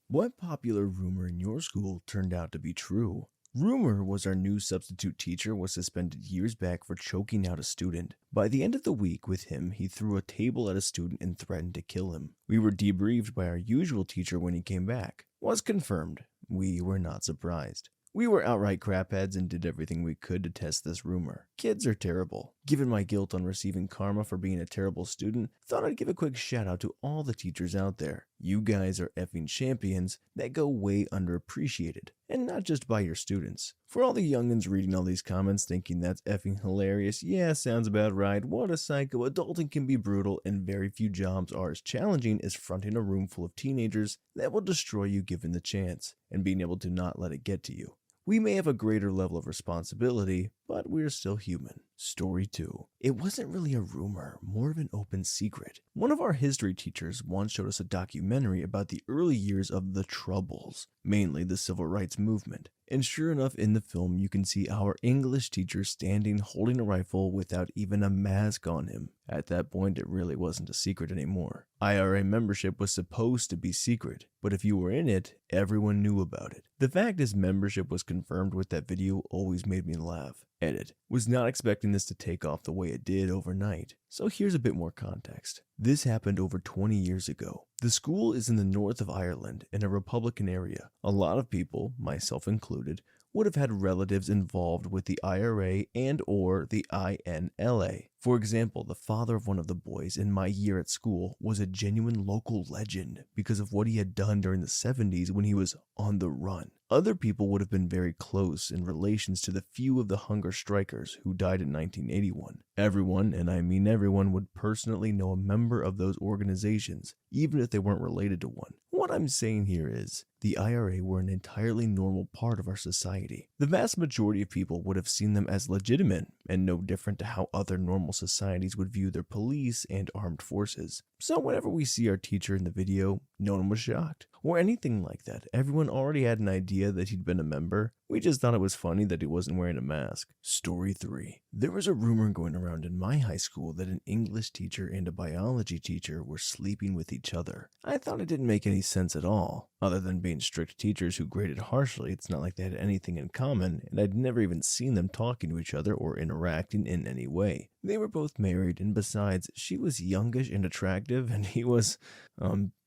What popular rumor in your school turned out to be true? Rumor was our new substitute teacher was suspended years back for choking out a student. By the end of the week with him, he threw a table at a student and threatened to kill him. We were debriefed by our usual teacher when he came back. Was confirmed. We were not surprised. We were outright crapheads and did everything we could to test this rumor. Kids are terrible. Given my guilt on receiving karma for being a terrible student, thought I'd give a quick shout out to all the teachers out there. You guys are effing champions that go way underappreciated, and not just by your students. For all the youngins reading all these comments thinking that's effing hilarious, yeah, sounds about right, what a psycho, adulting can be brutal and very few jobs are as challenging as fronting a room full of teenagers that will destroy you given the chance, and being able to not let it get to you. We may have a greater level of responsibility, but we're still human. Story 2. It wasn't really a rumor, more of an open secret. One of our history teachers once showed us a documentary about the early years of the Troubles, mainly the civil rights movement. And sure enough, in the film, you can see our English teacher standing holding a rifle without even a mask on him. At that point, it really wasn't a secret anymore. IRA membership was supposed to be secret, but if you were in it, everyone knew about it. The fact his membership was confirmed with that video always made me laugh. Edit. Was not expecting this to take off the way it did overnight. So here's a bit more context. This happened over 20 years ago. The school is in the north of Ireland in a Republican area. A lot of people, myself included, would have had relatives involved with the IRA and or the INLA. For example, the father of one of the boys in my year at school was a genuine local legend because of what he had done during the 70s when he was on the run. Other people would have been very close in relations to the few of the hunger strikers who died in 1981. Everyone, and I mean everyone, would personally know a member of those organizations, even if they weren't related to one. What I'm saying here is, the IRA were an entirely normal part of our society. The vast majority of people would have seen them as legitimate and no different to how other normal societies would view their police and armed forces. So whenever we see our teacher in the video, no one was shocked or anything like that. Everyone already had an idea that he'd been a member. We just thought it was funny that he wasn't wearing a mask. Story 3. There was a rumor going around in my high school that an English teacher and a biology teacher were sleeping with each other. I thought it didn't make any sense at all. Other than being strict teachers who graded harshly, it's not like they had anything in common, and I'd never even seen them talking to each other or interacting in any way. They were both married, and besides, she was youngish and attractive, and he was,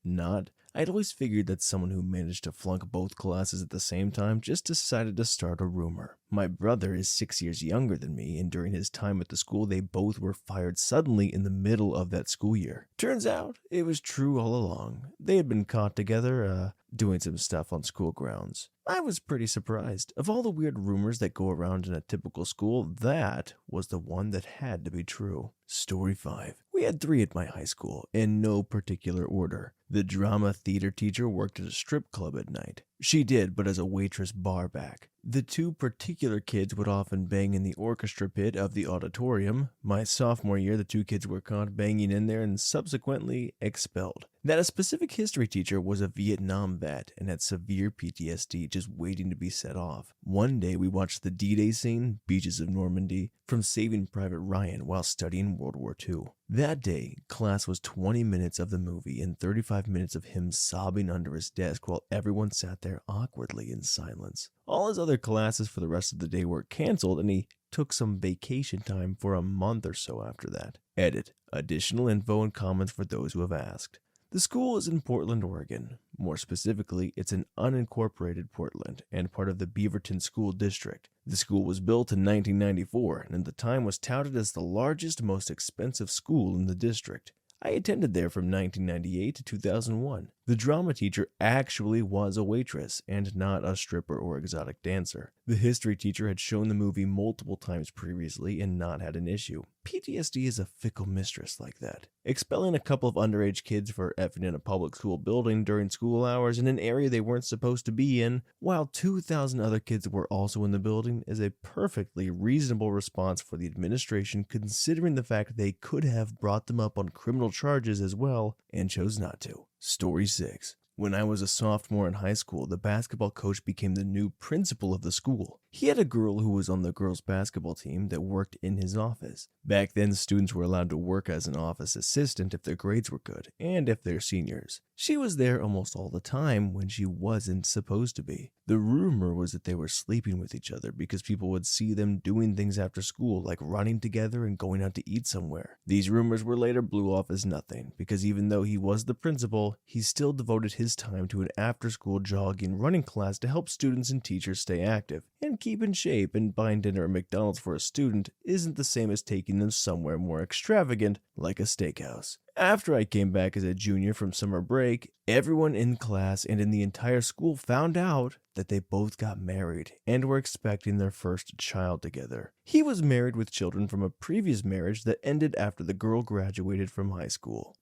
not. I'd always figured that someone who managed to flunk both classes at the same time just decided to start a rumor. My brother is 6 years younger than me, and during his time at the school, they both were fired suddenly in the middle of that school year. Turns out, it was true all along. They had been caught together, doing some stuff on school grounds. I was pretty surprised. Of all the weird rumors that go around in a typical school, that was the one that had to be true. Story 5. We had 3 at my high school, in no particular order. The drama theater teacher worked at a strip club at night. She did, but as a waitress barback. The 2 particular kids would often bang in the orchestra pit of the auditorium. My sophomore year, the 2 kids were caught banging in there and subsequently expelled. That a specific history teacher was a Vietnam vet and had severe PTSD just waiting to be set off. One day we watched the D-Day scene, Beaches of Normandy, from Saving Private Ryan while studying World War II. That day, class was 20 minutes of the movie and 35 minutes of him sobbing under his desk while everyone sat there awkwardly in silence. All his other classes for the rest of the day were canceled, and he took some vacation time for a month or so after that. Edit. Additional info and comments for those who have asked. The school is in Portland, Oregon. More specifically, it's an unincorporated Portland and part of the Beaverton School District. The school was built in 1994 and at the time was touted as the largest, most expensive school in the district. I attended there from 1998 to 2001. The drama teacher actually was a waitress and not a stripper or exotic dancer. The history teacher had shown the movie multiple times previously and not had an issue. PTSD is a fickle mistress like that. Expelling a couple of underage kids for effing in a public school building during school hours in an area they weren't supposed to be in, while 2,000 other kids were also in the building, is a perfectly reasonable response for the administration considering the fact they could have brought them up on criminal charges as well and chose not to. Story 6. When I was a sophomore in high school, the basketball coach became the new principal of the school. He had a girl who was on the girls' basketball team that worked in his office. Back then, students were allowed to work as an office assistant if their grades were good and if they're seniors. She was there almost all the time when she wasn't supposed to be. The rumor was that they were sleeping with each other because people would see them doing things after school, like running together and going out to eat somewhere. These rumors were later blew off as nothing, because even though he was the principal, he still devoted his time to an after-school jogging running class to help students and teachers stay active and keep in shape, and buying dinner at McDonald's for a student isn't the same as taking them somewhere more extravagant like a steakhouse. After I came back as a junior from summer break, everyone in class and in the entire school found out that they both got married and were expecting their first child together. He was married with children from a previous marriage that ended after the girl graduated from high school.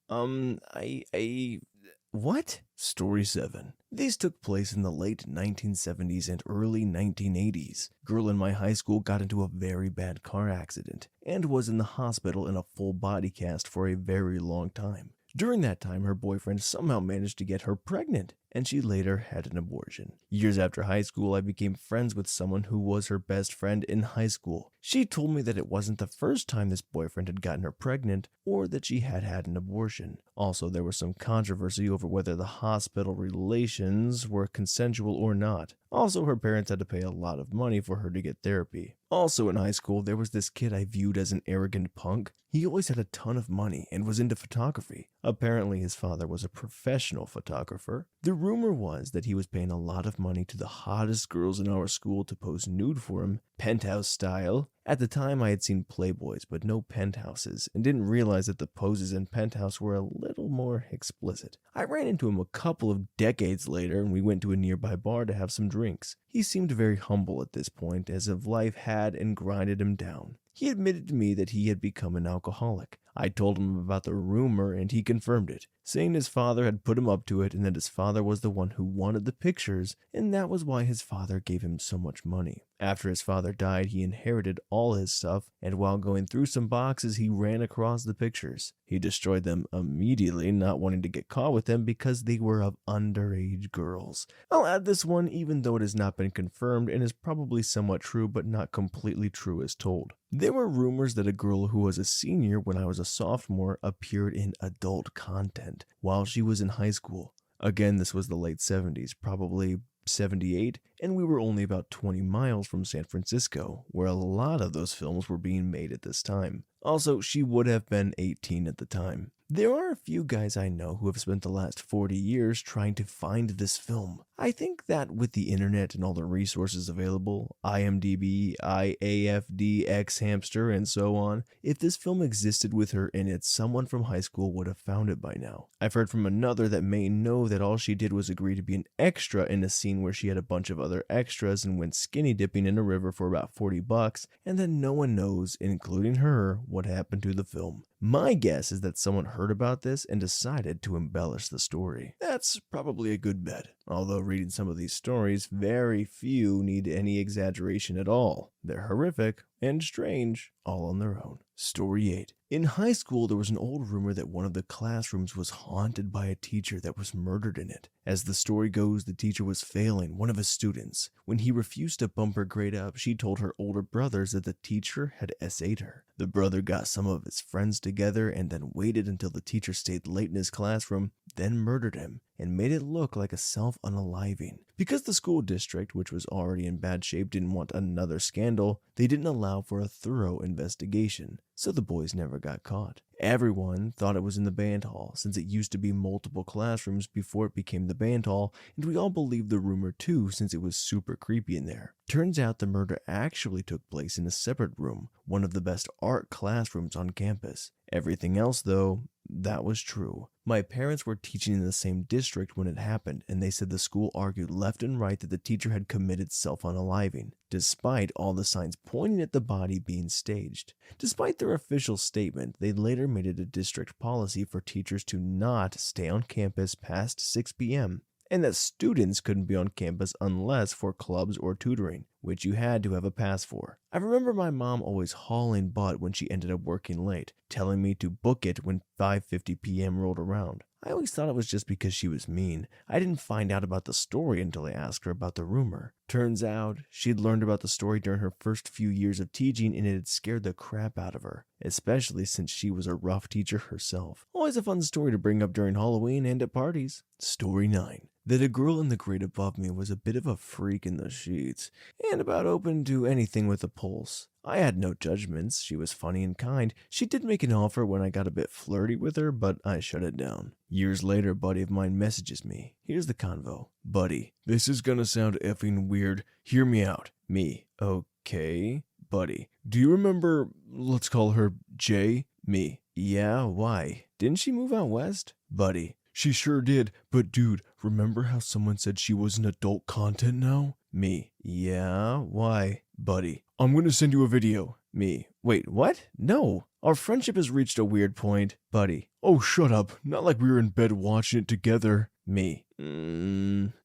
What? Story 7. These took place in the late 1970s and early 1980s. Girl in my high school got into a very bad car accident and was in the hospital in a full body cast for a very long time. During that time, her boyfriend somehow managed to get her pregnant, and she later had an abortion. Years after high school, I became friends with someone who was her best friend in high school. She told me that it wasn't the first time this boyfriend had gotten her pregnant or that she had had an abortion. Also, there was some controversy over whether the hospital relations were consensual or not. Also, her parents had to pay a lot of money for her to get therapy. Also, in high school, there was this kid I viewed as an arrogant punk. He always had a ton of money and was into photography. Apparently, his father was a professional photographer. The rumor was that he was paying a lot of money to the hottest girls in our school to pose nude for him, penthouse style. At the time, I had seen Playboys, but no penthouses, and didn't realize that the poses in Penthouse were a little more explicit. I ran into him a couple of decades later, and we went to a nearby bar to have some drinks. He seemed very humble at this point, as if life had and grinded him down. He admitted to me that he had become an alcoholic. I told him about the rumor, and he confirmed it, saying his father had put him up to it and that his father was the one who wanted the pictures, and that was why his father gave him so much money. After his father died, he inherited all his stuff, and while going through some boxes, he ran across the pictures. He destroyed them immediately, not wanting to get caught with them because they were of underage girls. I'll add this one, even though it has not been confirmed and is probably somewhat true, but not completely true as told. There were rumors that a girl who was a senior when I was a sophomore appeared in adult content while she was in high school. Again, this was the late 70s, probably 78, and we were only about 20 miles from San Francisco, where a lot of those films were being made at this time. Also, she would have been 18 at the time. There are a few guys I know who have spent the last 40 years trying to find this film. I think that with the internet and all the resources available, IMDb, IAFD, X-Hamster, and so on, if this film existed with her in it, someone from high school would have found it by now. I've heard from another that may know that all she did was agree to be an extra in a scene where she had a bunch of other extras and went skinny dipping in a river for about $40, and then no one knows, including her, what happened to the film. My guess is that someone heard about this and decided to embellish the story. That's probably a good bet. Although reading some of these stories, very few need any exaggeration at all. They're horrific and strange, all on their own. Story 8. In high school, there was an old rumor that one of the classrooms was haunted by a teacher that was murdered in it. As the story goes, the teacher was failing one of his students. When he refused to bump her grade up, she told her older brothers that the teacher had SA'd her. The brother got some of his friends together and then waited until the teacher stayed late in his classroom, then murdered him, and made it look like a self-unaliving. Because the school district, which was already in bad shape, didn't want another scandal, they didn't allow for a thorough investigation, so the boys never got caught. Everyone thought it was in the band hall, since it used to be multiple classrooms before it became the band hall, and we all believed the rumor too, since it was super creepy in there. Turns out the murder actually took place in a separate room, one of the best art classrooms on campus. Everything else, though, that was true. My parents were teaching in the same district when it happened, and they said the school argued left and right that the teacher had committed self-unaliving, despite all the signs pointing at the body being staged. Despite their official statement, they later made it a district policy for teachers to not stay on campus past 6 p.m., and that students couldn't be on campus unless for clubs or tutoring, which you had to have a pass for. I remember my mom always hauling butt when she ended up working late, telling me to book it when 5:50 p.m. rolled around. I always thought it was just because she was mean. I didn't find out about the story until I asked her about the rumor. Turns out, she'd learned about the story during her first few years of teaching and it had scared the crap out of her, especially since she was a rough teacher herself. Always a fun story to bring up during Halloween and at parties. Story 9. That a girl in the grade above me was a bit of a freak in the sheets, and about open to anything with a pulse. I had no judgments, she was funny and kind. She did make an offer when I got a bit flirty with her, but I shut it down. Years later, a buddy of mine messages me. Here's the convo. Buddy, this is gonna sound effing weird. Hear me out. Me. Okay. Buddy, do you remember, let's call her J? Me. Yeah, why? Didn't she move out west? Buddy, she sure did, but dude, remember how someone said she was an adult content now? Me. Yeah, why? Buddy, I'm gonna send you a video. Me. Wait, what? No. Our friendship has reached a weird point. Buddy. Oh, shut up. Not like we were in bed watching it together. Me.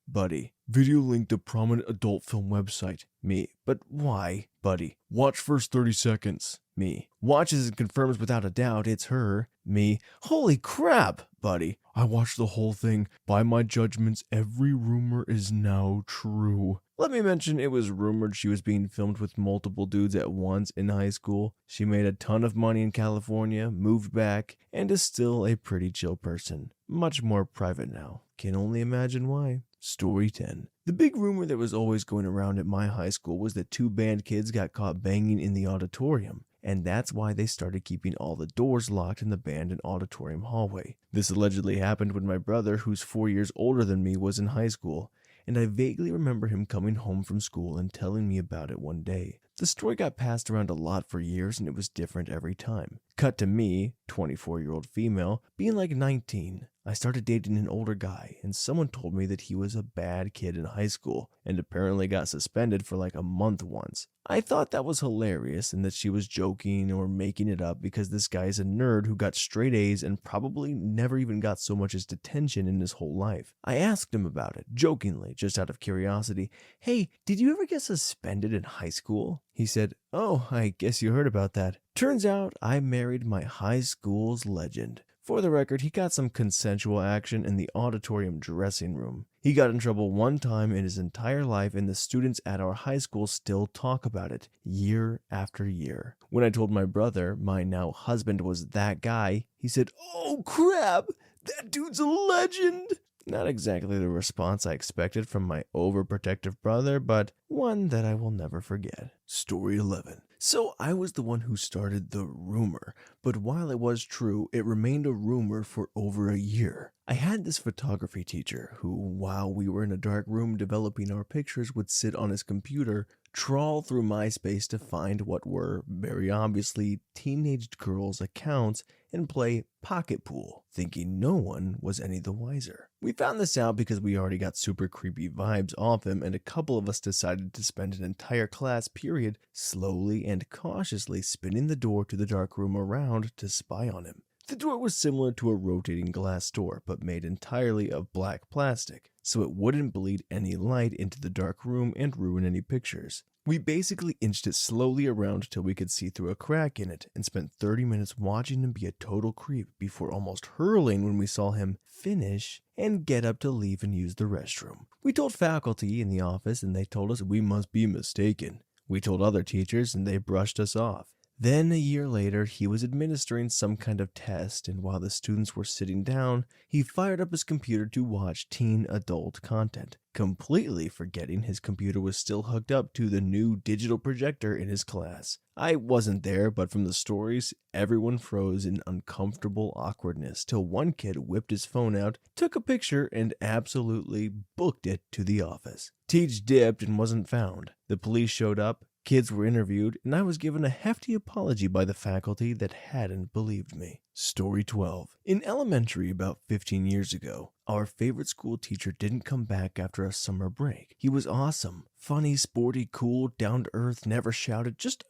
Buddy. Video link to prominent adult film website. Me. But why? Buddy. Watch first 30 seconds. Me. Watches and confirms without a doubt it's her. Me. Holy crap! Buddy. I watched the whole thing. By my judgments, every rumor is now true. Let me mention it was rumored she was being filmed with multiple dudes at once in high school. She made a ton of money in California, moved back, and is still a pretty chill person. Much more private now. Can only imagine why. Story 10. The big rumor that was always going around at my high school was that two band kids got caught banging in the auditorium, and that's why they started keeping all the doors locked in the band and auditorium hallway. This allegedly happened when my brother, who's 4 years older than me, was in high school, and I vaguely remember him coming home from school and telling me about it one day. The story got passed around a lot for years and it was different every time. Cut to me, 24-year-old female, being like 19. I started dating an older guy and someone told me that he was a bad kid in high school and apparently got suspended for like a month once. I thought that was hilarious and that she was joking or making it up because this guy is a nerd who got straight A's and probably never even got so much as detention in his whole life. I asked him about it, jokingly, just out of curiosity. Hey, did you ever get suspended in high school? He said, oh, I guess you heard about that. Turns out I married my high school's legend. For the record, he got some consensual action in the auditorium dressing room. He got in trouble one time in his entire life and the students at our high school still talk about it, year after year. When I told my brother my now husband was that guy, he said, oh crap, that dude's a legend. Not exactly the response I expected from my overprotective brother, but one that I will never forget. Story 11. So I was the one who started the rumor, but while it was true, it remained a rumor for over a year. I had this photography teacher who, while we were in a dark room developing our pictures, would sit on his computer, trawl through MySpace to find what were, very obviously, teenage girls' accounts and play pocket pool, thinking no one was any the wiser. We found this out because we already got super creepy vibes off him and a couple of us decided to spend an entire class period slowly and cautiously spinning the door to the dark room around to spy on him. The door was similar to a rotating glass door, but made entirely of black plastic, so it wouldn't bleed any light into the dark room and ruin any pictures. We basically inched it slowly around till we could see through a crack in it, and spent 30 minutes watching him be a total creep before almost hurling when we saw him finish and get up to leave and use the restroom. We told faculty in the office and they told us we must be mistaken. We told other teachers and they brushed us off. Then a year later, he was administering some kind of test, and while the students were sitting down, he fired up his computer to watch teen adult content, completely forgetting his computer was still hooked up to the new digital projector in his class. I wasn't there, but from the stories, everyone froze in uncomfortable awkwardness till one kid whipped his phone out, took a picture, and absolutely booked it to the office. Teach dipped and wasn't found. The police showed up. Kids were interviewed, and I was given a hefty apology by the faculty that hadn't believed me. Story 12. In elementary about 15 years ago, our favorite school teacher didn't come back after a summer break. He was awesome. Funny, sporty, cool, down to earth, never shouted, just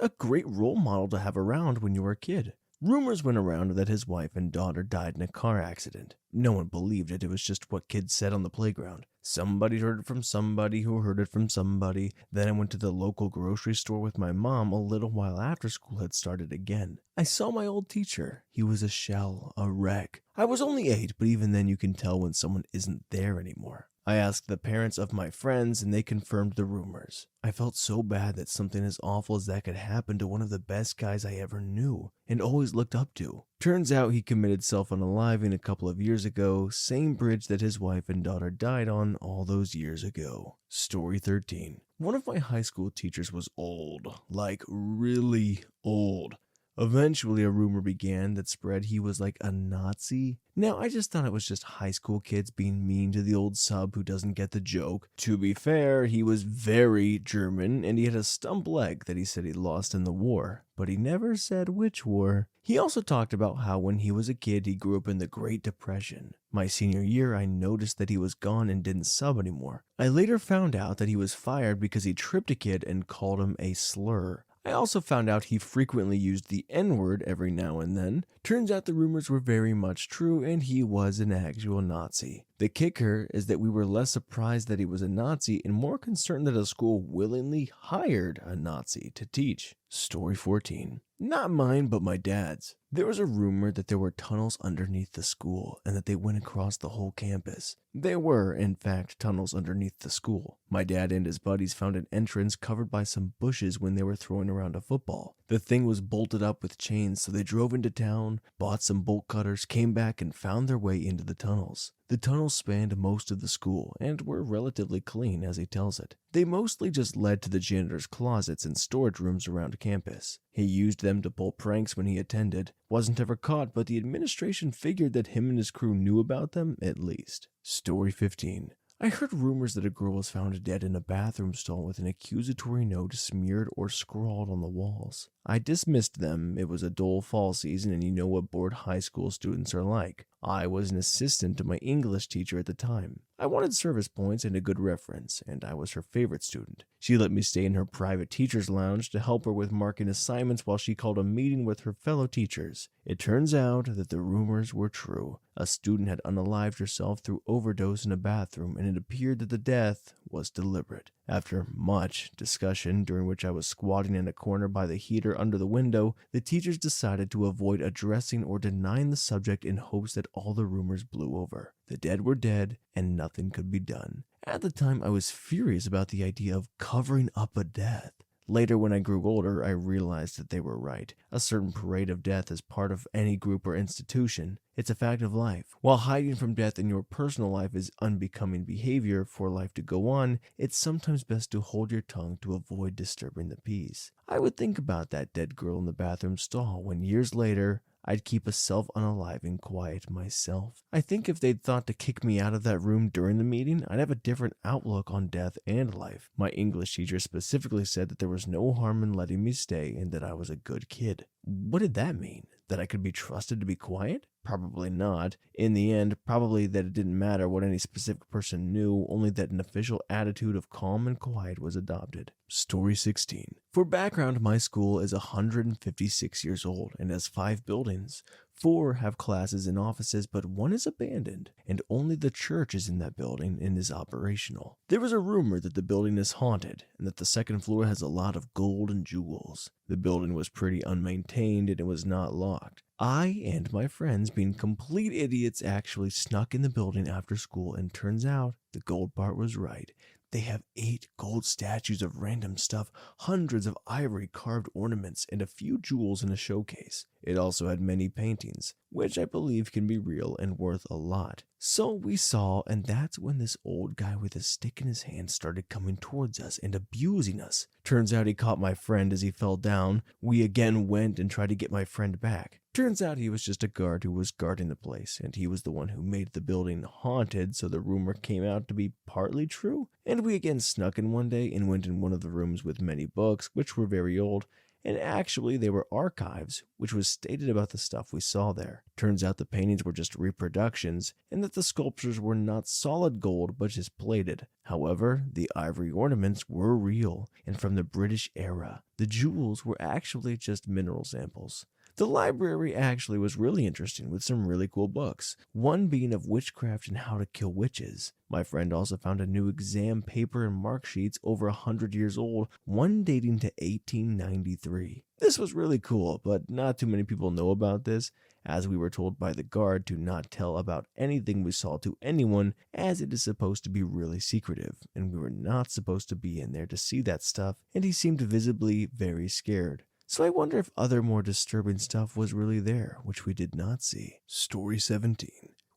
a great role model to have around when you were a kid. Rumors went around that his wife and daughter died in a car accident. No one believed it was just what kids said on the playground. Somebody heard it from somebody who heard it from somebody. Then I went to the local grocery store with my mom a little while after school had started again. I saw my old teacher. He was a shell, a wreck. I was only 8, but even then you can tell when someone isn't there anymore. I asked the parents of my friends and they confirmed the rumors. I felt so bad that something as awful as that could happen to one of the best guys I ever knew and always looked up to. Turns out he committed self-unaliving a couple of years ago, same bridge that his wife and daughter died on all those years ago. Story 13. One of my high school teachers was old, like really old. Eventually, a rumor began that spread he was like a Nazi. Now, I just thought it was just high school kids being mean to the old sub who doesn't get the joke. To be fair, he was very German, and he had a stump leg that he said he lost in the war, but he never said which war. He also talked about how when he was a kid, he grew up in the Great Depression. My senior year, I noticed that he was gone and didn't sub anymore. I later found out that he was fired because he tripped a kid and called him a slur. I also found out he frequently used the N-word every now and then. Turns out the rumors were very much true and he was an actual Nazi. The kicker is that we were less surprised that he was a Nazi and more concerned that a school willingly hired a Nazi to teach. Story 14. Not mine, but my dad's. There was a rumor that there were tunnels underneath the school and that they went across the whole campus. There were, in fact, tunnels underneath the school. My dad and his buddies found an entrance covered by some bushes when they were throwing around a football. The thing was bolted up with chains, so they drove into town, bought some bolt cutters, came back, and found their way into the tunnels. The tunnels spanned most of the school and were relatively clean, as he tells it. They mostly just led to the janitor's closets and storage rooms around campus. He used them to pull pranks when he attended. Wasn't ever caught, but the administration figured that him and his crew knew about them at least. Story 15. I heard rumors that a girl was found dead in a bathroom stall with an accusatory note smeared or scrawled on the walls. I dismissed them. It was a dull fall season and you know what bored high school students are like. I was an assistant to my English teacher at the time. I wanted service points and a good reference, and I was her favorite student. She let me stay in her private teacher's lounge to help her with marking assignments while she called a meeting with her fellow teachers. It turns out that the rumors were true. A student had unalived herself through overdose in a bathroom, and it appeared that the death was deliberate. After much discussion, during which I was squatting in a corner by the heater under the window, the teachers decided to avoid addressing or denying the subject in hopes that all the rumors blew over. The dead were dead, and nothing could be done. At the time, I was furious about the idea of covering up a death. Later, when I grew older, I realized that they were right. A certain parade of death is part of any group or institution. It's a fact of life. While hiding from death in your personal life is unbecoming behavior for life to go on, it's sometimes best to hold your tongue to avoid disturbing the peace. I would think about that dead girl in the bathroom stall when years later, I'd keep a self-unaliving quiet myself. I think if they'd thought to kick me out of that room during the meeting, I'd have a different outlook on death and life. My English teacher specifically said that there was no harm in letting me stay and that I was a good kid. What did that mean? That I could be trusted to be quiet? Probably not. In the end, probably that it didn't matter what any specific person knew, only that an official attitude of calm and quiet was adopted. Story 16. For background, my school is 156 years old and has 5 buildings. 4 have classes and offices, but 1 is abandoned, and only the church is in that building and is operational. There is a rumor that the building is haunted, and that the second floor has a lot of gold and jewels. The building was pretty unmaintained, and it was not locked. I and my friends, being complete idiots, actually snuck in the building after school, and turns out the gold part was right. They have 8 gold statues of random stuff, hundreds of ivory carved ornaments, and a few jewels in a showcase. It also had many paintings, which I believe can be real and worth a lot. So we saw, and that's when this old guy with a stick in his hand started coming towards us and abusing us. Turns out he caught my friend as he fell down. We again went and tried to get my friend back. Turns out he was just a guard who was guarding the place, and he was the one who made the building haunted, so the rumor came out to be partly true. And we again snuck in one day and went in one of the rooms with many books, which were very old, and actually they were archives, which was stated about the stuff we saw there. Turns out the paintings were just reproductions, and that the sculptures were not solid gold but just plated. However, the ivory ornaments were real, and from the British era. The jewels were actually just mineral samples. The library actually was really interesting with some really cool books, one being of witchcraft and how to kill witches. My friend also found a new exam paper and mark sheets over 100 years old, one dating to 1893. This was really cool, but not too many people know about this, as we were told by the guard to not tell about anything we saw to anyone, as it is supposed to be really secretive, and we were not supposed to be in there to see that stuff, and he seemed visibly very scared. So I wonder if other more disturbing stuff was really there, which we did not see. Story 17.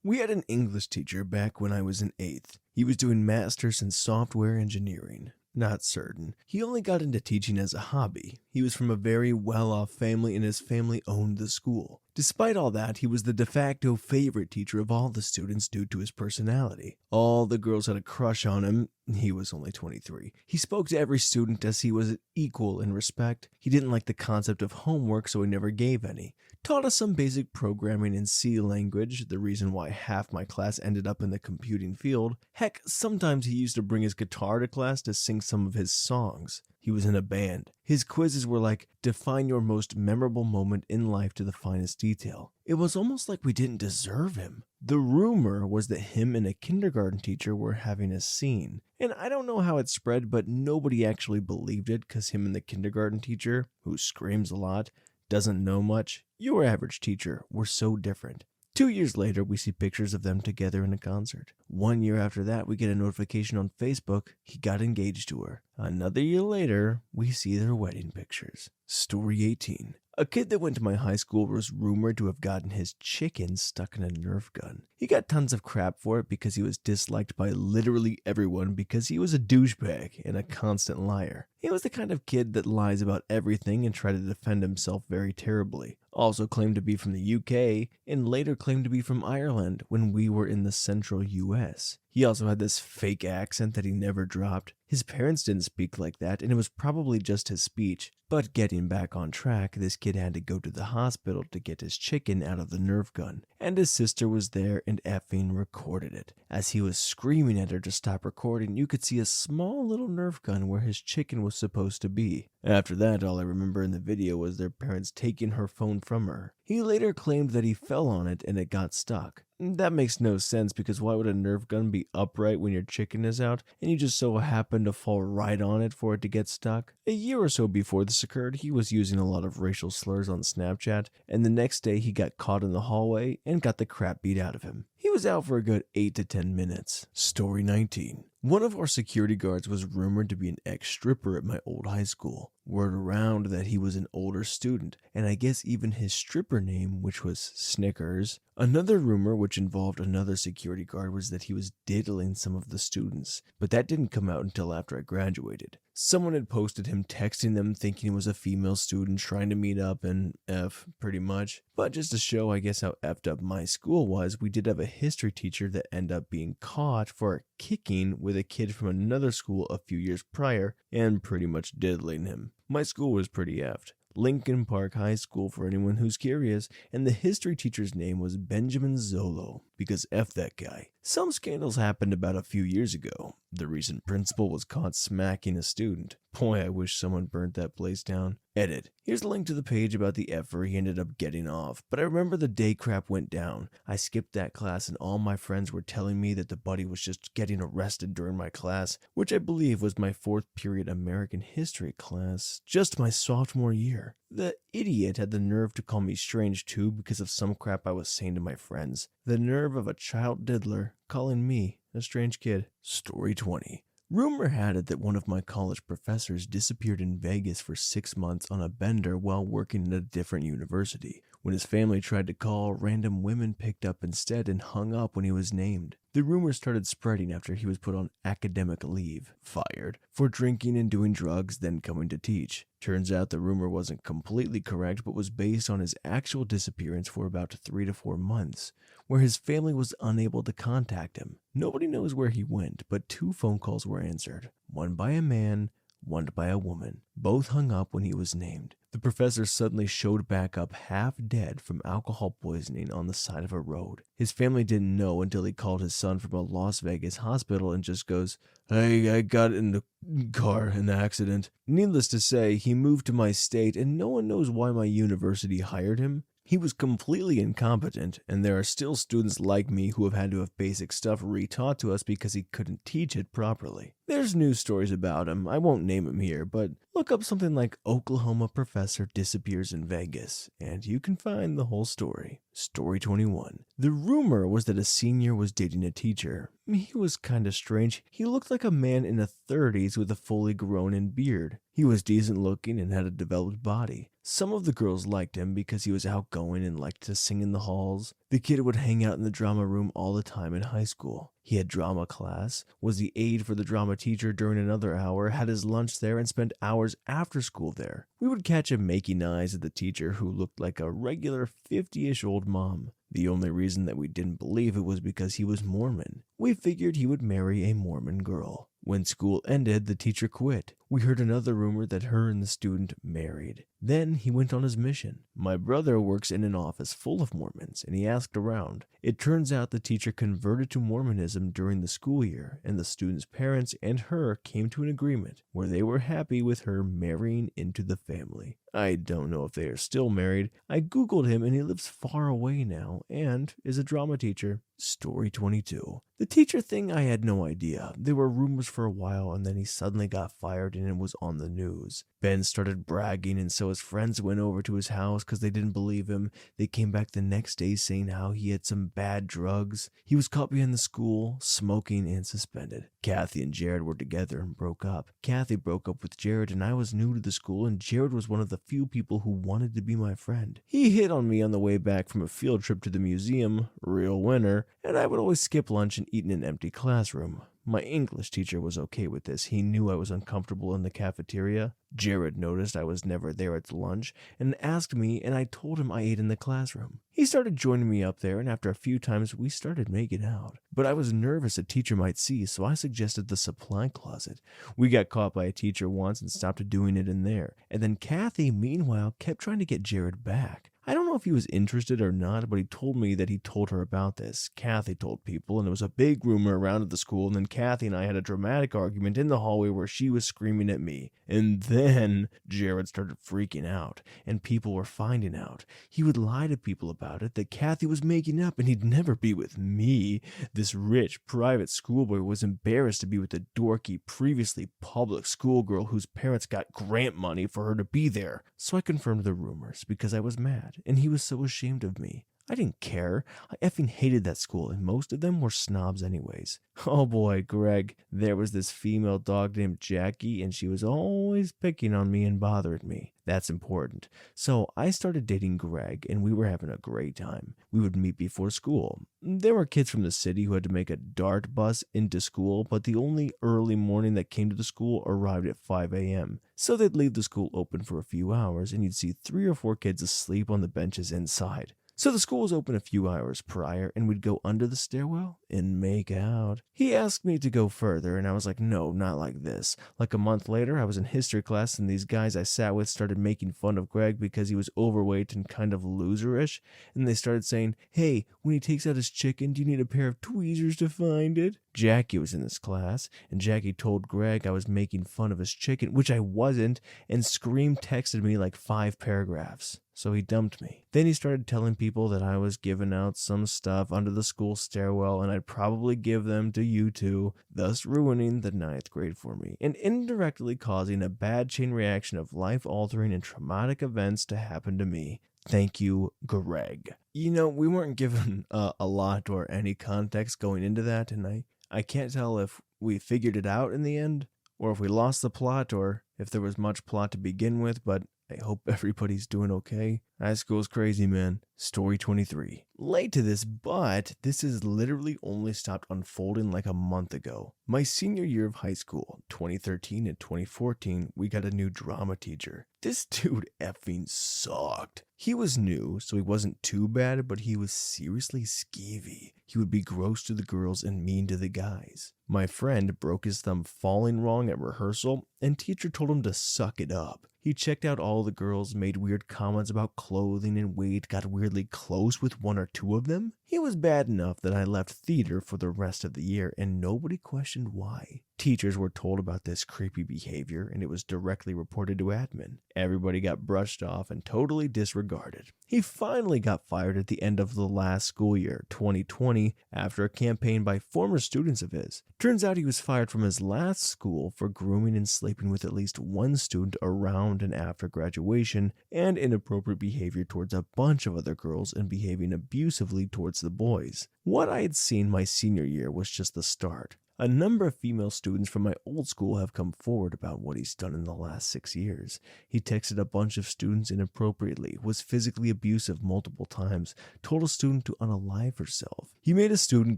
We had an English teacher back when I was in 8th. He was doing masters in software engineering. Not certain. He only got into teaching as a hobby. He was from a very well-off family and his family owned the school. Despite all that, he was the de facto favorite teacher of all the students due to his personality. All the girls had a crush on him. He was only 23. He spoke to every student as he was equal in respect. He didn't like the concept of homework, so he never gave any. Taught us some basic programming in C language, the reason why half my class ended up in the computing field. Heck, sometimes he used to bring his guitar to class to sing some of his songs. He was in a band. His quizzes were like, define your most memorable moment in life to the finest detail. It was almost like we didn't deserve him. The rumor was that him and a kindergarten teacher were having a scene. And I don't know how it spread, but nobody actually believed it because him and the kindergarten teacher, who screams a lot, doesn't know much, your average teacher, were so different. 2 years later, we see pictures of them together in a concert. 1 year after that, we get a notification on Facebook he got engaged to her. Another year later, we see their wedding pictures. Story 18. A kid that went to my high school was rumored to have gotten his chicken stuck in a Nerf gun. He got tons of crap for it because he was disliked by literally everyone because he was a douchebag and a constant liar. He was the kind of kid that lies about everything and tried to defend himself very terribly. Also claimed to be from the UK and later claimed to be from Ireland when we were in the central US. He also had this fake accent that he never dropped. His parents didn't speak like that, and it was probably just his speech. But getting back on track, this kid had to go to the hospital to get his chicken out of the Nerf gun, and his sister was there and effing recorded it. As he was screaming at her to stop recording, you could see a small little Nerf gun where his chicken was supposed to be. After that, all I remember in the video was their parents taking her phone from her. He later claimed that he fell on it and it got stuck. That makes no sense because why would a Nerf gun be upright when your chicken is out and you just so happen to fall right on it for it to get stuck? A year or so before this occurred, he was using a lot of racial slurs on Snapchat, and the next day he got caught in the hallway and got the crap beat out of him. He was out for a good 8 to 10 minutes. Story 19. One of our security guards was rumored to be an ex-stripper at my old high school. Word around that he was an older student, and I guess even his stripper name, which was Snickers. Another rumor which involved another security guard was that he was diddling some of the students, but that didn't come out until after I graduated. Someone had posted him texting them thinking he was a female student trying to meet up and F, pretty much. But just to show, I guess, how effed up my school was, we did have a history teacher that ended up being caught for kicking with a kid from another school a few years prior and pretty much diddling him. My school was pretty effed. Lincoln Park High School for anyone who's curious, and the history teacher's name was Benjamin Zolo, because F that guy. Some scandals happened about a few years ago. The recent principal was caught smacking a student. Boy, I wish someone burnt that place down. Edit. Here's a link to the page about the effer he ended up getting off, but I remember the day crap went down. I skipped that class and all my friends were telling me that the buddy was just getting arrested during my class, which I believe was my 4th period American history class, just my sophomore year. The idiot had the nerve to call me strange too because of some crap I was saying to my friends. The nerve of a child diddler calling me a strange kid. Story 20. Rumor had it that one of my college professors disappeared in Vegas for 6 months on a bender while working at a different university. When his family tried to call, random women picked up instead and hung up when he was named. The rumor started spreading after he was put on academic leave, fired, for drinking and doing drugs, then coming to teach. Turns out the rumor wasn't completely correct, but was based on his actual disappearance for about 3 to 4 months, where his family was unable to contact him. Nobody knows where he went, but 2 phone calls were answered, one by a man, one by a woman. Both hung up when he was named. The professor suddenly showed back up half dead from alcohol poisoning on the side of a road. His family didn't know until he called his son from a Las Vegas hospital and just goes, "Hey, I got in the car in the accident." Needless to say, he moved to my state and no one knows why my university hired him. He was completely incompetent, and there are still students like me who have had to have basic stuff retaught to us because he couldn't teach it properly. There's news stories about him, I won't name him here, but look up something like Oklahoma professor disappears in Vegas, and you can find the whole story. Story 21. The rumor was that a senior was dating a teacher. He was kinda strange. He looked like a man in the 30s with a fully grown-in beard. He was decent looking and had a developed body. Some of the girls liked him because he was outgoing and liked to sing in the halls. The kid would hang out in the drama room all the time in high school. He had drama class, was the aide for the drama teacher during another hour, had his lunch there, and spent hours after school there. We would catch him making eyes at the teacher who looked like a regular 50-ish old mom. The only reason that we didn't believe it was because he was Mormon. We figured he would marry a Mormon girl. When school ended, the teacher quit. We heard another rumor that her and the student married. Then he went on his mission. My brother works in an office full of Mormons, and he asked around. It turns out the teacher converted to Mormonism during the school year, and the student's parents and her came to an agreement where they were happy with her marrying into the family. I don't know if they are still married. I googled him and he lives far away now and is a drama teacher. Story 22. The teacher thing, I had no idea. There were rumors for a while and then he suddenly got fired and it was on the news. Ben started bragging and so his friends went over to his house because they didn't believe him. They came back the next day saying how he had some bad drugs. He was caught behind the school, smoking and suspended. Kathy and Jared were together and broke up. Kathy broke up with Jared and I was new to the school and Jared was one of the few people who wanted to be my friend. He hit on me on the way back from a field trip to the museum, real winner, and I would always skip lunch and eat in an empty classroom. My English teacher was okay with this. He knew I was uncomfortable in the cafeteria. Jared noticed I was never there at lunch and asked me, and I told him I ate in the classroom. He started joining me up there, and after a few times, we started making out. But I was nervous a teacher might see, so I suggested the supply closet. We got caught by a teacher once and stopped doing it in there. And then Kathy, meanwhile, kept trying to get Jared back. I don't know if he was interested or not, but he told me that he told her about this. Kathy told people, and it was a big rumor around at the school, and then Kathy and I had a dramatic argument in the hallway where she was screaming at me. And then Jared started freaking out, and people were finding out. He would lie to people about it, that Kathy was making up, and he'd never be with me. This rich, private schoolboy was embarrassed to be with a dorky, previously public schoolgirl whose parents got grant money for her to be there. So I confirmed the rumors, because I was mad. And he was so ashamed of me. I didn't care. I effing hated that school, and most of them were snobs anyways. Oh boy, Greg, there was this female dog named Jackie, and she was always picking on me and bothering me. That's important. So I started dating Greg, and we were having a great time. We would meet before school. There were kids from the city who had to make a DART bus into school, but the only early morning that came to the school arrived at 5 a.m. So they'd leave the school open for a few hours, and you'd see 3 or 4 kids asleep on the benches inside. So the school was open a few hours prior, and we'd go under the stairwell and make out. He asked me to go further, and I was like, no, not like this. Like a month later, I was in history class, and these guys I sat with started making fun of Greg because he was overweight and kind of loserish, and they started saying, hey, when he takes out his chicken, do you need a pair of tweezers to find it? Jackie was in this class, and Jackie told Greg I was making fun of his chicken, which I wasn't, and scream texted me like 5 paragraphs. So he dumped me. Then he started telling people that I was giving out some stuff under the school stairwell and I'd probably give them to you two, thus ruining the 9th grade for me and indirectly causing a bad chain reaction of life-altering and traumatic events to happen to me. Thank you, Greg. You know, we weren't given a lot or any context going into that, and I can't tell if we figured it out in the end or if we lost the plot or if there was much plot to begin with, but I hope everybody's doing okay. High school's crazy, man. Story 23. Late to this, but this has literally only stopped unfolding like a month ago. My senior year of high school, 2013 and 2014, we got a new drama teacher. This dude effing sucked. He was new, so he wasn't too bad, but he was seriously skeevy. He would be gross to the girls and mean to the guys. My friend broke his thumb falling wrong at rehearsal, and teacher told him to suck it up. He checked out all the girls, made weird comments about clothing and weight, got weirdly close with one or two of them. He was bad enough that I left theater for the rest of the year and nobody questioned why. Teachers were told about this creepy behavior and it was directly reported to admin. Everybody got brushed off and totally disregarded. He finally got fired at the end of the last school year, 2020, after a campaign by former students of his. Turns out he was fired from his last school for grooming and sleeping with at least one student around and after graduation and inappropriate behavior towards a bunch of other girls and behaving abusively towards the boys. What I had seen my senior year was just the start. A number of female students from my old school have come forward about what he's done in the last 6 years. He texted a bunch of students inappropriately, was physically abusive multiple times, told a student to unalive herself. He made a student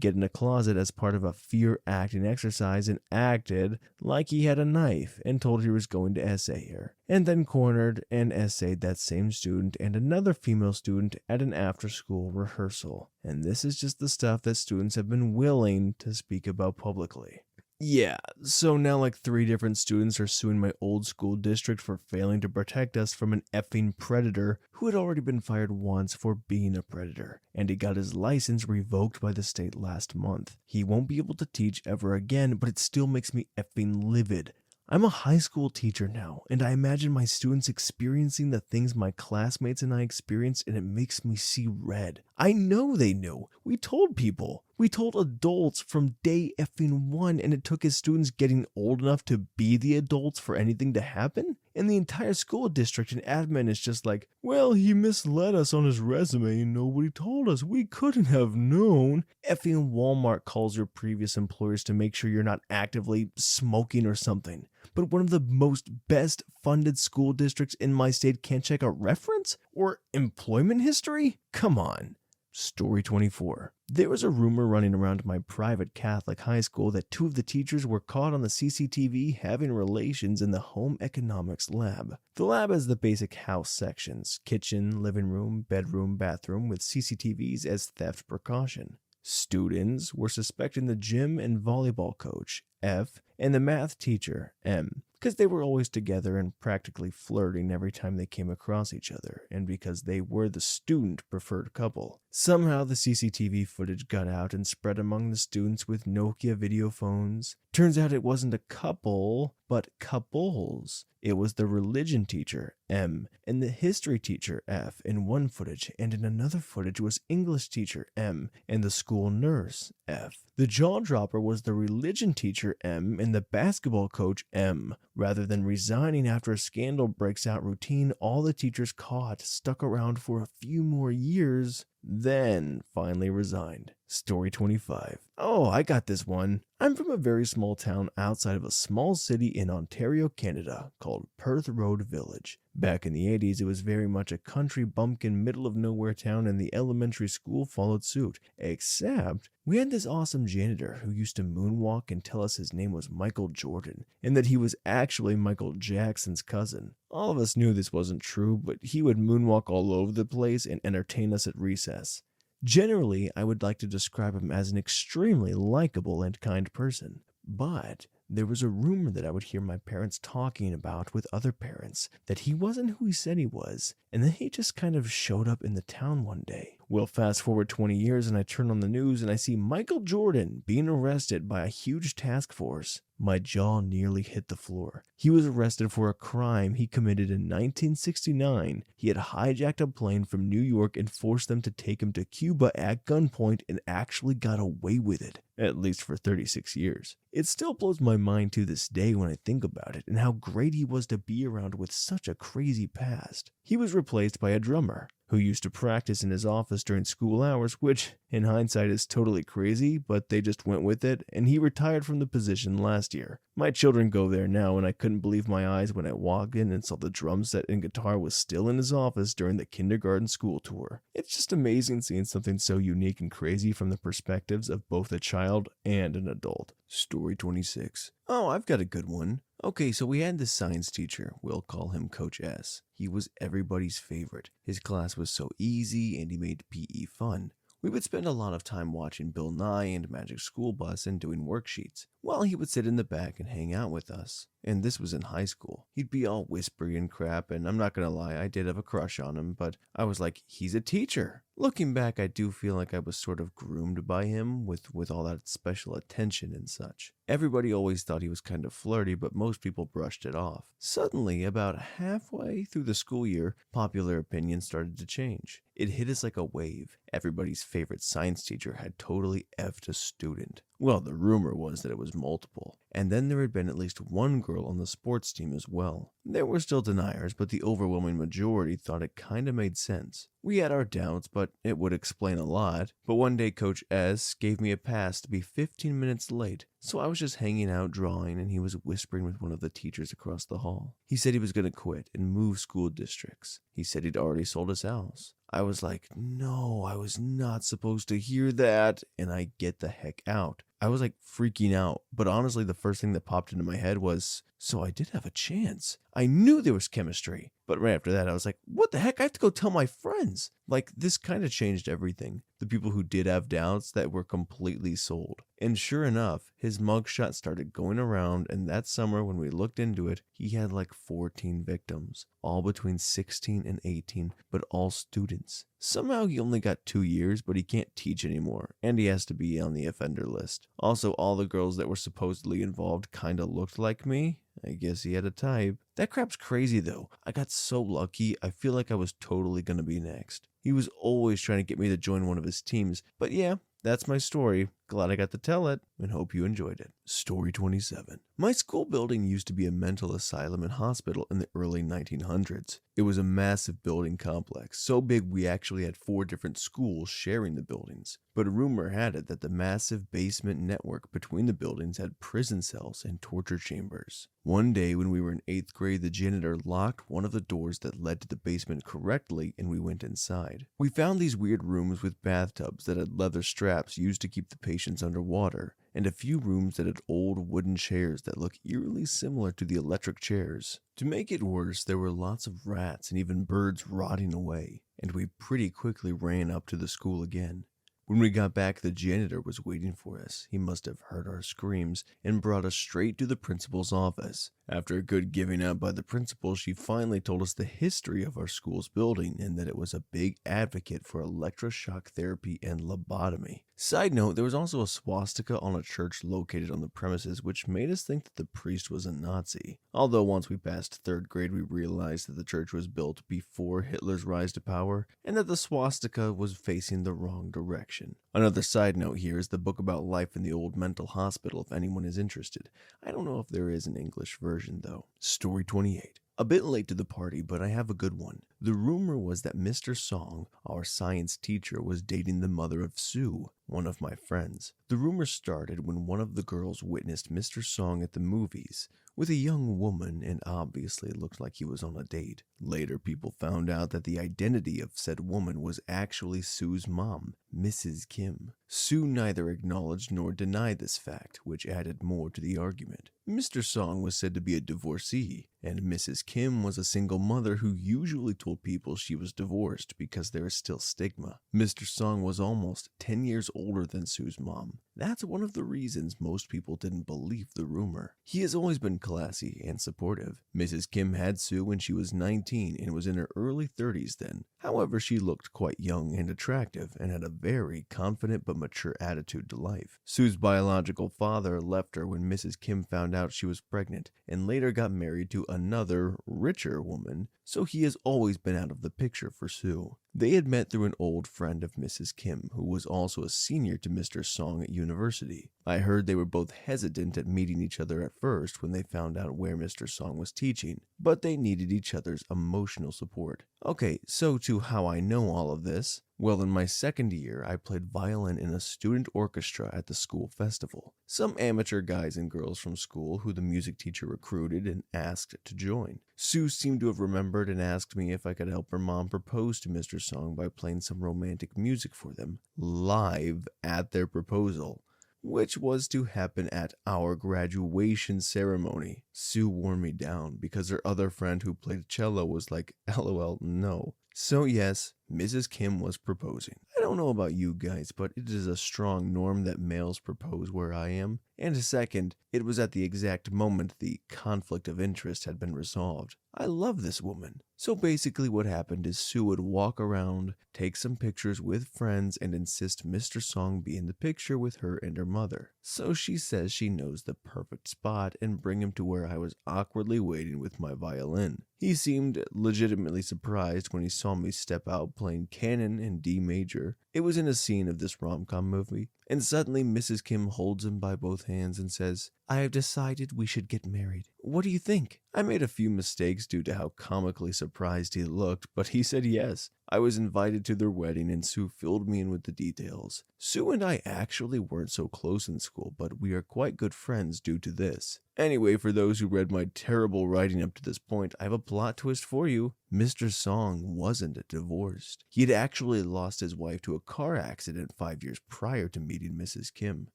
get in a closet as part of a fear acting exercise and acted like he had a knife and told he was going to essay her. And then cornered and essayed that same student and another female student at an after-school rehearsal. And this is just the stuff that students have been willing to speak about publicly. Yeah, so now like 3 different students are suing my old school district for failing to protect us from an effing predator who had already been fired once for being a predator, and he got his license revoked by the state last month. He won't be able to teach ever again, but it still makes me effing livid. I'm a high school teacher now, and I imagine my students experiencing the things my classmates and I experienced, and it makes me see red. I know they knew. We told people. We told adults from day effing 1, and it took his students getting old enough to be the adults for anything to happen? And the entire school district and admin is just like, well, he misled us on his resume and nobody told us. We couldn't have known. Effing Walmart calls your previous employers to make sure you're not actively smoking or something. But one of the most best funded school districts in my state can't check a reference or employment history? Come on. Story 24. There was a rumor running around my private Catholic high school that 2 of the teachers were caught on the CCTV having relations in the home economics lab. The lab has the basic house sections: kitchen, living room, bedroom, bathroom, with CCTVs as theft precaution. Students were suspecting the gym and volleyball coach, F, and the math teacher, M, because they were always together and practically flirting every time they came across each other, and because they were the student-preferred couple. Somehow the CCTV footage got out and spread among the students with Nokia video phones. Turns out it wasn't a couple, but couples. It was the religion teacher, M, and the history teacher, F, in one footage, and in another footage was English teacher, M, and the school nurse, F. The jaw-dropper was the religion teacher, M, and the basketball coach, M. Rather than resigning after a scandal breaks out routine, all the teachers caught stuck around for a few more years, then finally resigned. Story 25. Oh, I got this one. I'm from a very small town outside of a small city in Ontario, Canada, called Perth Road Village. Back in the 80s, it was very much a country bumpkin, middle-of-nowhere town, and the elementary school followed suit. Except, we had this awesome janitor who used to moonwalk and tell us his name was Michael Jordan, and that he was actually Michael Jackson's cousin. All of us knew this wasn't true, but he would moonwalk all over the place and entertain us at recess. Generally, I would like to describe him as an extremely likable and kind person, but there was a rumor that I would hear my parents talking about with other parents, that he wasn't who he said he was, and then he just kind of showed up in the town one day. Well, fast forward 20 years and I turn on the news and I see Michael Jordan being arrested by a huge task force. My jaw nearly hit the floor. He was arrested for a crime he committed in 1969. He had hijacked a plane from New York and forced them to take him to Cuba at gunpoint and actually got away with it, at least for 36 years. It still blows my mind to this day when I think about it and how great he was to be around with such a crazy past. He was replaced by a drummer who used to practice in his office during school hours, which in hindsight is totally crazy, but they just went with it, and he retired from the position last year. My children go there now, and I couldn't believe my eyes when I walked in and saw the drum set and guitar was still in his office during the kindergarten school tour. It's just amazing seeing something so unique and crazy from the perspectives of both a child and an adult. Story 26. Oh, I've got a good one. Okay, so we had this science teacher. We'll call him Coach S. He was everybody's favorite. His class was so easy and he made PE fun. We would spend a lot of time watching Bill Nye and Magic School Bus and doing worksheets. Well, he would sit in the back and hang out with us. And this was in high school. He'd be all whispery and crap, and I'm not gonna lie, I did have a crush on him, but I was like, he's a teacher. Looking back, I do feel like I was sort of groomed by him with all that special attention and such. Everybody always thought he was kind of flirty, but most people brushed it off. Suddenly, about halfway through the school year, popular opinion started to change. It hit us like a wave. Everybody's favorite science teacher had totally effed a student. Well, the rumor was that it was multiple. And then there had been at least one girl on the sports team as well. There were still deniers, but the overwhelming majority thought it kinda made sense. We had our doubts, but it would explain a lot. But one day Coach S gave me a pass to be 15 minutes late, so I was just hanging out drawing and he was whispering with one of the teachers across the hall. He said he was going to quit and move school districts. He said he'd already sold his house. I was like, no, I was not supposed to hear that, and I get the heck out. I was like freaking out, but honestly the first thing that popped into my head was, so I did have a chance. I knew there was chemistry. But right after that, I was like, what the heck? I have to go tell my friends. Like, this kind of changed everything. The people who did have doubts that were completely sold. And sure enough, his mugshot started going around, and that summer when we looked into it, he had like 14 victims, all between 16 and 18, but all students. Somehow he only got 2 years, but he can't teach anymore, and he has to be on the offender list. Also, all the girls that were supposedly involved kinda looked like me. I guess he had a type. That crap's crazy though. I got so lucky, I feel like I was totally gonna be next. He was always trying to get me to join one of his teams, but yeah, that's my story. Glad I got to tell it, and hope you enjoyed it. Story 27. My school building used to be a mental asylum and hospital in the early 1900s. It was a massive building complex, so big we actually had 4 different schools sharing the buildings. But rumor had it that the massive basement network between the buildings had prison cells and torture chambers. One day when we were in 8th grade, the janitor locked one of the doors that led to the basement correctly, and we went inside. We found these weird rooms with bathtubs that had leather straps used to keep the patients underwater, and a few rooms that had old wooden chairs that look eerily similar to the electric chairs. To make it worse, there were lots of rats and even birds rotting away, and we pretty quickly ran up to the school again. When we got back, the janitor was waiting for us. He must have heard our screams and brought us straight to the principal's office. After a good giving out by the principal, she finally told us the history of our school's building and that it was a big advocate for electroshock therapy and lobotomy. Side note, there was also a swastika on a church located on the premises, which made us think that the priest was a Nazi. Although once we passed 3rd grade, we realized that the church was built before Hitler's rise to power and that the swastika was facing the wrong direction. Another side note here is the book about life in the old mental hospital if anyone is interested. I don't know if there is an English version though. Story 28. A bit late to the party, but I have a good one. The rumor was that Mr. Song, our science teacher, was dating the mother of Sue, one of my friends. The rumor started when one of the girls witnessed Mr. Song at the movies with a young woman, and obviously it looked like he was on a date. Later, people found out that the identity of said woman was actually Sue's mom, Mrs. Kim. Sue neither acknowledged nor denied this fact, which added more to the argument. Mr. Song was said to be a divorcee, and Mrs. Kim was a single mother who usually told people she was divorced because there is still stigma. Mr. Song was almost 10 years older than Sue's mom. That's one of the reasons most people didn't believe the rumor. He has always been classy and supportive. Mrs. Kim had Sue when she was 19 and was in her early 30s then. However, she looked quite young and attractive and had a very confident but mature attitude to life. Sue's biological father left her when Mrs. Kim found out she was pregnant and later got married to another, richer woman, so he has always been out of the picture for Sue. They had met through an old friend of Mrs. Kim, who was also a senior to Mr. Song at university. I heard they were both hesitant at meeting each other at first when they found out where Mr. Song was teaching, but they needed each other's emotional support. Okay, so to how I know all of this. Well, in my 2nd year, I played violin in a student orchestra at the school festival. Some amateur guys and girls from school who the music teacher recruited and asked to join. Sue seemed to have remembered and asked me if I could help her mom propose to Mr. Song by playing some romantic music for them, live at their proposal, which was to happen at our graduation ceremony. Sue wore me down because her other friend who played cello was like, LOL, no. So yes, Mrs. Kim was proposing. I don't know about you guys, but it is a strong norm that males propose where I am, and second, it was at the exact moment the conflict of interest had been resolved. I love this woman. So basically what happened is Sue would walk around, take some pictures with friends, and insist Mr. Song be in the picture with her and her mother. So she says she knows the perfect spot and bring him to where I was awkwardly waiting with my violin. He seemed legitimately surprised when he saw me step out playing canon in D major. It was in a scene of this rom-com movie, and suddenly Mrs. Kim holds him by both hands and says, "I have decided we should get married. What do you think?" I made a few mistakes due to how comically surprised he looked, but he said yes. I was invited to their wedding and Sue filled me in with the details. Sue and I actually weren't so close in school, but we are quite good friends due to this. Anyway, for those who read my terrible writing up to this point, I have a plot twist for you. Mr. Song wasn't divorced. He had actually lost his wife to a car accident 5 years prior to meeting Mrs. Kim.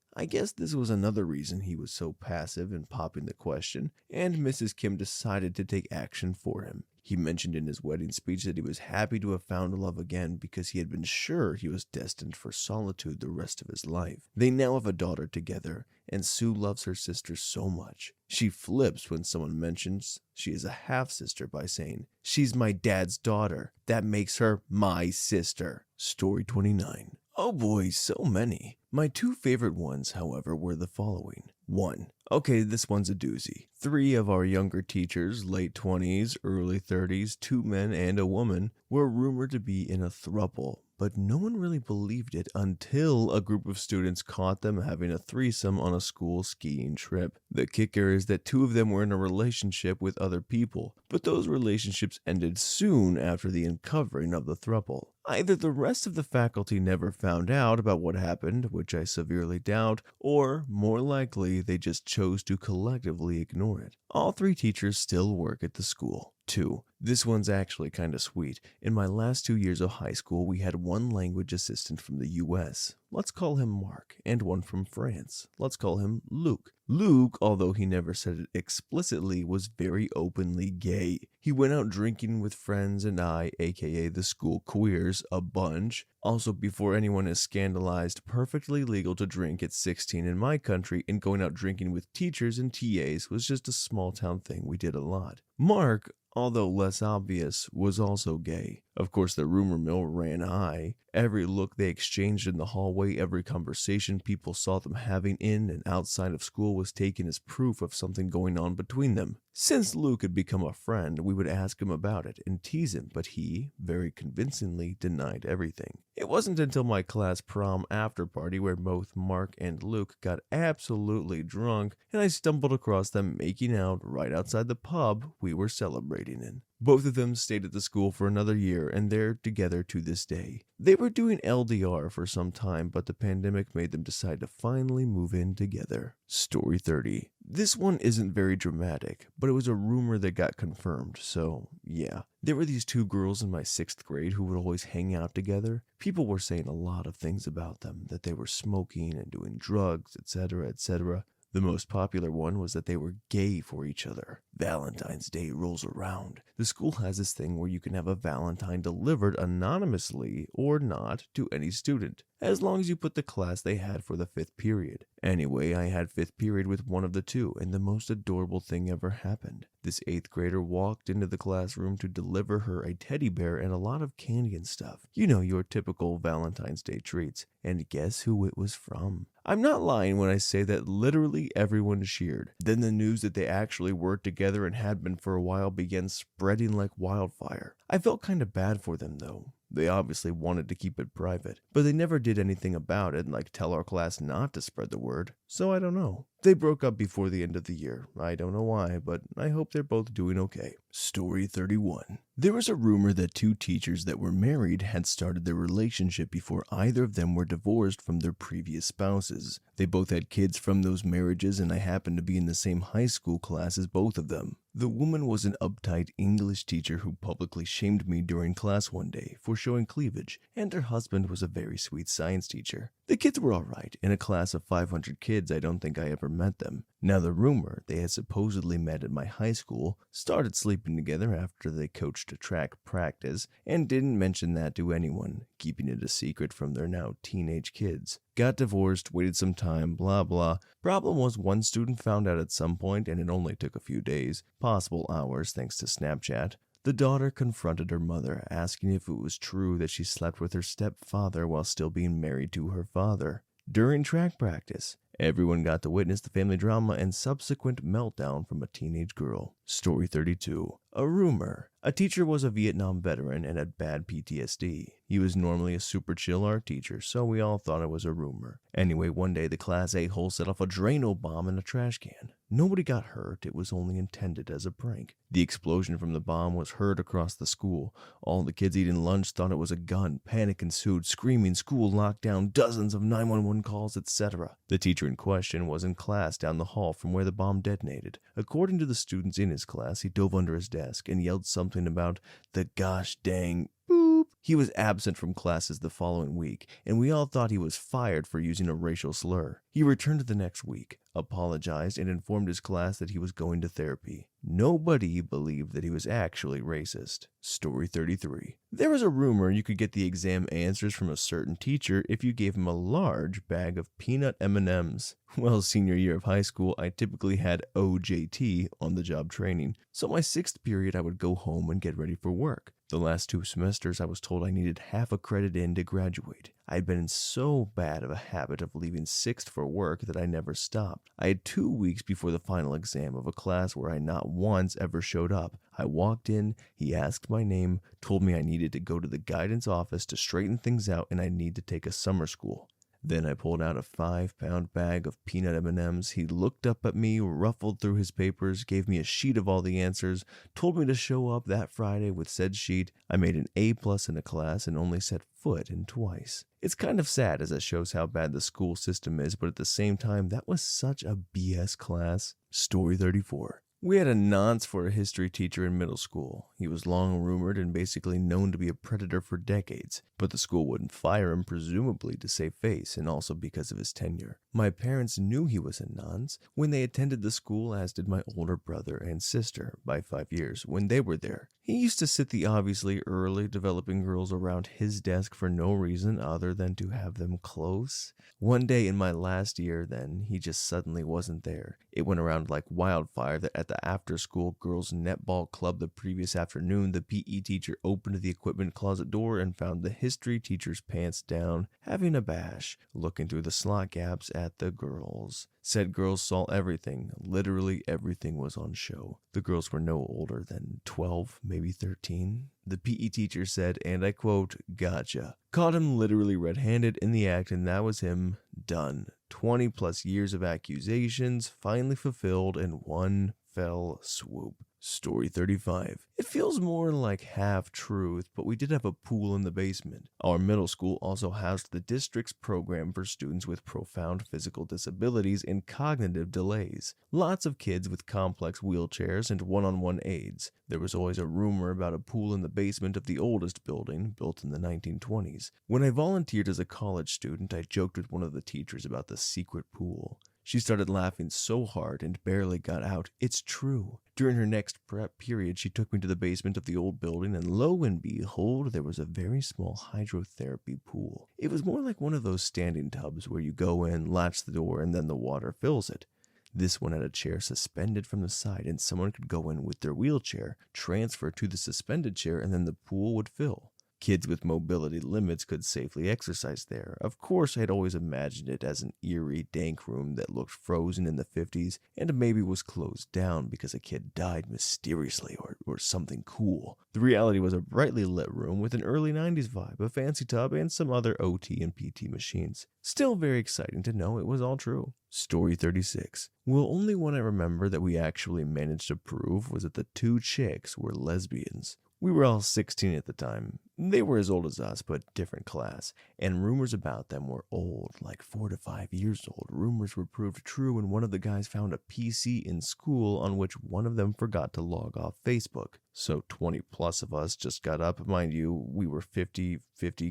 I guess this was another reason he was so passive in popping the question, and Mrs. Kim decided to take action for him. He mentioned in his wedding speech that he was happy to have found love again because he had been sure he was destined for solitude the rest of his life. They now have a daughter together, and Sue loves her sister so much. She flips when someone mentions she is a half-sister by saying, "She's my dad's daughter. That makes her my sister." Story 29. Oh boy, so many. My two favorite ones, however, were the following. 1. Okay, this one's a doozy. 3 of our younger teachers, late 20s, early 30s, 2 men and a woman, were rumored to be in a throuple, but no one really believed it until a group of students caught them having a threesome on a school skiing trip. The kicker is that 2 of them were in a relationship with other people, but those relationships ended soon after the uncovering of the throuple. Either the rest of the faculty never found out about what happened, which I severely doubt, or, more likely, they just chose to collectively ignore it. All 3 teachers still work at the school. 2. This one's actually kinda sweet. In my last 2 years of high school, we had one language assistant from the US. Let's call him Mark, and one from France. Let's call him Luke. Luke, although he never said it explicitly, was very openly gay. He went out drinking with friends and I, aka the school queers, a bunch. Also, before anyone is scandalized, perfectly legal to drink at 16 in my country, and going out drinking with teachers and TAs was just a small town thing we did a lot. Mark, although less obvious, was also gay. Of course, the rumor mill ran high. Every look they exchanged in the hallway, every conversation people saw them having in and outside of school was taken as proof of something going on between them. Since Luke had become a friend, we would ask him about it and tease him, but he, very convincingly, denied everything. It wasn't until my class prom after party where both Mark and Luke got absolutely drunk, and I stumbled across them making out right outside the pub we were celebrating in. Both of them stayed at the school for another year, and they're together to this day. They were doing LDR for some time, but the pandemic made them decide to finally move in together. Story 30. This one isn't very dramatic, but it was a rumor that got confirmed, so yeah. There were these 2 girls in my 6th grade who would always hang out together. People were saying a lot of things about them, that they were smoking and doing drugs, etc., etc. The most popular one was that they were gay for each other. Valentine's Day rolls around. The school has this thing where you can have a Valentine delivered anonymously or not to any student, as long as you put the class they had for the 5th period. Anyway, I had 5th period with one of the 2, and the most adorable thing ever happened. This 8th grader walked into the classroom to deliver her a teddy bear and a lot of candy and stuff. You know, your typical Valentine's Day treats. And guess who it was from? I'm not lying when I say that literally everyone cheered. Then the news that they actually were together and had been for a while began spreading like wildfire. I felt kinda bad for them though. They obviously wanted to keep it private, but they never did anything about it, like tell our class not to spread the word, so I don't know. They broke up before the end of the year. I don't know why, but I hope they're both doing okay. Story 31. There was a rumor that 2 teachers that were married had started their relationship before either of them were divorced from their previous spouses. They both had kids from those marriages, and I happened to be in the same high school class as both of them. The woman was an uptight English teacher who publicly shamed me during class one day for showing cleavage, and her husband was a very sweet science teacher. The kids were alright. In a class of 500 kids, I don't think I ever met them. Now the rumor they had supposedly met at my high school, started sleeping together after they coached a track practice, and didn't mention that to anyone, keeping it a secret from their now teenage kids. Got divorced, waited some time, blah blah. Problem was one student found out at some point and it only took a few days, possible hours thanks to Snapchat. The daughter confronted her mother, asking if it was true that she slept with her stepfather while still being married to her father. During track practice, everyone got to witness the family drama and subsequent meltdown from a teenage girl. Story 32. A rumor. A teacher was a Vietnam veteran and had bad PTSD. He was normally a super chill art teacher, so we all thought it was a rumor. Anyway, one day the class a-hole set off a Drano bomb in a trash can. Nobody got hurt, it was only intended as a prank. The explosion from the bomb was heard across the school. All the kids eating lunch thought it was a gun. Panic ensued, screaming, school locked down, dozens of 911 calls, etc. The teacher in question was in class down the hall from where the bomb detonated. According to the students in his class, he dove under his desk and yelled something about the gosh dang boop. He was absent from classes the following week, and we all thought he was fired for using a racial slur. He returned the next week, apologized, and informed his class that he was going to therapy. Nobody believed that he was actually racist. Story 33. There was a rumor you could get the exam answers from a certain teacher if you gave him a large bag of peanut M&Ms. Well, senior year of high school, I typically had OJT, on-the-job training, so my 6th period I would go home and get ready for work. The last 2 semesters I was told I needed half a credit in to graduate. I had been in so bad of a habit of leaving 6th for work that I never stopped. I had 2 weeks before the final exam of a class where I not once ever showed up. I walked in, he asked my name, told me I needed to go to the guidance office to straighten things out and I need to take a summer school. Then I pulled out a 5-pound bag of peanut M&Ms. He looked up at me, ruffled through his papers, gave me a sheet of all the answers, told me to show up that Friday with said sheet. I made an A+ in a class and only set foot in twice. It's kind of sad as it shows how bad the school system is, but at the same time, that was such a BS class. Story 34. We had a nonce for a history teacher in middle school. He was long rumored and basically known to be a predator for decades, but the school wouldn't fire him, presumably to save face and also because of his tenure. My parents knew he was a nonce when they attended the school, as did my older brother and sister by 5 years when they were there. He used to sit the obviously early developing girls around his desk for no reason other than to have them close. One day in my last year then, he just suddenly wasn't there. It went around like wildfire that at the after-school girls' netball club the previous afternoon, the PE teacher opened the equipment closet door and found the history teacher's pants down, having a bash, looking through the slot gaps at the girls. Said girls saw everything. Literally everything was on show. The girls were no older than 12, maybe 13. The PE teacher said, and I quote, "Gotcha." Caught him literally red-handed in the act, and that was him. Done. 20 plus years of accusations finally fulfilled in one fell swoop. Story 35. It feels more like half-truth, but we did have a pool in the basement. Our middle school also housed the district's program for students with profound physical disabilities and cognitive delays. Lots of kids with complex wheelchairs and one-on-one aids. There was always a rumor about a pool in the basement of the oldest building, built in the 1920s. When I volunteered as a college student, I joked with one of the teachers about the secret pool. She started laughing so hard and barely got out. It's true. During her next prep period, she took me to the basement of the old building, and lo and behold, there was a very small hydrotherapy pool. It was more like one of those standing tubs where you go in, latch the door, and then the water fills it. This one had a chair suspended from the side, and someone could go in with their wheelchair, transfer to the suspended chair, and then the pool would fill. Kids with mobility limits could safely exercise there. Of course, I had always imagined it as an eerie, dank room that looked frozen in the 50s and maybe was closed down because a kid died mysteriously or something cool. The reality was a brightly lit room with an early 90s vibe, a fancy tub, and some other OT and PT machines. Still very exciting to know it was all true. Story 36. Well, only one I remember that we actually managed to prove was that the 2 chicks were lesbians. We were all 16 at the time. They were as old as us, but different class, and rumors about them were old, like 4 to 5 years old. Rumors were proved true when one of the guys found a PC in school on which one of them forgot to log off Facebook. So 20 plus of us just got up. Mind you, we were 50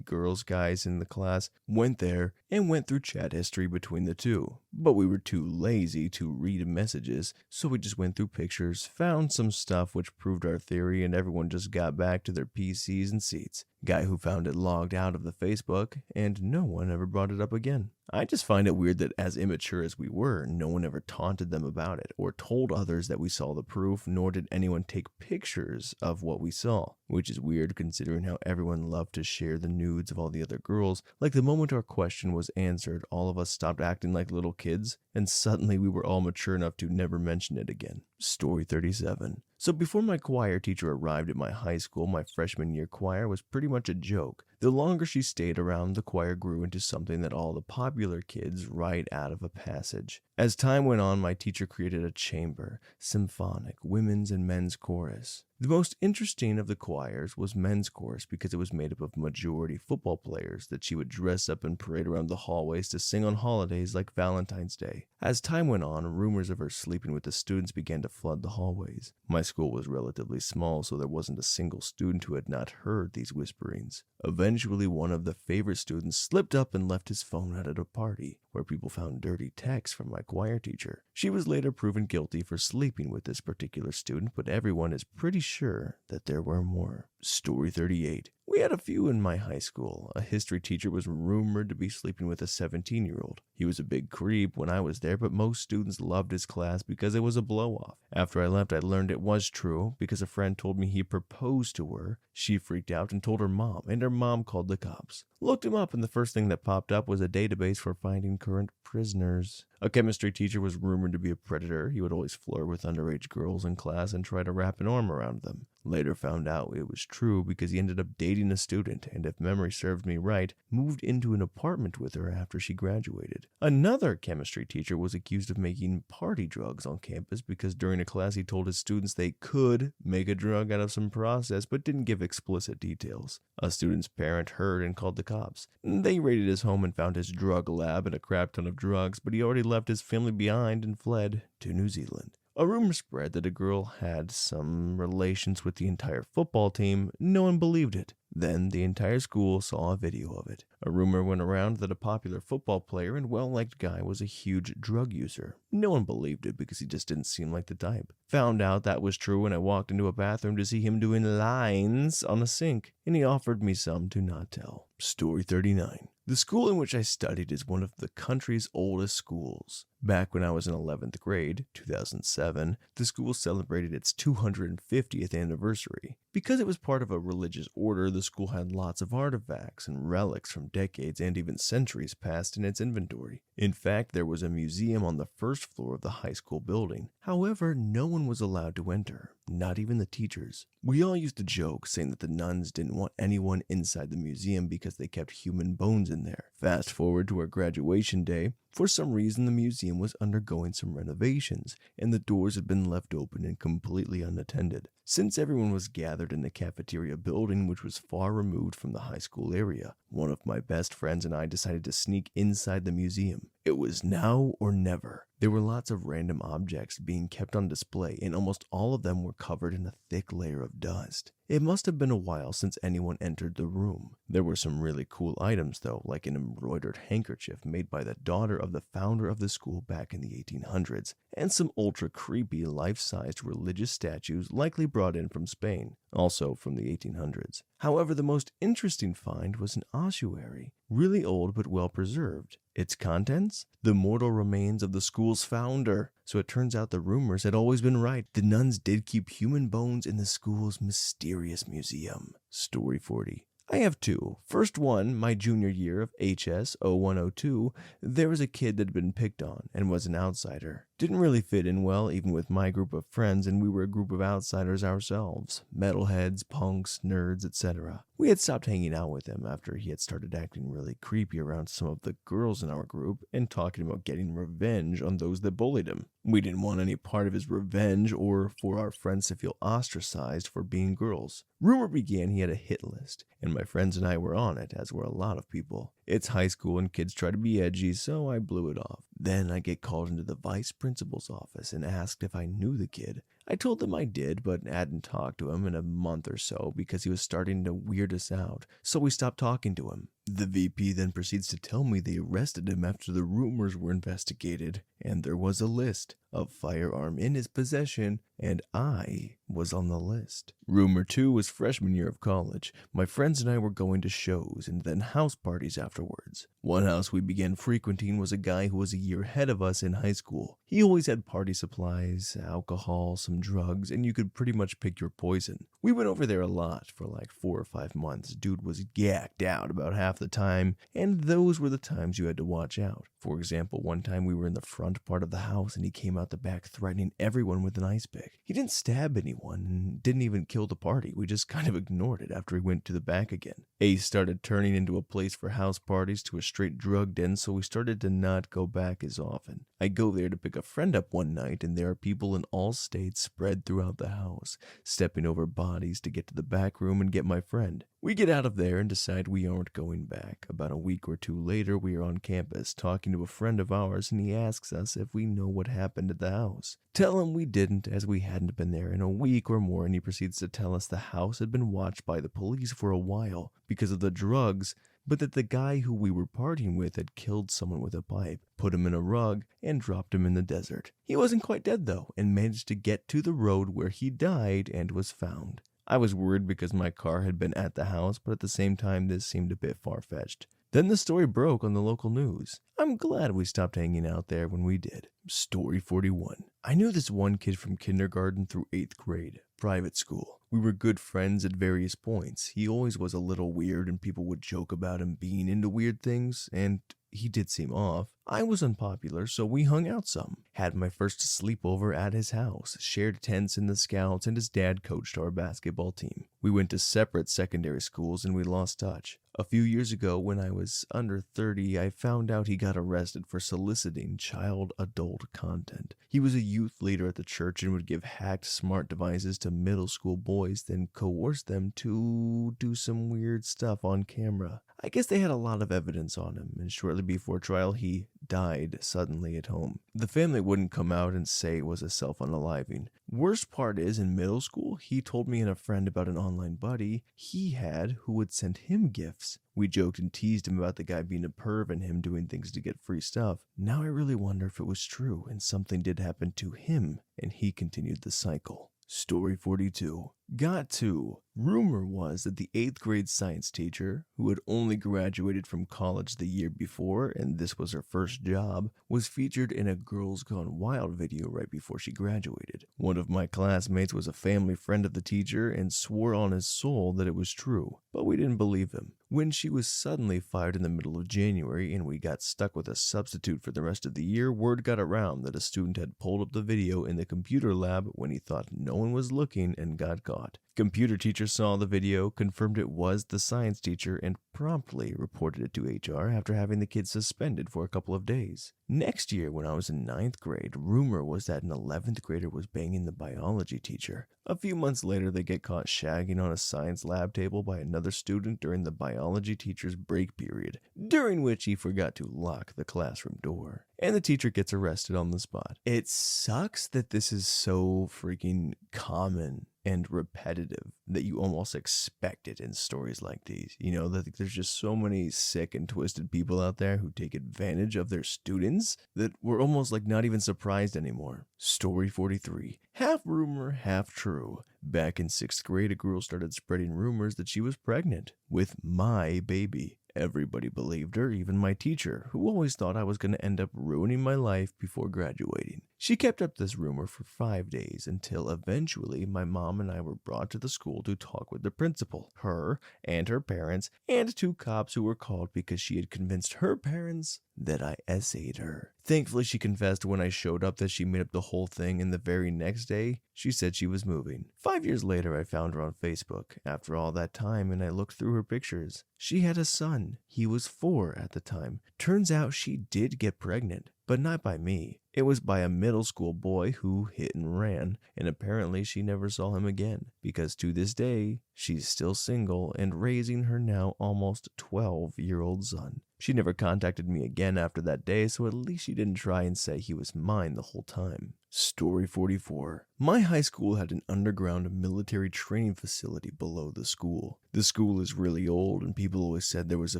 girls guys in the class, went there and went through chat history between the two. But we were too lazy to read messages, so we just went through pictures, found some stuff which proved our theory, and everyone just got back to their PCs and seats. Guy who found it logged out of the Facebook, and no one ever brought it up again. I just find it weird that as immature as we were, no one ever taunted them about it or told others that we saw the proof, nor did anyone take pictures of what we saw. Which is weird considering how everyone loved to share the nudes of all the other girls. Like the moment our question was answered, all of us stopped acting like little kids, and suddenly we were all mature enough to never mention it again. Story 37. So before my choir teacher arrived at my high school, my freshman year choir was pretty much a joke. The longer she stayed around, the choir grew into something that all the popular kids write out of a passage. As time went on, my teacher created a chamber, symphonic, women's and men's chorus. The most interesting of the choirs was men's chorus because it was made up of majority football players that she would dress up and parade around the hallways to sing on holidays like Valentine's Day. As time went on, rumors of her sleeping with the students began to flood the hallways. My school was relatively small, so there wasn't a single student who had not heard these whisperings. Eventually, one of the favorite students slipped up and left his phone out at a party, where people found dirty texts from my choir teacher. She was later proven guilty for sleeping with this particular student, but everyone is pretty sure that there were more. Story 38. We had a few in my high school. A history teacher was rumored to be sleeping with a 17-year-old. He was a big creep when I was there, but most students loved his class because it was a blow-off. After I left, I learned it was true because a friend told me he proposed to her. She freaked out and told her mom, and her mom called the cops. Looked him up, and the first thing that popped up was a database for finding current prisoners. A chemistry teacher was rumored to be a predator. He would always flirt with underage girls in class and try to wrap an arm around them. Later found out it was true because he ended up dating a student and, if memory served me right, moved into an apartment with her after she graduated. Another chemistry teacher was accused of making party drugs on campus because during a class he told his students they could make a drug out of some process but didn't give explicit details. A student's parent heard and called the cops. They raided his home and found his drug lab and a crap ton of drugs, but he already left his family behind and fled to New Zealand. A rumor spread that a girl had some relations with the entire football team. No one believed it. Then the entire school saw a video of it. A rumor went around that a popular football player and well-liked guy was a huge drug user. No one believed it because he just didn't seem like the type. Found out that was true when I walked into a bathroom to see him doing lines on a sink, and he offered me some to not tell. Story 39. The school in which I studied is one of the country's oldest schools. Back when I was in 11th grade, 2007, the school celebrated its 250th anniversary. Because it was part of a religious order, the school had lots of artifacts and relics from decades and even centuries past in its inventory. In fact, there was a museum on the first floor of the high school building. However, no one was allowed to enter, not even the teachers. We all used to joke, saying that the nuns didn't want anyone inside the museum because they kept human bones in there. Fast forward to our graduation day. For some reason, the museum was undergoing some renovations, and the doors had been left open and completely unattended. Since everyone was gathered in the cafeteria building, which was far removed from the high school area, one of my best friends and I decided to sneak inside the museum. It was now or never. There were lots of random objects being kept on display, and almost all of them were covered in a thick layer of dust. It must have been a while since anyone entered the room. There were some really cool items though, like an embroidered handkerchief made by the daughter of the founder of the school back in the 1800s, and some ultra creepy life-sized religious statues likely brought in from Spain, also from the 1800s. However, the most interesting find was an ossuary, really old but well preserved. Its contents? The mortal remains of the school's founder. So it turns out the rumors had always been right. The nuns did keep human bones in the school's mysterious museum. Story 40. I have two. First one, my junior year of HS 0102, there was a kid that had been picked on and was an outsider. Didn't really fit in well even with my group of friends, and we were a group of outsiders ourselves. Metalheads, punks, nerds, etc. We had stopped hanging out with him after he had started acting really creepy around some of the girls in our group and talking about getting revenge on those that bullied him. We didn't want any part of his revenge or for our friends to feel ostracized for being girls. Rumor began he had a hit list, and my friends and I were on it, as were a lot of people. It's high school and kids try to be edgy, so I blew it off. Then I get called into the vice principal's office and asked if I knew the kid. I told them I did, but hadn't talked to him in a month or so because he was starting to weird us out, so we stopped talking to him. The VP then proceeds to tell me they arrested him after the rumors were investigated, and there was a list. a firearm in his possession, and I was on the list. Rumor 2 was freshman year of college. My friends and I were going to shows and then house parties afterwards. One house we began frequenting was a guy who was a year ahead of us in high school. He always had party supplies, alcohol, some drugs, and you could pretty much pick your poison. We went over there a lot for like 4 or 5 months. Dude was gacked out about half the time, and those were the times you had to watch out. For example, one time we were in the front part of the house and he came out the back threatening everyone with an ice pick. He didn't stab anyone and didn't even kill the party. We just kind of ignored it after he went to the back again. Ace started turning into a place for house parties to a straight drug den, so we started to not go back as often. I go there to pick a friend up one night, and there are people in all states spread throughout the house, stepping over bodies to get to the back room and get my friend. We get out of there and decide we aren't going back. About a week or two later, we are on campus talking to a friend of ours, and he asks us if we know what happened at the house. Tell him we didn't, as we hadn't been there in a week or more, and he proceeds to tell us the house had been watched by the police for a while because of the drugs, but that the guy who we were partying with had killed someone with a pipe, put him in a rug, and dropped him in the desert. He wasn't quite dead though, and managed to get to the road where he died and was found. I was worried because my car had been at the house, but at the same time this seemed a bit far-fetched. Then the story broke on the local news. I'm glad we stopped hanging out there when we did. Story 41. I knew this one kid from kindergarten through 8th grade, private school. We were good friends at various points. He always was a little weird and people would joke about him being into weird things, and he did seem off. I was unpopular, so we hung out some. Had my first sleepover at his house, shared tents in the Scouts, and his dad coached our basketball team. We went to separate secondary schools and we lost touch. A few years ago, when I was under 30, I found out he got arrested for soliciting child-adult content. He was a youth leader at the church and would give hacked smart devices to middle school boys, then coerce them to do some weird stuff on camera. I guess they had a lot of evidence on him, and shortly before trial, he died suddenly at home. The family wouldn't come out and say it was a self-unaliving. Worst part is, in middle school, he told me and a friend about an online buddy he had who would send him gifts. We joked and teased him about the guy being a perv and him doing things to get free stuff. Now I really wonder if it was true and something did happen to him and he continued the cycle. Story 42. Got to. Rumor was that the 8th grade science teacher, who had only graduated from college the year before and this was her first job, was featured in a Girls Gone Wild video right before she graduated. One of my classmates was a family friend of the teacher and swore on his soul that it was true, but we didn't believe him. When she was suddenly fired in the middle of January and we got stuck with a substitute for the rest of the year, word got around that a student had pulled up the video in the computer lab when he thought no one was looking and got caught. Computer teacher saw the video, confirmed it was the science teacher, and promptly reported it to HR after having the kid suspended for a couple of days. Next year, when I was in 9th grade, rumor was that an 11th grader was banging the biology teacher. A few months later, they get caught shagging on a science lab table by another student during the biology teacher's break period, during which he forgot to lock the classroom door. And the teacher gets arrested on the spot. It sucks that this is so freaking common and repetitive that you almost expect it in stories like these. You know, that there's just so many sick and twisted people out there who take advantage of their students that we're almost like not even surprised anymore. Story 43. Half rumor, half true. Back in 6th grade, a girl started spreading rumors that she was pregnant with my baby. Everybody believed her, even my teacher, who always thought I was going to end up ruining my life before graduating. She kept up this rumor for 5 days until eventually my mom and I were brought to the school to talk with the principal, her and her parents, and 2 cops who were called because she had convinced her parents that I essayed her. Thankfully, she confessed when I showed up that she made up the whole thing, and the very next day, she said she was moving. 5 years later, I found her on Facebook after all that time, and I looked through her pictures. She had a son. He was 4 at the time. Turns out she did get pregnant, but not by me. It was by a middle school boy who hit and ran, and apparently she never saw him again, because to this day, she's still single and raising her now almost 12-year-old son. She never contacted me again after that day, so at least she didn't try and say he was mine the whole time. Story 44. My high school had an underground military training facility below the school. The school is really old, and people always said there was a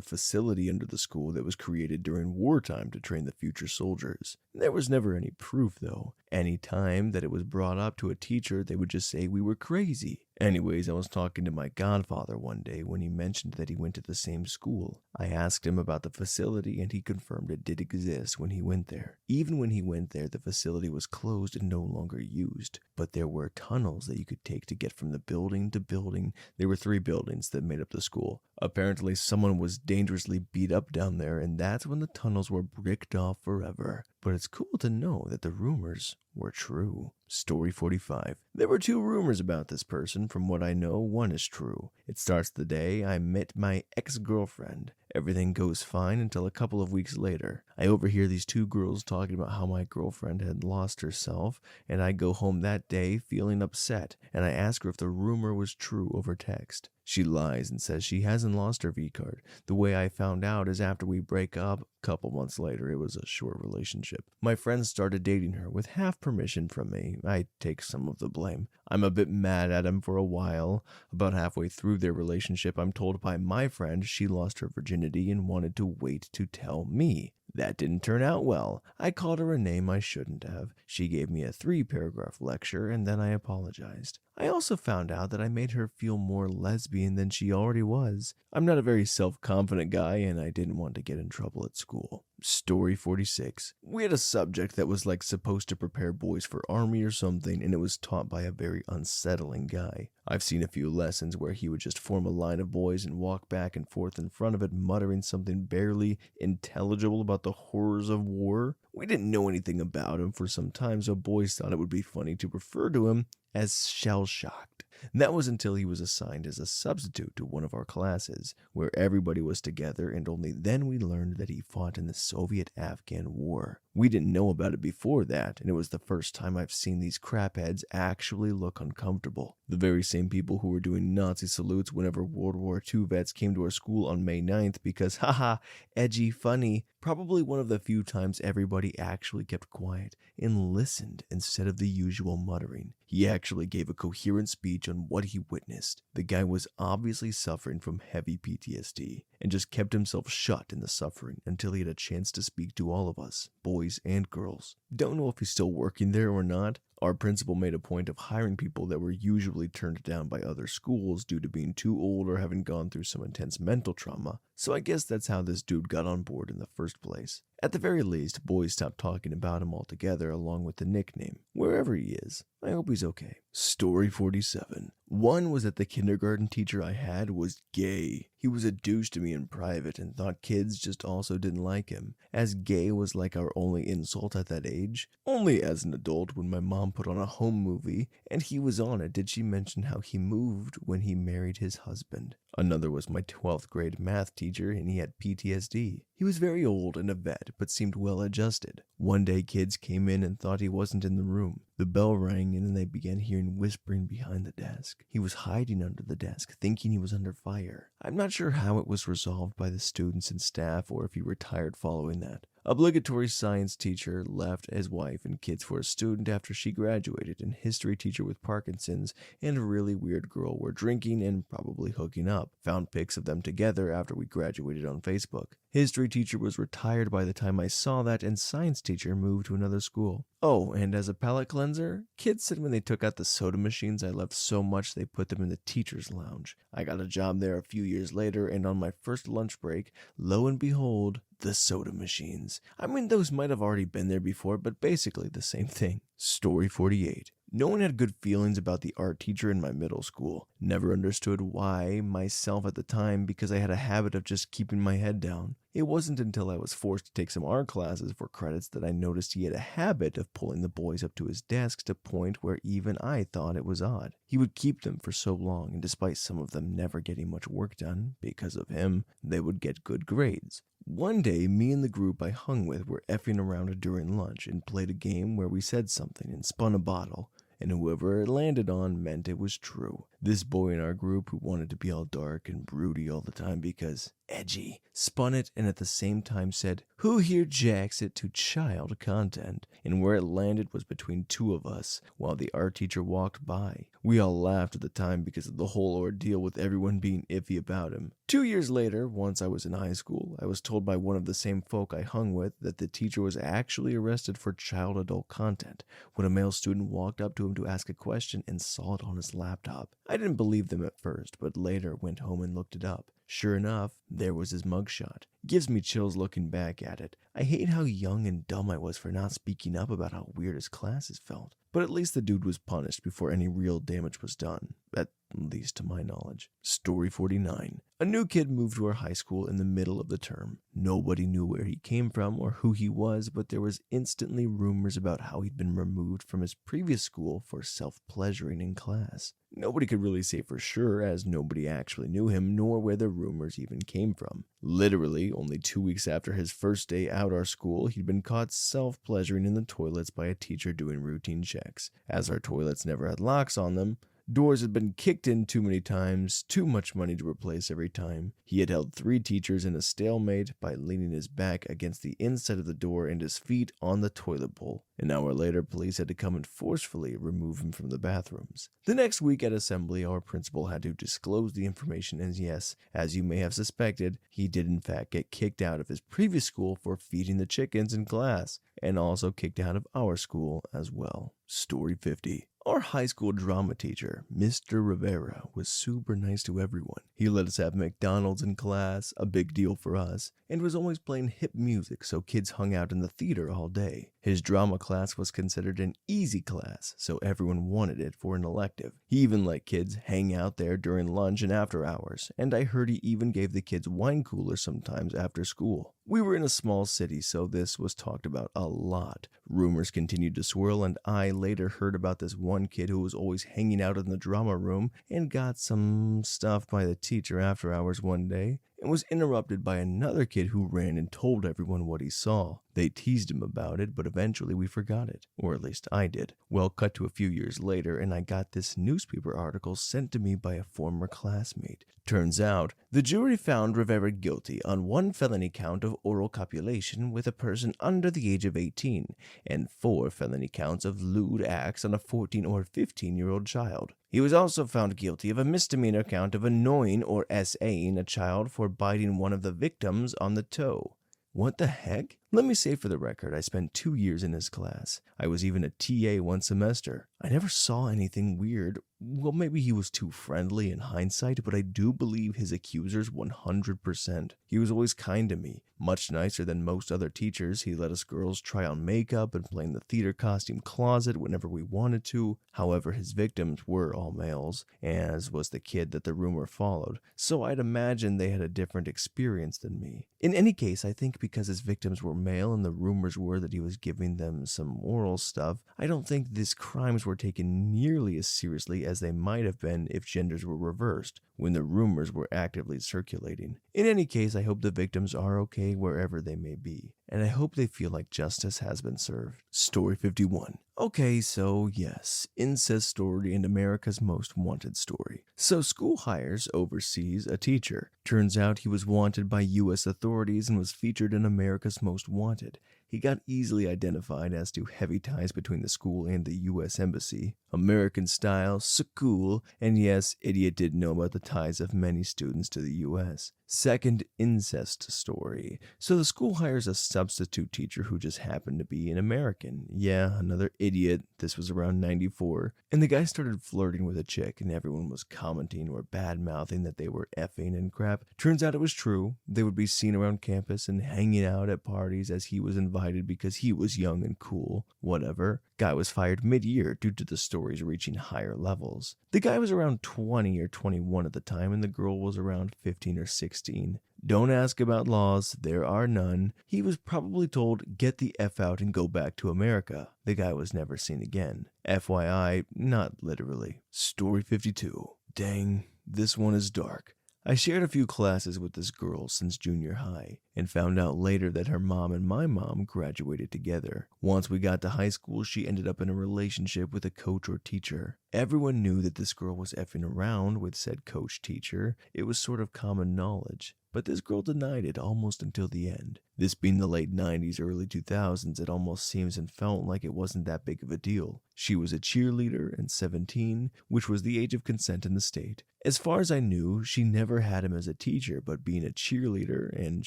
facility under the school that was created during wartime to train the future soldiers. There was never any proof, though. Any time that it was brought up to a teacher, they would just say we were crazy. Anyways, I was talking to my godfather one day when he mentioned that he went to the same school. I asked him about the facility, and he confirmed it did exist when he went there. Even when he went there, the facility was closed and no longer used. But there were tunnels that you could take to get from the building to building. There were 3 buildings that made up the school. Apparently, someone was dangerously beat up down there, and that's when the tunnels were bricked off forever. But it's cool to know that the rumors were true. Story 45. There were 2 rumors about this person. From what I know, one is true. It starts the day I met my ex-girlfriend. Everything goes fine until a couple of weeks later. I overhear these 2 girls talking about how my girlfriend had lost herself, and I go home that day feeling upset, and I ask her if the rumor was true over text. She lies and says she hasn't lost her V-card. The way I found out is after we break up, a couple months later. It was a short relationship. My friends started dating her with half permission from me. I take some of the blame. I'm a bit mad at him for a while. About halfway through their relationship, I'm told by my friend she lost her virginity and wanted to wait to tell me. That didn't turn out well. I called her a name I shouldn't have. She gave me a 3-paragraph lecture, and then I apologized. I also found out that I made her feel more lesbian than she already was. I'm not a very self-confident guy, and I didn't want to get in trouble at school. Story 46. We had a subject that was like supposed to prepare boys for army or something, and it was taught by a very unsettling guy. I've seen a few lessons where he would just form a line of boys and walk back and forth in front of it, muttering something barely intelligible about the horrors of war. We didn't know anything about him for some time, so boys thought it would be funny to refer to him as shell-shocked. That was until he was assigned as a substitute to one of our classes, where everybody was together, and only then we learned that he fought in the Soviet-Afghan War. We didn't know about it before that, and it was the first time I've seen these crapheads actually look uncomfortable. The very same people who were doing Nazi salutes whenever World War II vets came to our school on May 9th because, haha, edgy, funny. Probably one of the few times everybody actually kept quiet and listened instead of the usual muttering. He actually gave a coherent speech on what he witnessed. The guy was obviously suffering from heavy PTSD and just kept himself shut in the suffering until he had a chance to speak to all of us, boys and girls. Don't know if he's still working there or not. Our principal made a point of hiring people that were usually turned down by other schools due to being too old or having gone through some intense mental trauma, so I guess that's how this dude got on board in the first place. At the very least, boys stopped talking about him altogether along with the nickname. Wherever he is, I hope he's okay. Story 47. One was that the kindergarten teacher I had was gay. He was a douche to me in private and thought kids just also didn't like him, as gay was like our only insult at that age. Only as an adult, when my mom put on a home movie and he was on it, did she mention how he moved when he married his husband. Another was my 12th grade math teacher, and he had PTSD. He was very old and a vet, but seemed well adjusted. One day kids came in and thought he wasn't in the room. The bell rang and then they began hearing whispering behind the desk. He was hiding under the desk, thinking he was under fire. I'm not sure how it was resolved by the students and staff or if he retired following that. Obligatory science teacher left his wife and kids for a student after she graduated, and history teacher with Parkinson's and a really weird girl were drinking and probably hooking up. Found pics of them together after we graduated on Facebook. History teacher was retired by the time I saw that, and science teacher moved to another school. Oh, and as a palate cleanser, kids said when they took out the soda machines I loved so much they put them in the teacher's lounge. I got a job there a few years later, and on my first lunch break, lo and behold, the soda machines. I mean, those might have already been there before, but basically the same thing. Story 48. No one had good feelings about the art teacher in my middle school. Never understood why myself at the time because I had a habit of just keeping my head down. It wasn't until I was forced to take some art classes for credits that I noticed he had a habit of pulling the boys up to his desk to a point where even I thought it was odd. He would keep them for so long, and despite some of them never getting much work done, because of him, they would get good grades. One day, me and the group I hung with were effing around during lunch and played a game where we said something and spun a bottle, and whoever it landed on meant it was true. This boy in our group who wanted to be all dark and broody all the time because edgy, spun it, and at the same time said, "Who here jacks it to child content?" And where it landed was between two of us while the art teacher walked by. We all laughed at the time because of the whole ordeal with everyone being iffy about him. 2 years later, once I was in high school, I was told by one of the same folk I hung with that the teacher was actually arrested for child adult content when a male student walked up to him to ask a question and saw it on his laptop. I didn't believe them at first, but later went home and looked it up. Sure enough, there was his mugshot. Gives me chills looking back at it. I hate how young and dumb I was for not speaking up about how weird his classes felt. But at least the dude was punished before any real damage was done. At least to my knowledge. Story 49. A new kid moved to our high school in the middle of the term. Nobody knew where he came from or who he was, but there was instantly rumors about how he'd been removed from his previous school for self-pleasuring in class. Nobody could really say for sure, as nobody actually knew him, nor where the rumors even came from. Literally, only 2 weeks after his first day out our school, he'd been caught self-pleasuring in the toilets by a teacher doing routine checks. As our toilets never had locks on them, doors had been kicked in too many times, too much money to replace every time. He had held 3 teachers in a stalemate by leaning his back against the inside of the door and his feet on the toilet bowl. An hour later, police had to come and forcefully remove him from the bathrooms. The next week at assembly, our principal had to disclose the information, and yes, as you may have suspected, he did in fact get kicked out of his previous school for feeding the chickens in class, and also kicked out of our school as well. Story 50. Our high school drama teacher, Mr. Rivera, was super nice to everyone. He let us have McDonald's in class, a big deal for us, and was always playing hip music so kids hung out in the theater all day. His drama class was considered an easy class, so everyone wanted it for an elective. He even let kids hang out there during lunch and after hours, and I heard he even gave the kids wine coolers sometimes after school. We were in a small city, so this was talked about a lot. Rumors continued to swirl, and I later heard about this one kid who was always hanging out in the drama room and got some stuff by the teacher after hours one day, and was interrupted by another kid who ran and told everyone what he saw. They teased him about it, but eventually we forgot it, or at least I did. Well, cut to a few years later, and I got this newspaper article sent to me by a former classmate. Turns out, the jury found Rivera guilty on 1 felony count of oral copulation with a person under the age of 18, and 4 felony counts of lewd acts on a 14 or 15-year-old child. He was also found guilty of a misdemeanor count of annoying or SAing a child for biting one of the victims on the toe. What the heck? Let me say for the record, I spent 2 years in his class. I was even a TA one semester. I never saw anything weird. Well, maybe he was too friendly in hindsight, but I do believe his accusers 100%. He was always kind to me, much nicer than most other teachers. He let us girls try on makeup and play in the theater costume closet whenever we wanted to. However, his victims were all males, as was the kid that the rumor followed, so I'd imagine they had a different experience than me. In any case, I think because his victims were male and the rumors were that he was giving them some oral stuff, I don't think these crimes were taken nearly as seriously as they might have been if genders were reversed, when the rumors were actively circulating. In any case, I hope the victims are okay wherever they may be, and I hope they feel like justice has been served. Story 51. Okay, so yes, incest story and America's Most Wanted story. So school hires overseas a teacher. Turns out he was wanted by U.S. authorities and was featured in America's Most Wanted. He got easily identified as to heavy ties between the school and the U.S. Embassy. American style, so cool, and yes, idiot did know about the ties of many students to the U.S. Second, incest story. So the school hires a substitute teacher who just happened to be an American. Yeah, another idiot. This was around 94. And the guy started flirting with a chick, and everyone was commenting or bad-mouthing that they were effing and crap. Turns out it was true. They would be seen around campus and hanging out at parties as he was invited because he was young and cool. Whatever. Guy was fired mid-year due to the stories reaching higher levels. The guy was around 20 or 21 at the time, and the girl was around 15 or 16. Don't ask about laws, there are none. He was probably told, get the F out and go back to America. The guy was never seen again. FYI, not literally. Story 52. Dang, this one is dark. I shared a few classes with this girl since junior high, and found out later that her mom and my mom graduated together. Once we got to high school, she ended up in a relationship with a coach or teacher. Everyone knew that this girl was effing around with said coach teacher. It was sort of common knowledge. but this girl denied it almost until the end. This being the late 90s, early 2000s, it almost seems and felt like it wasn't that big of a deal. She was a cheerleader and 17, which was the age of consent in the state. As far as I knew, she never had him as a teacher, but being a cheerleader, and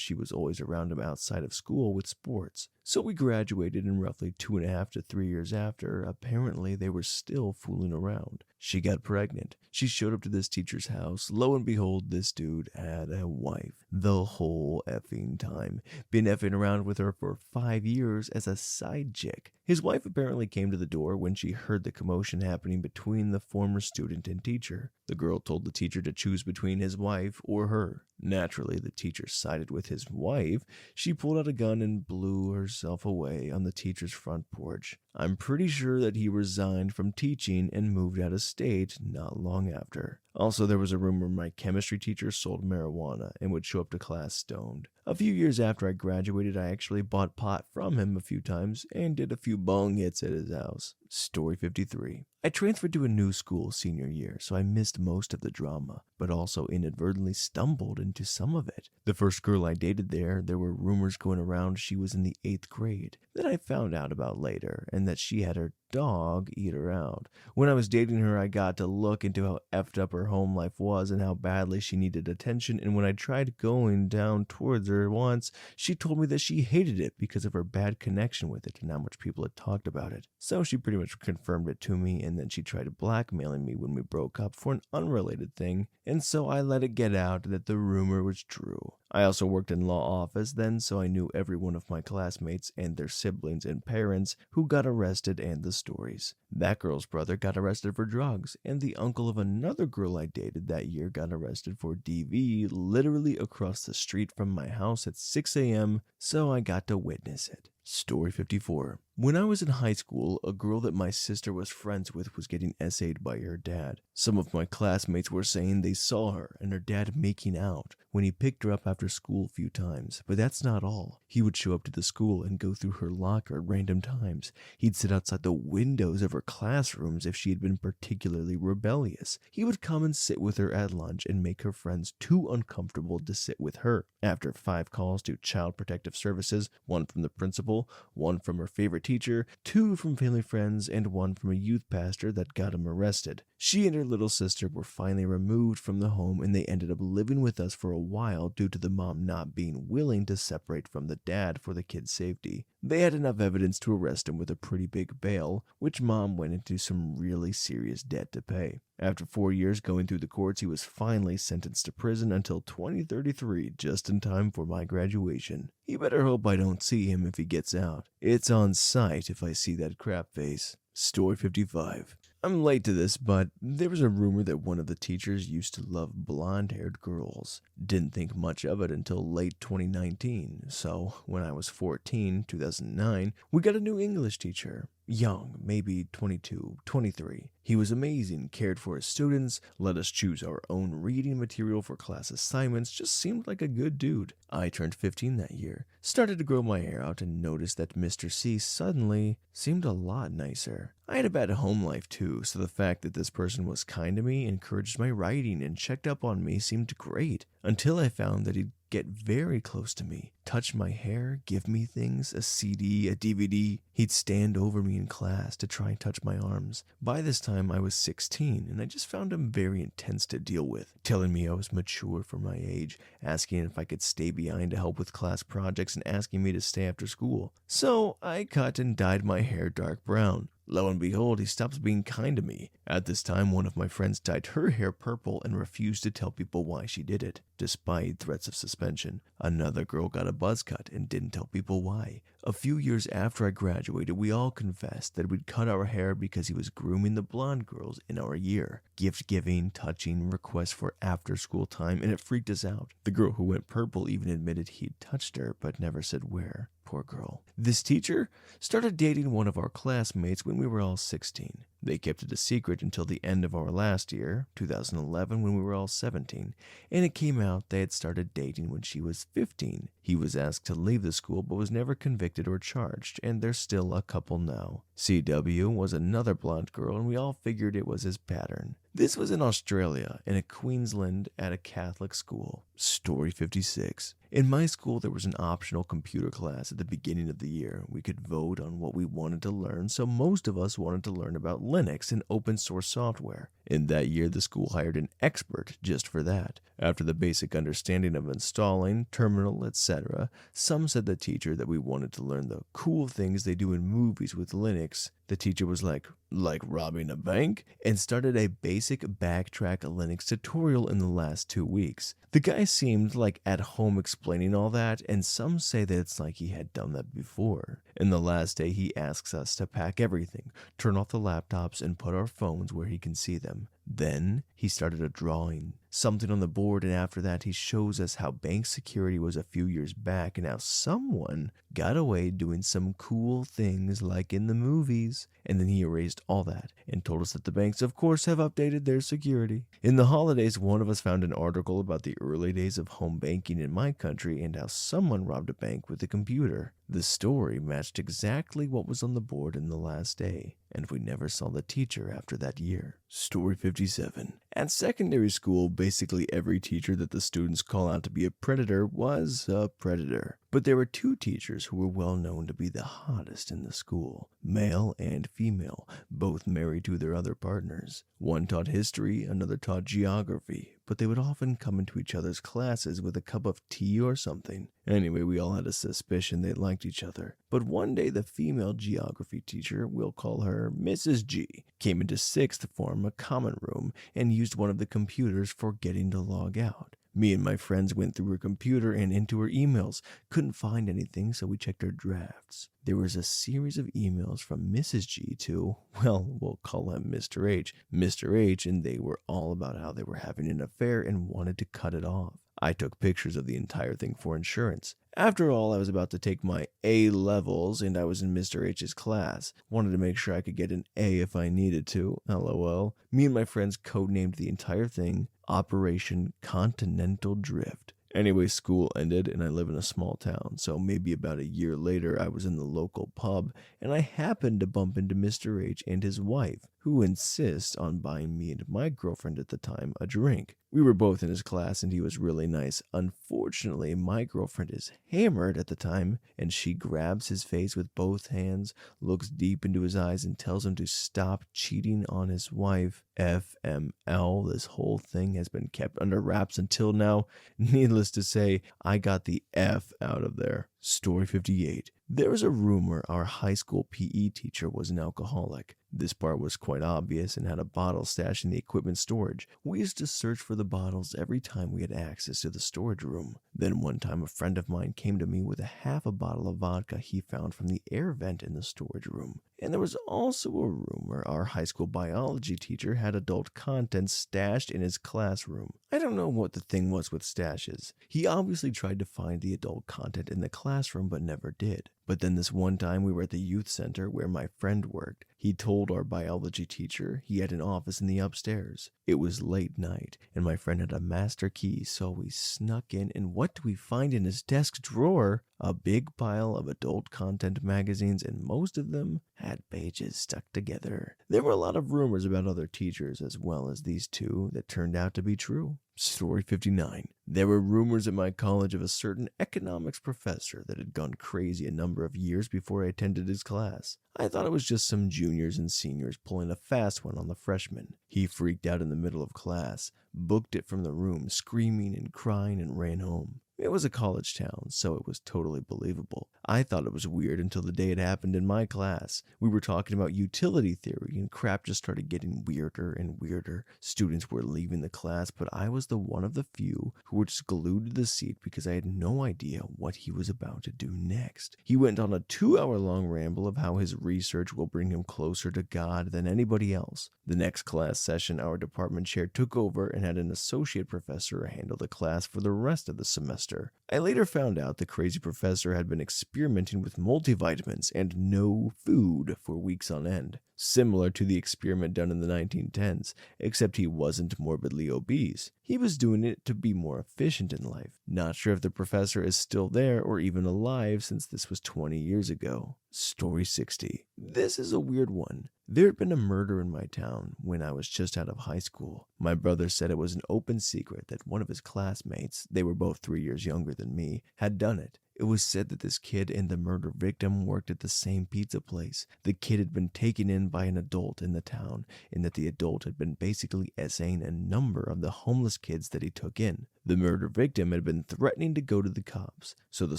she was always around him outside of school with sports. So we graduated, and roughly 2.5 to 3 years after, apparently they were still fooling around. She got pregnant. She showed up to this teacher's house. Lo and behold, this dude had a wife. The whole effing time. Been effing around with her for 5 years as a side chick. His wife apparently came to the door when she heard the commotion happening between the former student and teacher. The girl told the teacher to choose between his wife or her. Naturally, the teacher sided with his wife. She pulled out a gun and blew herself away on the teacher's front porch. I'm pretty sure that he resigned from teaching and moved out of state not long after. Also, there was a rumor my chemistry teacher sold marijuana and would show up to class stoned. A few years after I graduated, I actually bought pot from him a few times and did a few bong hits at his house. Story 53. I transferred to a new school senior year, so I missed most of the drama, but also inadvertently stumbled into some of it. The first girl I dated there were rumors going around she was in the 8th grade that I found out about later, and that she had her dog eat her out. When I was dating her, I got to look into how effed up her home life was and how badly she needed attention, and when I tried going down towards her once, she told me that she hated it because of her bad connection with it and how much people had talked about it. So she pretty much confirmed it to me, and then she tried blackmailing me when we broke up for an unrelated thing, and so I let it get out that the rumor was true. I also worked in law office then, so I knew every one of my classmates and their siblings and parents who got arrested and the stories. That girl's brother got arrested for drugs, and the uncle of another girl I dated that year got arrested for DV literally across the street from my house at 6 a.m., so I got to witness it. Story 54. When I was in high school, a girl that my sister was friends with was getting essayed by her dad. Some of my classmates were saying they saw her and her dad making out when he picked her up after school a few times, but that's not all. He would show up to the school and go through her locker at random times. He'd sit outside the windows of her classrooms if she had been particularly rebellious. He would come and sit with her at lunch and make her friends too uncomfortable to sit with her. After 5 calls to Child Protective Services, 1 from the principal, 1 from her favorite teacher, 2 from family friends, and 1 from a youth pastor that got him arrested. She and her little sister were finally removed from the home, and they ended up living with us for a while due to the mom not being willing to separate from the dad for the kid's safety. They had enough evidence to arrest him with a pretty big bail, which mom went into some really serious debt to pay. After 4 years going through the courts, he was finally sentenced to prison until 2033, just in time for my graduation. You better hope I don't see him if he gets out. It's on sight if I see that crap face. Story 55. I'm late to this, but there was a rumor that one of the teachers used to love blonde-haired girls. Didn't think much of it until late 2019, so when I was 14, 2009, we got a new English teacher. Young, maybe 22, 23. He was amazing, cared for his students, let us choose our own reading material for class assignments, just seemed like a good dude. I turned 15 that year, started to grow my hair out, and noticed that Mr. C suddenly seemed a lot nicer. I had a bad home life too, so the fact that this person was kind to me, encouraged my writing, and checked up on me seemed great, until I found that he'd get very close to me, touch my hair, give me things, a CD, a DVD. He'd stand over me in class to try and touch my arms. By this time, I was 16, and I just found him very intense to deal with, telling me I was mature for my age, asking if I could stay behind to help with class projects, and asking me to stay after school. So I cut and dyed my hair dark brown. Lo and behold, he stops being kind to me. At this time, one of my friends dyed her hair purple and refused to tell people why she did it, despite threats of suspension. Another girl got a buzz cut and didn't tell people why. A few years after I graduated, we all confessed that we'd cut our hair because he was grooming the blonde girls in our year. Gift giving, touching, requests for after school time, and it freaked us out. The girl who went purple even admitted he'd touched her, but never said where. Poor girl. This teacher started dating one of our classmates when we were all 16. They kept it a secret until the end of our last year, 2011, when we were all 17, and it came out they had started dating when she was 15. He was asked to leave the school but was never convicted or charged, and they're still a couple now. CW was another blonde girl, and we all figured it was his pattern. This was in Australia, in a Queensland at a Catholic school. Story 56. In my school, there was an optional computer class at the beginning of the year. We could vote on what we wanted to learn, so most of us wanted to learn about Linux and open source software. In that year, the school hired an expert just for that. After the basic understanding of installing, terminal, etc., some said the teacher that we wanted to learn the cool things they do in movies with Linux. The teacher was like robbing a bank, and started a basic backtrack Linux tutorial in the last 2 weeks. The guy seemed like at home explaining all that, and some say that it's like he had done that before. In the last day, he asks us to pack everything, turn off the laptops, and put our phones where he can see them. Then he started a drawing, something on the board, and after that he shows us how bank security was a few years back and how someone got away doing some cool things like in the movies. And then he erased all that and told us that the banks of course have updated their security. In the holidays, one of us found an article about the early days of home banking in my country and how someone robbed a bank with a computer. The story matched exactly what was on the board in the last day, and we never saw the teacher after that year. Story 57. At secondary school, basically every teacher that the students call out to be a predator was a predator. But there were 2 teachers who were well known to be the hottest in the school, male and female, both married to their other partners. One taught history, another taught geography, but they would often come into each other's classes with a cup of tea or something. Anyway, we all had a suspicion they liked each other. But one day the female geography teacher, we'll call her Mrs. G, came into 6th form, a common room, and used one of the computers forgetting to log out. Me and my friends went through her computer and into her emails. Couldn't find anything, so we checked her drafts. There was a series of emails from Mrs. G to, well, we'll call him Mr. H, and they were all about how they were having an affair and wanted to cut it off. I took pictures of the entire thing for insurance. After all, I was about to take my A levels and I was in Mr. H's class. Wanted to make sure I could get an A if I needed to. LOL. Me and my friends codenamed the entire thing Operation Continental Drift. Anyway, school ended and I live in a small town, so maybe about a year later I was in the local pub and I happened to bump into Mr. H and his wife, who insist on buying me and my girlfriend at the time a drink. We were both in his class and he was really nice. Unfortunately, my girlfriend is hammered at the time and she grabs his face with both hands, looks deep into his eyes and tells him to stop cheating on his wife. FML, this whole thing has been kept under wraps until now. Needless to say, I got the F out of there. Story 58. There was a rumor our high school PE teacher was an alcoholic. This part was quite obvious and had a bottle stashed in the equipment storage. We used to search for the bottles every time we had access to the storage room. Then one time a friend of mine came to me with half a bottle of vodka he found from the air vent in the storage room. And there was also a rumor our high school biology teacher had adult content stashed in his classroom. I don't know what the thing was with stashes. He obviously tried to find the adult content in the classroom but never did. But then this one time we were at the youth center where my friend worked. He told our biology teacher he had an office in the upstairs. It was late night and my friend had a master key, so we snuck in, and what do we find in his desk drawer? A big pile of adult content magazines, and most of them had pages stuck together. There were a lot of rumors about other teachers as well as these 2 that turned out to be true. Story 59. There were rumors at my college of a certain economics professor that had gone crazy a number of years before I attended his class. I thought it was just some juniors and seniors pulling a fast one on the freshmen. He freaked out in the middle of class, booked it from the room, screaming and crying, and ran home. It was a college town, so it was totally believable. I thought it was weird until the day it happened in my class. We were talking about utility theory, and crap just started getting weirder and weirder. Students were leaving the class, but I was the one of the few who were just glued to the seat because I had no idea what he was about to do next. He went on a 2-hour-long ramble of how his research will bring him closer to God than anybody else. The next class session, our department chair took over and had an associate professor handle the class for the rest of the semester. I later found out the crazy professor had been experimenting with multivitamins and no food for weeks on end. similar to the experiment done in the 1910s, except he wasn't morbidly obese. He was doing it to be more efficient in life. Not sure if the professor is still there or even alive since this was 20 years ago. Story 60. This is a weird one. There had been a murder in my town when I was just out of high school. My brother said it was an open secret that one of his classmates, they were both 3 years younger than me, had done it. It was said that this kid and the murder victim worked at the same pizza place. The kid had been taken in by an adult in the town, and that the adult had been basically essaying a number of the homeless kids that he took in. The murder victim had been threatening to go to the cops, so the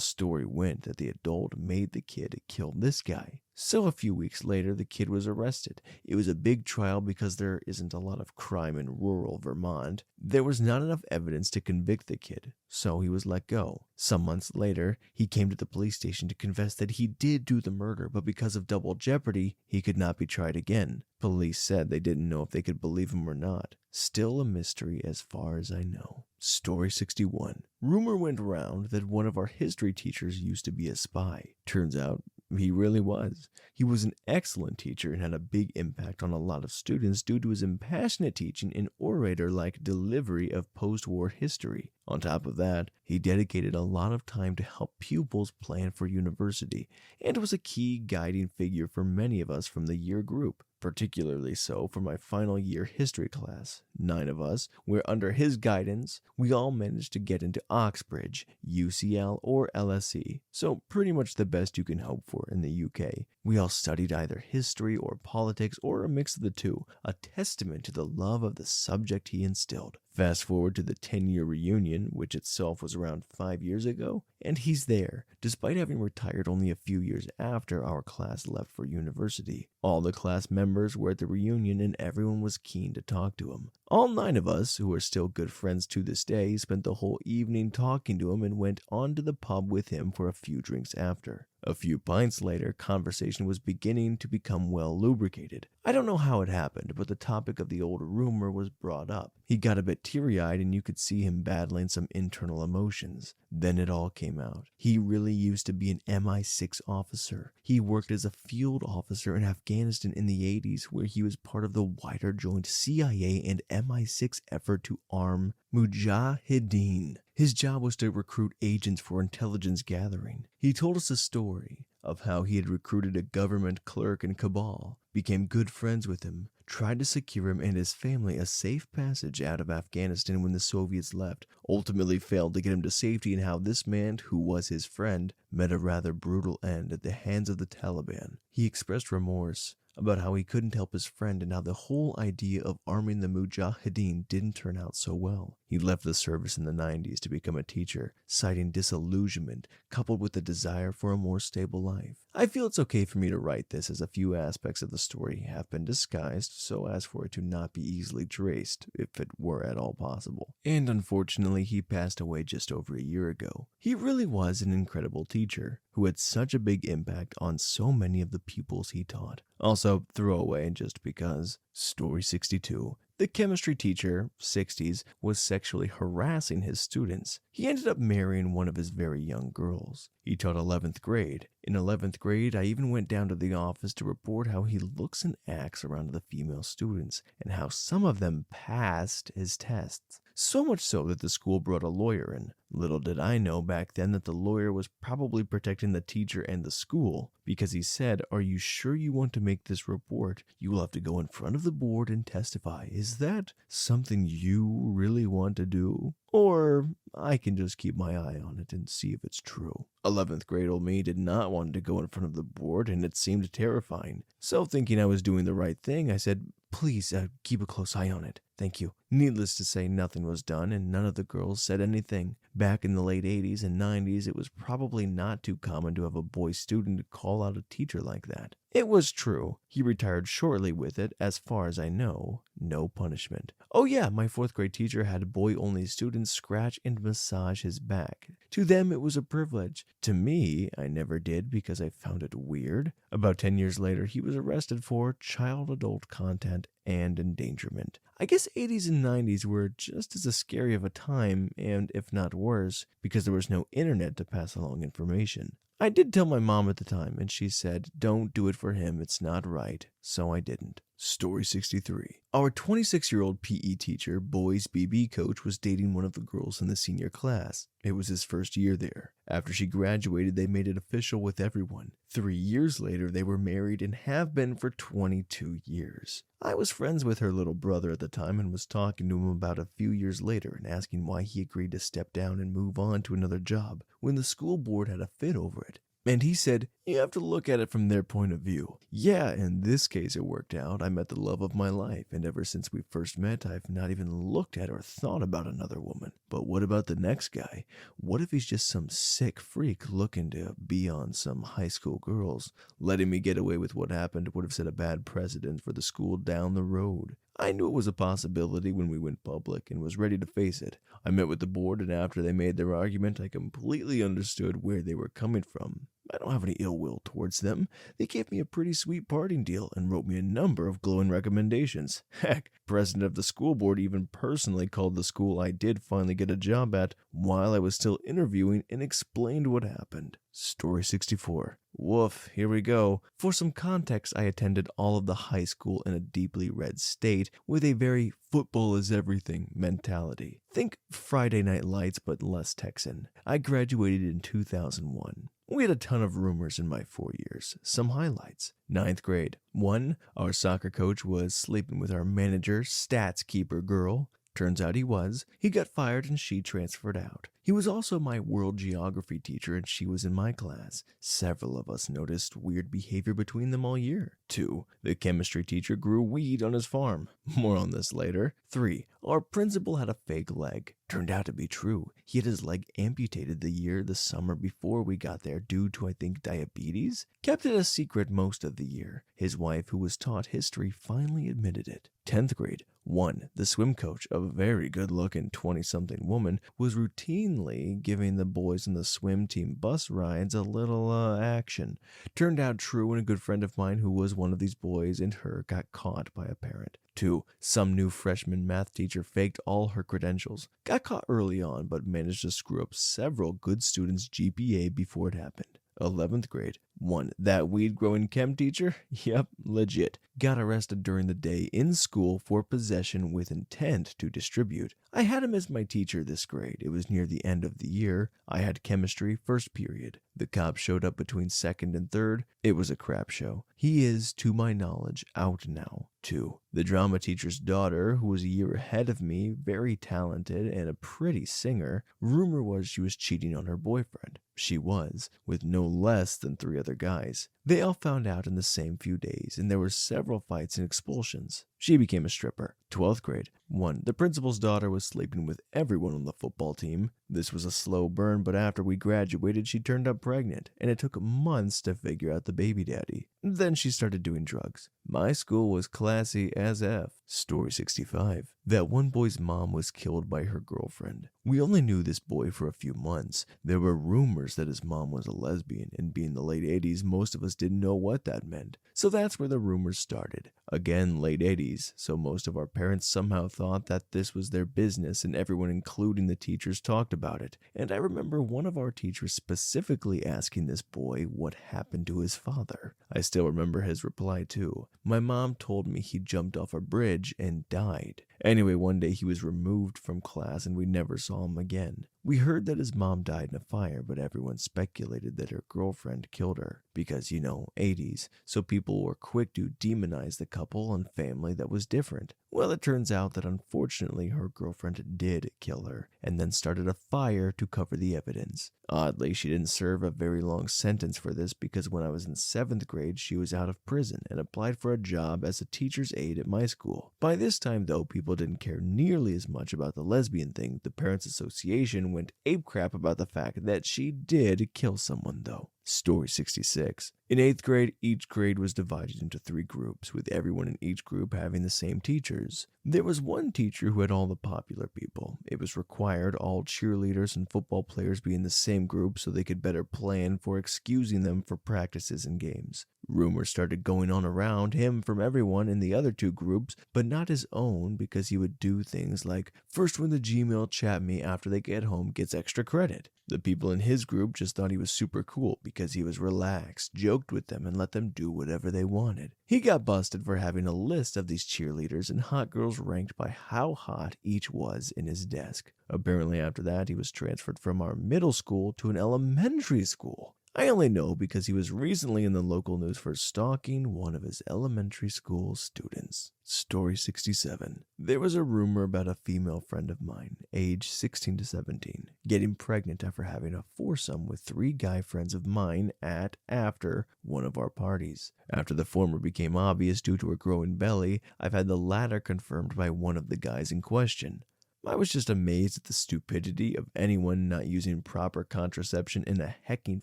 story went that the adult made the kid kill this guy. So a few weeks later, the kid was arrested. It was a big trial because there isn't a lot of crime in rural Vermont. There was not enough evidence to convict the kid, so he was let go. Some months later, he came to the police station to confess that he did do the murder, but because of double jeopardy, he could not be tried again. Police said they didn't know if they could believe him or not. Still a mystery as far as I know. Story 61. Rumor went around that one of our history teachers used to be a spy. Turns out, he really was. He was an excellent teacher and had a big impact on a lot of students due to his impassionate teaching and orator-like delivery of post-war history. On top of that, he dedicated a lot of time to help pupils plan for university, and was a key guiding figure for many of us from the year group. Particularly so for my final year history class. 9 of us, where under his guidance, we all managed to get into Oxbridge, UCL, or LSE, so pretty much the best you can hope for in the UK. We all studied either history or politics or a mix of the two, a testament to the love of the subject he instilled. Fast forward to the 10-year reunion, which itself was around 5 years ago, and he's there, despite having retired only a few years after our class left for university. All the class members were at the reunion and everyone was keen to talk to him. All 9 of us, who are still good friends to this day, spent the whole evening talking to him and went on to the pub with him for a few drinks after. A few pints later, conversation was beginning to become well lubricated. I don't know how it happened, but the topic of the old rumor was brought up. He got a bit teary-eyed and you could see him battling some internal emotions. Then it all came out. He really used to be an MI6 officer. He worked as a field officer in Afghanistan in the 80s, where he was part of the wider joint CIA and MI6 effort to arm Mujahideen. His job was to recruit agents for intelligence gathering. He told us a story of how he had recruited a government clerk in Kabul, became good friends with him, tried to secure him and his family a safe passage out of Afghanistan when the Soviets left, ultimately failed to get him to safety, and how this man, who was his friend, met a rather brutal end at the hands of the Taliban. He expressed remorse about how he couldn't help his friend and how the whole idea of arming the Mujahideen didn't turn out so well. He left the service in the 90s to become a teacher, citing disillusionment coupled with the desire for a more stable life. I feel it's okay for me to write this, as a few aspects of the story have been disguised so as for it to not be easily traced, if it were at all possible. And unfortunately, he passed away just over a year ago. He really was an incredible teacher who had such a big impact on so many of the pupils he taught. Also, throwaway just because. Story 62. The chemistry teacher, 60s, was sexually harassing his students. He ended up marrying one of his very young girls. He taught 11th grade. In 11th grade, I even went down to the office to report how he looks and acts around the female students, and how some of them passed his tests. So much so that the school brought a lawyer in. Little did I know back then that the lawyer was probably protecting the teacher and the school, because he said, "Are you sure you want to make this report? You will have to go in front of the board and testify. Is that something you really want to do? Or I can just keep my eye on it and see if it's true." 11th grade old me did not want to go in front of the board, and it seemed terrifying. So thinking I was doing the right thing, I said, "Please keep a close eye on it. Thank you." Needless to say, nothing was done, and none of the girls said anything. Back in the late 80s and 90s, it was probably not too common to have a boy student call out a teacher like that. It was true. He retired shortly with it, as far as I know. No punishment. Oh yeah, my 4th grade teacher had boy-only students scratch and massage his back. To them, it was a privilege. To me, I never did because I found it weird. About 10 years later, he was arrested for child-adult content and endangerment. I guess 80s and 90s were just as scary of a time, and if not worse, because there was no internet to pass along information. I did tell my mom at the time, and she said, "Don't do it for him, it's not right." So I didn't. Story 63. Our 26-year-old PE teacher, boys BB coach, was dating one of the girls in the senior class. It was his first year there. After she graduated, they made it official with everyone. 3 years later, they were married and have been for 22 years. I was friends with her little brother at the time and was talking to him about a few years later and asking why he agreed to step down and move on to another job when the school board had a fit over it. And he said, "You have to look at it from their point of view." Yeah, in this case it worked out. I met the love of my life, and ever since we first met, I've not even looked at or thought about another woman. But what about the next guy? What if he's just some sick freak looking to be on some high school girls? Letting me get away with what happened would have set a bad precedent for the school down the road. I knew it was a possibility when we went public and was ready to face it. I met with the board, and after they made their argument, I completely understood where they were coming from. I don't have any ill will towards them. They gave me a pretty sweet parting deal and wrote me a number of glowing recommendations. Heck, president of the school board even personally called the school I did finally get a job at while I was still interviewing and explained what happened. Story 64. Woof, here we go. For some context, I attended all of the high school in a deeply red state with a very football is everything mentality. Think Friday Night Lights, but less Texan. I graduated in 2001. We had a ton of rumors in my 4 years. Some highlights. 9th grade. 1. Our soccer coach was sleeping with our manager, stats keeper girl. Turns out he was. He got fired and she transferred out. He was also my world geography teacher and she was in my class. Several of us noticed weird behavior between them all year. 2. The chemistry teacher grew weed on his farm. More on this later. 3. Our principal had a fake leg. Turned out to be true. He had his leg amputated the summer before we got there due to, I think, diabetes. Kept it a secret most of the year. His wife, who was taught history, finally admitted it. 10th grade. 1. The swim coach, a very good-looking 20-something woman, was routinely giving the boys on the swim team bus rides a little action. Turned out true, and a good friend of mine who was one of these boys and her got caught by a parent. 2. Some new freshman math teacher faked all her credentials. Got caught early on, but managed to screw up several good students' GPA before it happened. 11th grade. 1. That weed-growing chem teacher? Yep, legit. Got arrested during the day in school for possession with intent to distribute. I had him as my teacher this grade. It was near the end of the year. I had chemistry first period. The cops showed up between second and third. It was a crap show. He is, to my knowledge, out now. 2. The drama teacher's daughter, who was a year ahead of me, very talented and a pretty singer. Rumor was she was cheating on her boyfriend. She was, with no less than 3 other guys. They all found out in the same few days, and there were several fights and expulsions. She became a stripper. 12th grade. 1. The principal's daughter was sleeping with everyone on the football team. This was a slow burn, but after we graduated, she turned up pregnant, and it took months to figure out the baby daddy. Then she started doing drugs. My school was classy as F. Story 65. That one boy's mom was killed by her girlfriend. We only knew this boy for a few months. There were rumors that his mom was a lesbian, and being the late 80s, most of us didn't know what that meant. So that's where the rumors started. Again, late 80s, so most of our parents somehow thought that this was their business, and everyone, including the teachers, talked about it. And I remember one of our teachers specifically asking this boy what happened to his father. I still remember his reply too. My mom told me he jumped off a bridge and died. Anyway, one day he was removed from class and we never saw him again. We heard that his mom died in a fire, but everyone speculated that her girlfriend killed her. Because, 80s, so people were quick to demonize the couple and family that was different. Well, it turns out that unfortunately her girlfriend did kill her, and then started a fire to cover the evidence. Oddly, she didn't serve a very long sentence for this because when I was in 7th grade, she was out of prison and applied for a job as a teacher's aide at my school. By this time, though, people didn't care nearly as much about the lesbian thing. The Parents Association went apecrap about the fact that she did kill someone, though. Story 66. In 8th grade, each grade was divided into 3 groups, with everyone in each group having the same teachers. There was one teacher who had all the popular people. It was required all cheerleaders and football players be in the same group so they could better plan for excusing them for practices and games. Rumors started going on around him from everyone in the other two groups, but not his own, because he would do things like, first one to Gmail chat me after they get home gets extra credit. The people in his group just thought he was super cool because he was relaxed, joked with them, and let them do whatever they wanted. He got busted for having a list of these cheerleaders and hot girls ranked by how hot each was in his desk. Apparently after that, he was transferred from our middle school to an elementary school. I only know because he was recently in the local news for stalking one of his elementary school students. Story 67. There was a rumor about a female friend of mine, age 16 to 17, getting pregnant after having a foursome with 3 guy friends of mine after one of our parties. After the former became obvious due to her growing belly, I've had the latter confirmed by one of the guys in question. I was just amazed at the stupidity of anyone not using proper contraception in a hecking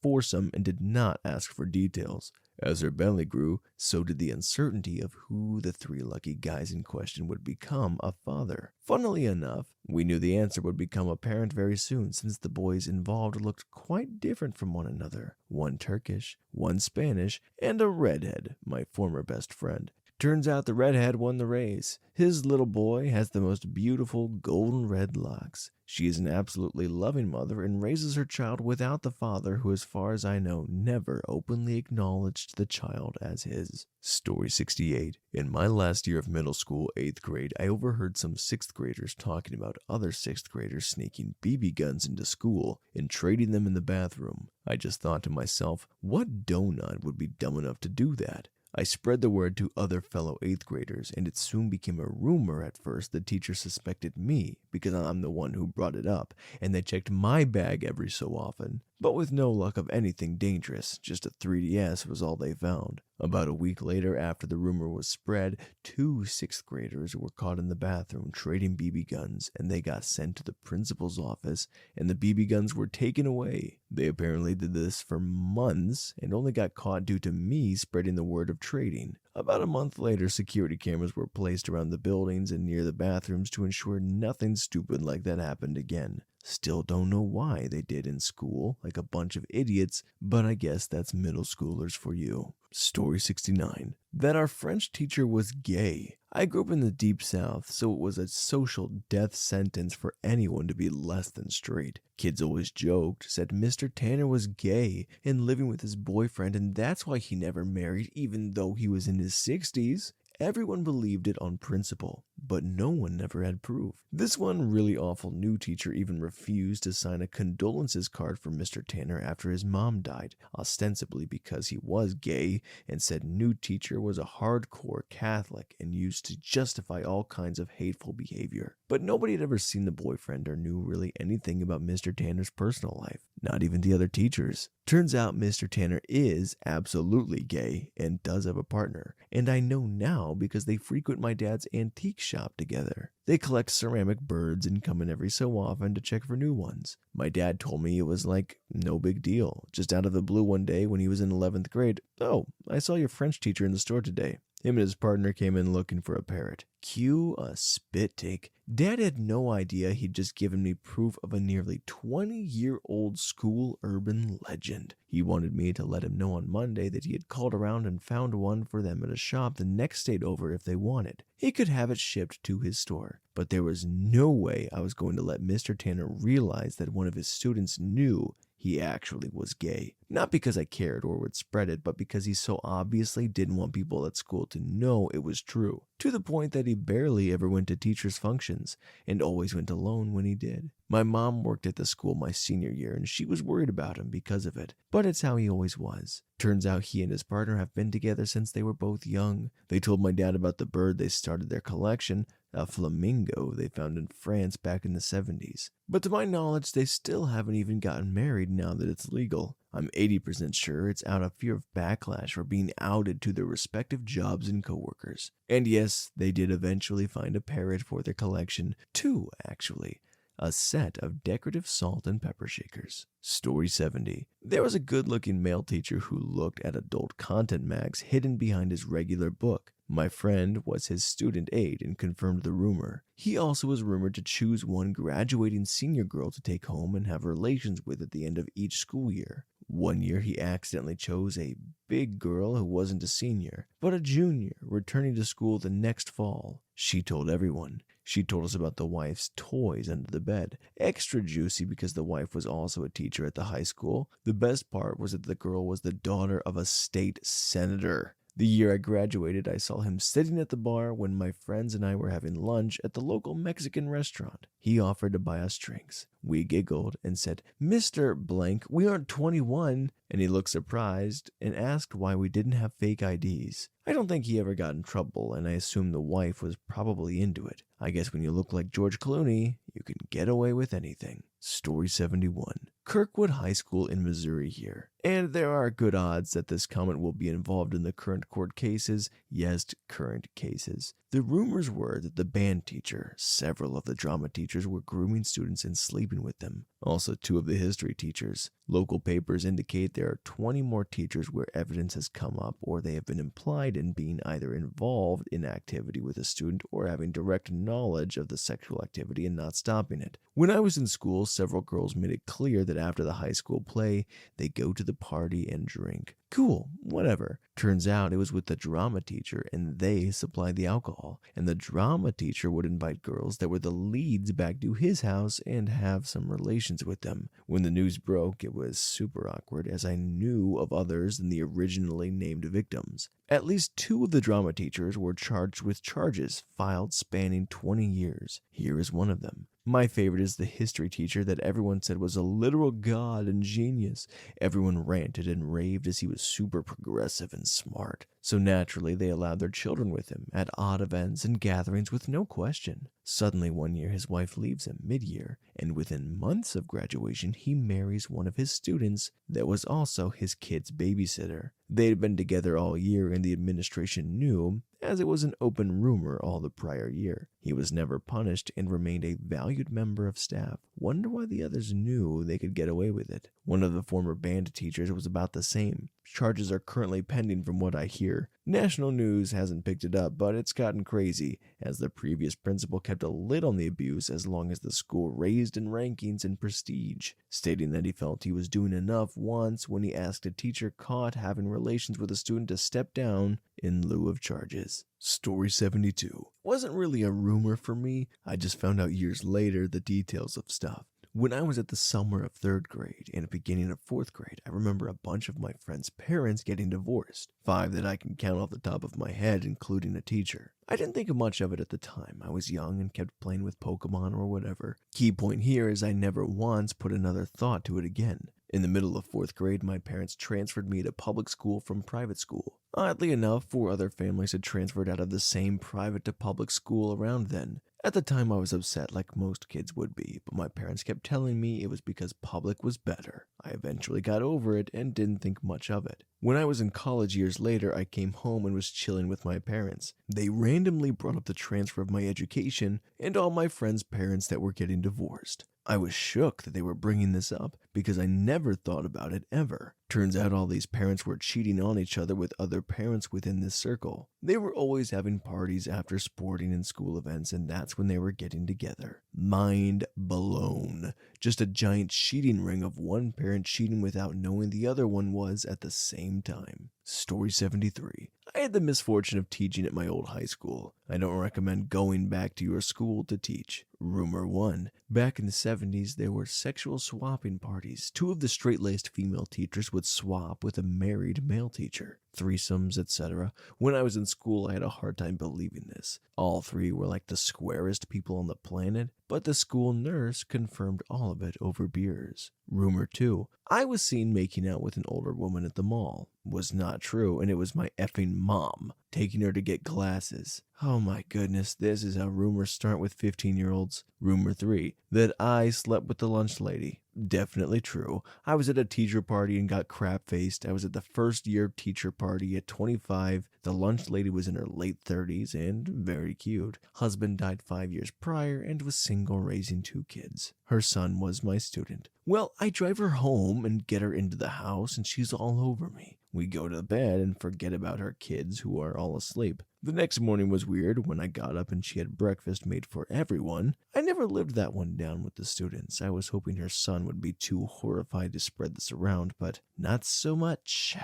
foursome and did not ask for details. As her belly grew, so did the uncertainty of who the 3 lucky guys in question would become a father. Funnily enough, we knew the answer would become apparent very soon, since the boys involved looked quite different from one another. One Turkish, one Spanish, and a redhead, my former best friend. Turns out the redhead won the race. His little boy has the most beautiful golden red locks. She is an absolutely loving mother and raises her child without the father, who, as far as I know, never openly acknowledged the child as his. Story 68. In my last year of middle school, 8th grade, I overheard some 6th graders talking about other 6th graders sneaking BB guns into school and trading them in the bathroom. I just thought to myself, what donut would be dumb enough to do that? I spread the word to other fellow 8th graders, and it soon became a rumor. At first, the teacher suspected me because I'm the one who brought it up, and they checked my bag every so often. But with no luck of anything dangerous, just a 3DS was all they found. About a week later, after the rumor was spread, 2 6th graders were caught in the bathroom trading BB guns, and they got sent to the principal's office, and the BB guns were taken away. They apparently did this for months and only got caught due to me spreading the word of trading. About a month later, security cameras were placed around the buildings and near the bathrooms to ensure nothing stupid like that happened again. Still don't know why they did in school, like a bunch of idiots, but I guess that's middle schoolers for you. Story 69. That our French teacher was gay. I grew up in the deep south, so it was a social death sentence for anyone to be less than straight. Kids always joked, said Mr. Tanner was gay and living with his boyfriend, and that's why he never married even though he was in his 60s. Everyone believed it on principle, but no one ever had proof. This one really awful new teacher even refused to sign a condolences card for Mr. Tanner after his mom died, ostensibly because he was gay, and said new teacher was a hardcore Catholic and used to justify all kinds of hateful behavior. But nobody had ever seen the boyfriend or knew really anything about Mr. Tanner's personal life, not even the other teachers. Turns out Mr. Tanner is absolutely gay and does have a partner, and I know now because they frequent my dad's antique shop together. They collect ceramic birds and come in every so often to check for new ones. My dad told me it was like no big deal, just out of the blue one day when he was in 11th grade. Oh, I saw your French teacher in the store today. Him and his partner came in looking for a parrot. Cue a spit take. Dad had no idea he'd just given me proof of a nearly 20-year-old school urban legend. He wanted me to let him know on Monday that he had called around and found one for them at a shop the next state over if they wanted. He could have it shipped to his store, but there was no way I was going to let Mr. Tanner realize that one of his students knew he actually was gay. Not because I cared or would spread it, but because he so obviously didn't want people at school to know it was true, to the point that he barely ever went to teachers' functions, and always went alone when he did. My mom worked at the school my senior year, and she was worried about him because of it, but it's how he always was. Turns out he and his partner have been together since they were both young. They told my dad about the bird they started their collection, a flamingo they found in France back in the 70s. But to my knowledge, they still haven't even gotten married now that it's legal. I'm 80% sure it's out of fear of backlash for being outed to their respective jobs and coworkers. And yes, they did eventually find a parrot for their collection, 2 actually. A set of decorative salt and pepper shakers. Story 70. There was a good-looking male teacher who looked at adult content mags hidden behind his regular book. My friend was his student aide and confirmed the rumor. He also was rumored to choose one graduating senior girl to take home and have relations with at the end of each school year. One year he accidentally chose a big girl who wasn't a senior, but a junior, returning to school the next fall. She told everyone. She told us about the wife's toys under the bed. Extra juicy because the wife was also a teacher at the high school. The best part was that the girl was the daughter of a state senator. The year I graduated, I saw him sitting at the bar when my friends and I were having lunch at the local Mexican restaurant. He offered to buy us drinks. We giggled and said, "Mr. Blank, we aren't 21." And he looked surprised and asked why we didn't have fake IDs. I don't think he ever got in trouble, and I assume the wife was probably into it. I guess when you look like George Clooney, you can get away with anything. Story 71. Kirkwood High School in Missouri here. And there are good odds that this comment will be involved in the current court cases. Yes, current cases. The rumors were that the band teacher, several of the drama teachers were grooming students and sleeping with them. Also, 2 of the history teachers. Local papers indicate there are 20 more teachers where evidence has come up or they have been implied in being either involved in activity with a student or having direct knowledge of the sexual activity and not stopping it. When I was in school, several girls made it clear that after the high school play, they go to the party and drink. Cool, whatever. Turns out it was with the drama teacher and they supplied the alcohol. And the drama teacher would invite girls that were the leads back to his house and have some relations with them. When the news broke, it was super awkward as I knew of others than the originally named victims. At least 2 of the drama teachers were charged with charges filed spanning 20 years. Here is one of them. My favorite is the history teacher that everyone said was a literal god and genius. Everyone ranted and raved as he was super progressive and smart. So naturally, they allowed their children with him at odd events and gatherings with no question. Suddenly, one year, his wife leaves him mid-year, and within months of graduation, he marries one of his students that was also his kid's babysitter. They had been together all year, and the administration knew, as it was an open rumor all the prior year. He was never punished and remained a valued member of staff. Wonder why the others knew they could get away with it. One of the former band teachers was about the same. Charges are currently pending from what I hear. National news hasn't picked it up, but it's gotten crazy, as the previous principal kept a lid on the abuse as long as the school raised in rankings and prestige, stating that he felt he was doing enough once when he asked a teacher caught having relations with a student to step down in lieu of charges. Story 72. Wasn't really a rumor for me, I just found out years later the details of stuff. When I was at the summer of 3rd grade and beginning of 4th grade, I remember a bunch of my friends' parents getting divorced. 5 that I can count off the top of my head, including a teacher. I didn't think much of it at the time. I was young and kept playing with Pokemon or whatever. Key point here is I never once put another thought to it again. In the middle of 4th grade, my parents transferred me to public school from private school. Oddly enough, 4 other families had transferred out of the same private to public school around then. At the time, I was upset like most kids would be, but my parents kept telling me it was because public was better. I eventually got over it and didn't think much of it. When I was in college years later, I came home and was chilling with my parents. They randomly brought up the transfer of my education and all my friends' parents that were getting divorced. I was shook that they were bringing this up because I never thought about it ever. Turns out all these parents were cheating on each other with other parents within this circle. They were always having parties after sporting and school events, and that's when they were getting together. Mind blown. Just a giant cheating ring of one parent cheating without knowing the other one was at the same time. Story 73. I had the misfortune of teaching at my old high school. I don't recommend going back to your school to teach. Rumor 1. Back in the 70s, there were sexual swapping parties. 2 of the straight-laced female teachers would swap with a married male teacher. Threesomes, etc. When I was in school, I had a hard time believing this. All 3 were like the squarest people on the planet, but the school nurse confirmed all of it over beers. Rumor 2. I was seen making out with an older woman at the mall. Was not true, and it was my effing mom, taking her to get glasses. Oh my goodness, this is how rumors start with 15-year-olds. Rumor 3. That I slept with the lunch lady. Definitely true. I was at a teacher party and got crap-faced. I was at the first year teacher party at 25. The lunch lady was in her late 30s and very cute. Husband died 5 years prior and was single, raising 2 kids. Her son was my student. Well, I drive her home and get her into the house and she's all over me. We go to bed and forget about her kids who are all asleep. The next morning was weird when I got up and she had breakfast made for everyone. I never lived that one down with the students. I was hoping her son would be too horrified to spread this around, but not so much.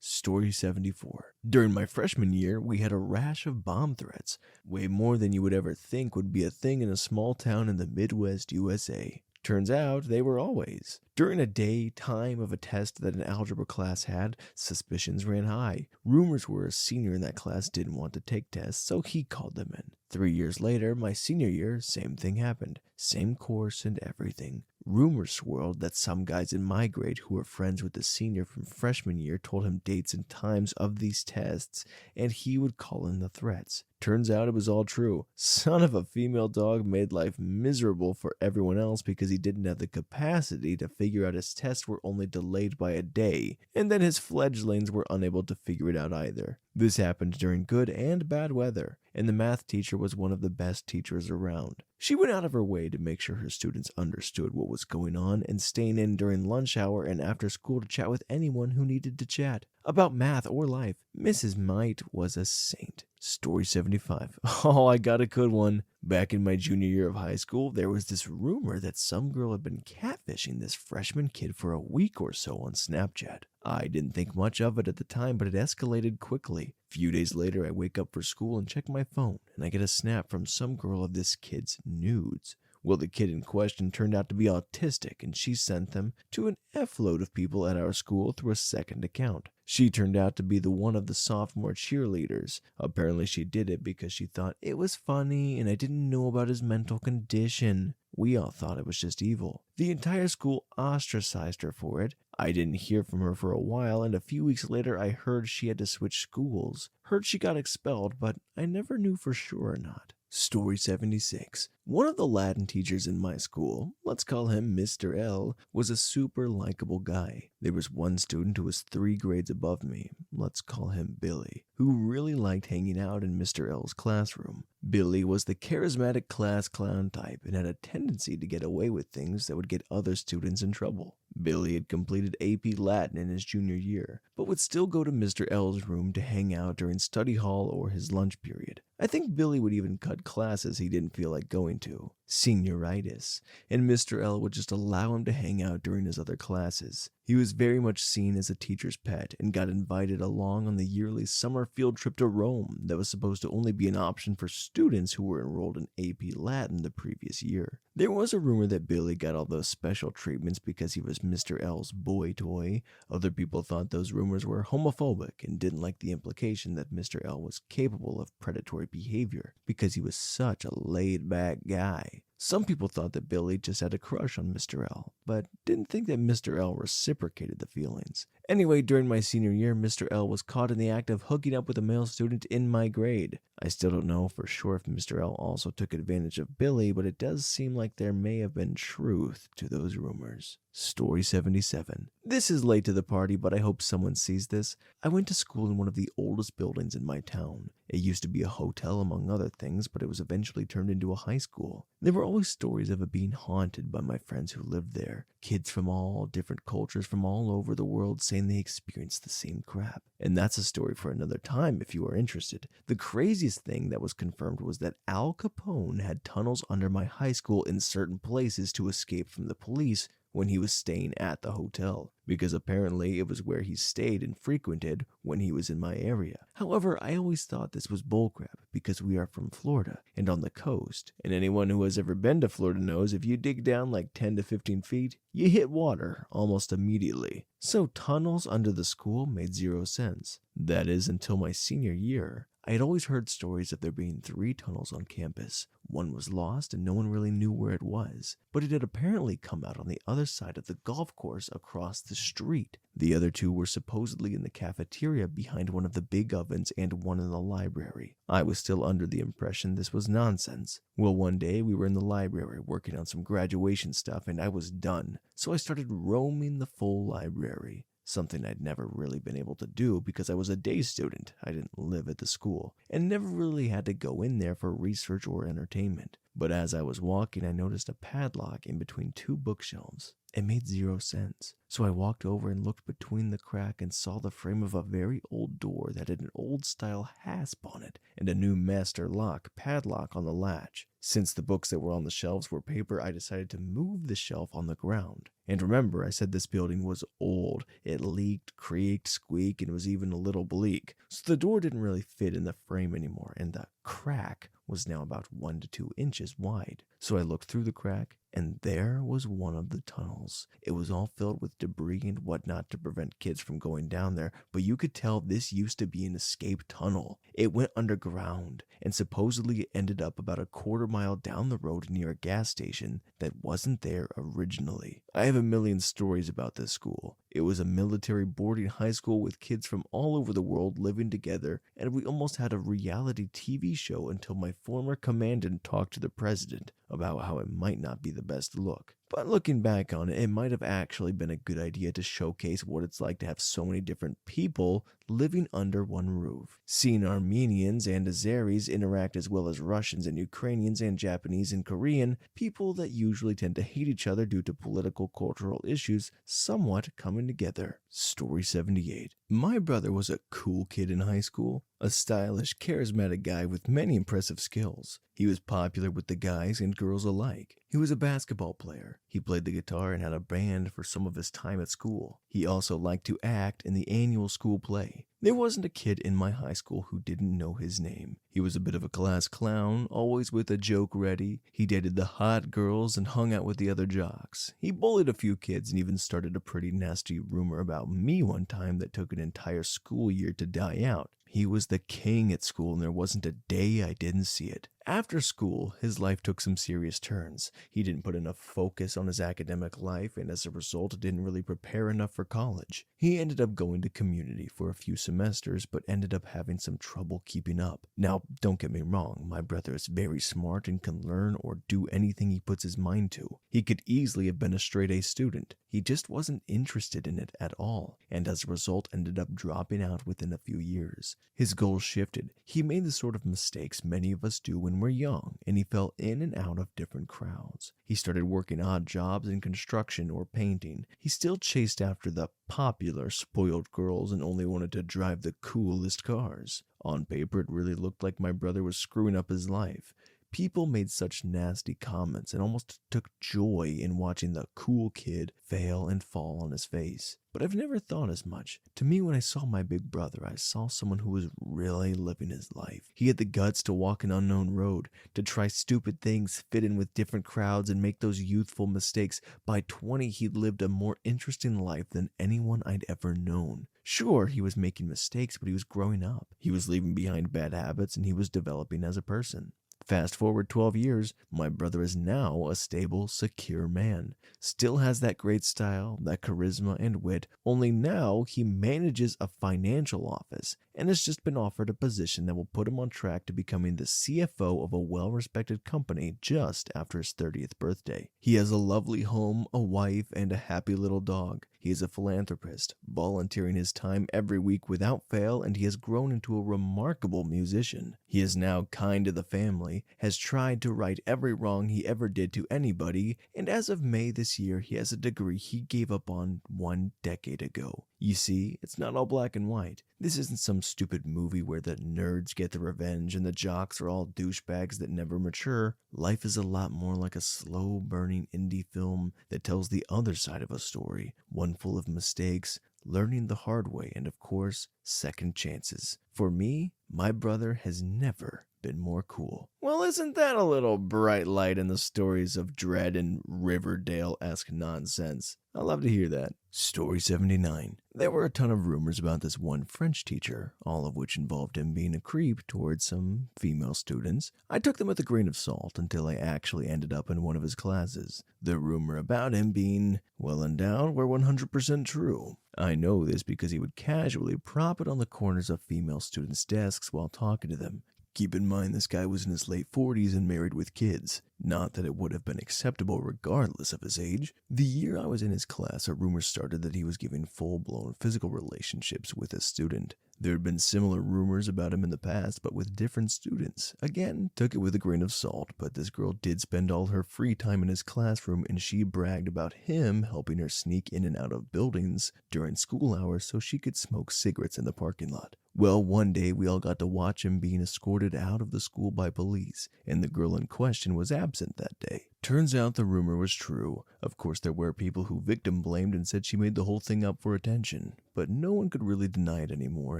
Story 74. During my freshman year, we had a rash of bomb threats, way more than you would ever think would be a thing in a small town in the Midwest USA. Turns out they were always. During a time of a test that an algebra class had, suspicions ran high. Rumors were a senior in that class didn't want to take tests, so he called them in. 3 years later, my senior year, same thing happened. Same course and everything. Rumors swirled that some guys in my grade who were friends with the senior from freshman year told him dates and times of these tests, and he would call in the threats. Turns out it was all true. Son of a female dog made life miserable for everyone else because he didn't have the capacity to figure out his tests were only delayed by a day, and then his fledglings were unable to figure it out either. This happened during good and bad weather, and the math teacher was one of the best teachers around. She went out of her way to make sure her students understood what was going on and staying in during lunch hour and after school to chat with anyone who needed to chat about math or life. Mrs. Might was a saint. Story 75. Oh, I got a good one. Back in my junior year of high school, there was this rumor that some girl had been catfishing this freshman kid for a week or so on Snapchat. I didn't think much of it at the time, but it escalated quickly. A few days later, I wake up for school and check my phone, and I get a snap from some girl of this kid's nudes. Well, the kid in question turned out to be autistic, and she sent them to an F-load of people at our school through a second account. She turned out to be the one of the sophomore cheerleaders. Apparently she did it because she thought it was funny and I didn't know about his mental condition. We all thought it was just evil. The entire school ostracized her for it. I didn't hear from her for a while, and a few weeks later I heard she had to switch schools. Heard she got expelled, but I never knew for sure or not. Story 76. One of the Latin teachers in my school, let's call him Mr. L, was a super likable guy. There was one student who was 3 grades above me, let's call him Billy, who really liked hanging out in Mr. L's classroom. Billy was the charismatic class clown type and had a tendency to get away with things that would get other students in trouble. Billy had completed AP Latin in his junior year, but would still go to Mr. L's room to hang out during study hall or his lunch period. I think Billy would even cut classes he didn't feel like going to. Senioritis. And Mr. L would just allow him to hang out during his other classes. He was very much seen as a teacher's pet and got invited along on the yearly summer field trip to Rome that was supposed to only be an option for students who were enrolled in AP Latin the previous year. There was a rumor that Billy got all those special treatments because he was Mr. L's boy toy. Other people thought those rumors were homophobic and didn't like the implication that Mr. L was capable of predatory behavior because he was such a laid-back guy. Some people thought that Billy just had a crush on Mr. L, but didn't think that Mr. L reciprocated the feelings. Anyway, during my senior year, Mr. L was caught in the act of hooking up with a male student in my grade. I still don't know for sure if Mr. L also took advantage of Billy, but it does seem like there may have been truth to those rumors. Story 77. This is late to the party, but I hope someone sees this. I went to school in one of the oldest buildings in my town. It used to be a hotel among other things, but it was eventually turned into a high school. There were always stories of it being haunted by my friends who lived there. Kids from all different cultures from all over the world saying they experienced the same crap. And that's a story for another time if you are interested. The craziest thing that was confirmed was that Al Capone had tunnels under my high school in certain places to escape from the police when he was staying at the hotel, because apparently it was where he stayed and frequented when he was in my area. However, I always thought this was bullcrap because we are from Florida and on the coast, and anyone who has ever been to Florida knows if you dig down like 10 to 15 feet, you hit water almost immediately. So tunnels under the school made zero sense. That is until my senior year. I had always heard stories of there being 3 tunnels on campus. One was lost and no one really knew where it was, but it had apparently come out on the other side of the golf course across the street. The other 2 were supposedly in the cafeteria behind one of the big ovens and one in the library. I was still under the impression this was nonsense. Well, one day we were in the library working on some graduation stuff and I was done, so I started roaming the full library. Something I'd never really been able to do because I was a day student. I didn't live at the school and never really had to go in there for research or entertainment. But as I was walking, I noticed a padlock in between 2 bookshelves. It made zero sense. So I walked over and looked between the crack and saw the frame of a very old door that had an old-style hasp on it and a new master lock padlock on the latch. Since the books that were on the shelves were paper, I decided to move the shelf on the ground. And remember, I said this building was old. It leaked, creaked, squeaked, and was even a little bleak. So the door didn't really fit in the frame anymore, and the crack was now about 1 to 2 inches wide. So I looked through the crack, and there was one of the tunnels. It was all filled with debris and whatnot to prevent kids from going down there, but you could tell this used to be an escape tunnel. It went underground, and supposedly it ended up about a quarter-mile down the road near a gas station that wasn't there originally. I have a million stories about this school. It was a military boarding high school with kids from all over the world living together, and we almost had a reality TV show until my former commandant talked to the president about how it might not be the best look. But looking back on it, it might have actually been a good idea to showcase what it's like to have so many different people living under one roof. Seeing Armenians and Azeris interact as well as Russians and Ukrainians and Japanese and Korean, people that usually tend to hate each other due to political cultural issues, somewhat coming together. Story 78. My brother was a cool kid in high school, a stylish, charismatic guy with many impressive skills. He was popular with the guys and girls alike. He was a basketball player. He played the guitar and had a band for some of his time at school. He also liked to act in the annual school play. There wasn't a kid in my high school who didn't know his name. He was a bit of a class clown, always with a joke ready. He dated the hot girls and hung out with the other jocks. He bullied a few kids and even started a pretty nasty rumor about me one time that took an entire school year to die out. He was the king at school, and there wasn't a day I didn't see it. After school, his life took some serious turns. He didn't put enough focus on his academic life, and as a result, didn't really prepare enough for college. He ended up going to community for a few semesters, but ended up having some trouble keeping up. Now, don't get me wrong, my brother is very smart and can learn or do anything he puts his mind to. He could easily have been a straight-A student. He just wasn't interested in it at all, and as a result ended up dropping out within a few years. His goals shifted. He made the sort of mistakes many of us do when we're young, and he fell in and out of different crowds. He started working odd jobs in construction or painting. He still chased after the popular, spoiled girls and only wanted to drive the coolest cars. On paper, it really looked like my brother was screwing up his life. People made such nasty comments and almost took joy in watching the cool kid fail and fall on his face. But I've never thought as much. To me, when I saw my big brother, I saw someone who was really living his life. He had the guts to walk an unknown road, to try stupid things, fit in with different crowds, and make those youthful mistakes. By 20, he'd lived a more interesting life than anyone I'd ever known. Sure, he was making mistakes, but he was growing up. He was leaving behind bad habits, and he was developing as a person. Fast forward 12 years, my brother is now a stable, secure man. Still has that great style, that charisma and wit, only now he manages a financial office and has just been offered a position that will put him on track to becoming the CFO of a well-respected company just after his 30th birthday. He has a lovely home, a wife, and a happy little dog. He is a philanthropist, volunteering his time every week without fail, and he has grown into a remarkable musician. He is now kind to the family, has tried to right every wrong he ever did to anybody, and as of May this year, he has a degree he gave up on 1 decade ago. You see, it's not all black and white. This isn't some stupid movie where the nerds get the revenge and the jocks are all douchebags that never mature. Life is a lot more like a slow-burning indie film that tells the other side of a story, one full of mistakes, learning the hard way, and of course, second chances. For me, my brother has never been more cool. Well, isn't that a little bright light in the stories of dread and Riverdale-esque nonsense? I love to hear that. Story 79. There were a ton of rumors about this one French teacher, all of which involved him being a creep towards some female students. I took them with a grain of salt until I actually ended up in one of his classes. The rumor about him being well endowed were 100% true. I know this because he would casually prop it on the corners of female students' desks while talking to them. Keep in mind this guy was in his late 40s and married with kids. Not that it would have been acceptable regardless of his age. The year I was in his class, a rumor started that he was giving full-blown physical relationships with a student. There had been similar rumors about him in the past, but with different students. Again, took it with a grain of salt, but this girl did spend all her free time in his classroom, and she bragged about him helping her sneak in and out of buildings during school hours so she could smoke cigarettes in the parking lot. Well, one day we all got to watch him being escorted out of the school by police, and the girl in question was absent that day. Turns out the rumor was true. Of course, there were people who victim blamed and said she made the whole thing up for attention, but no one could really deny it anymore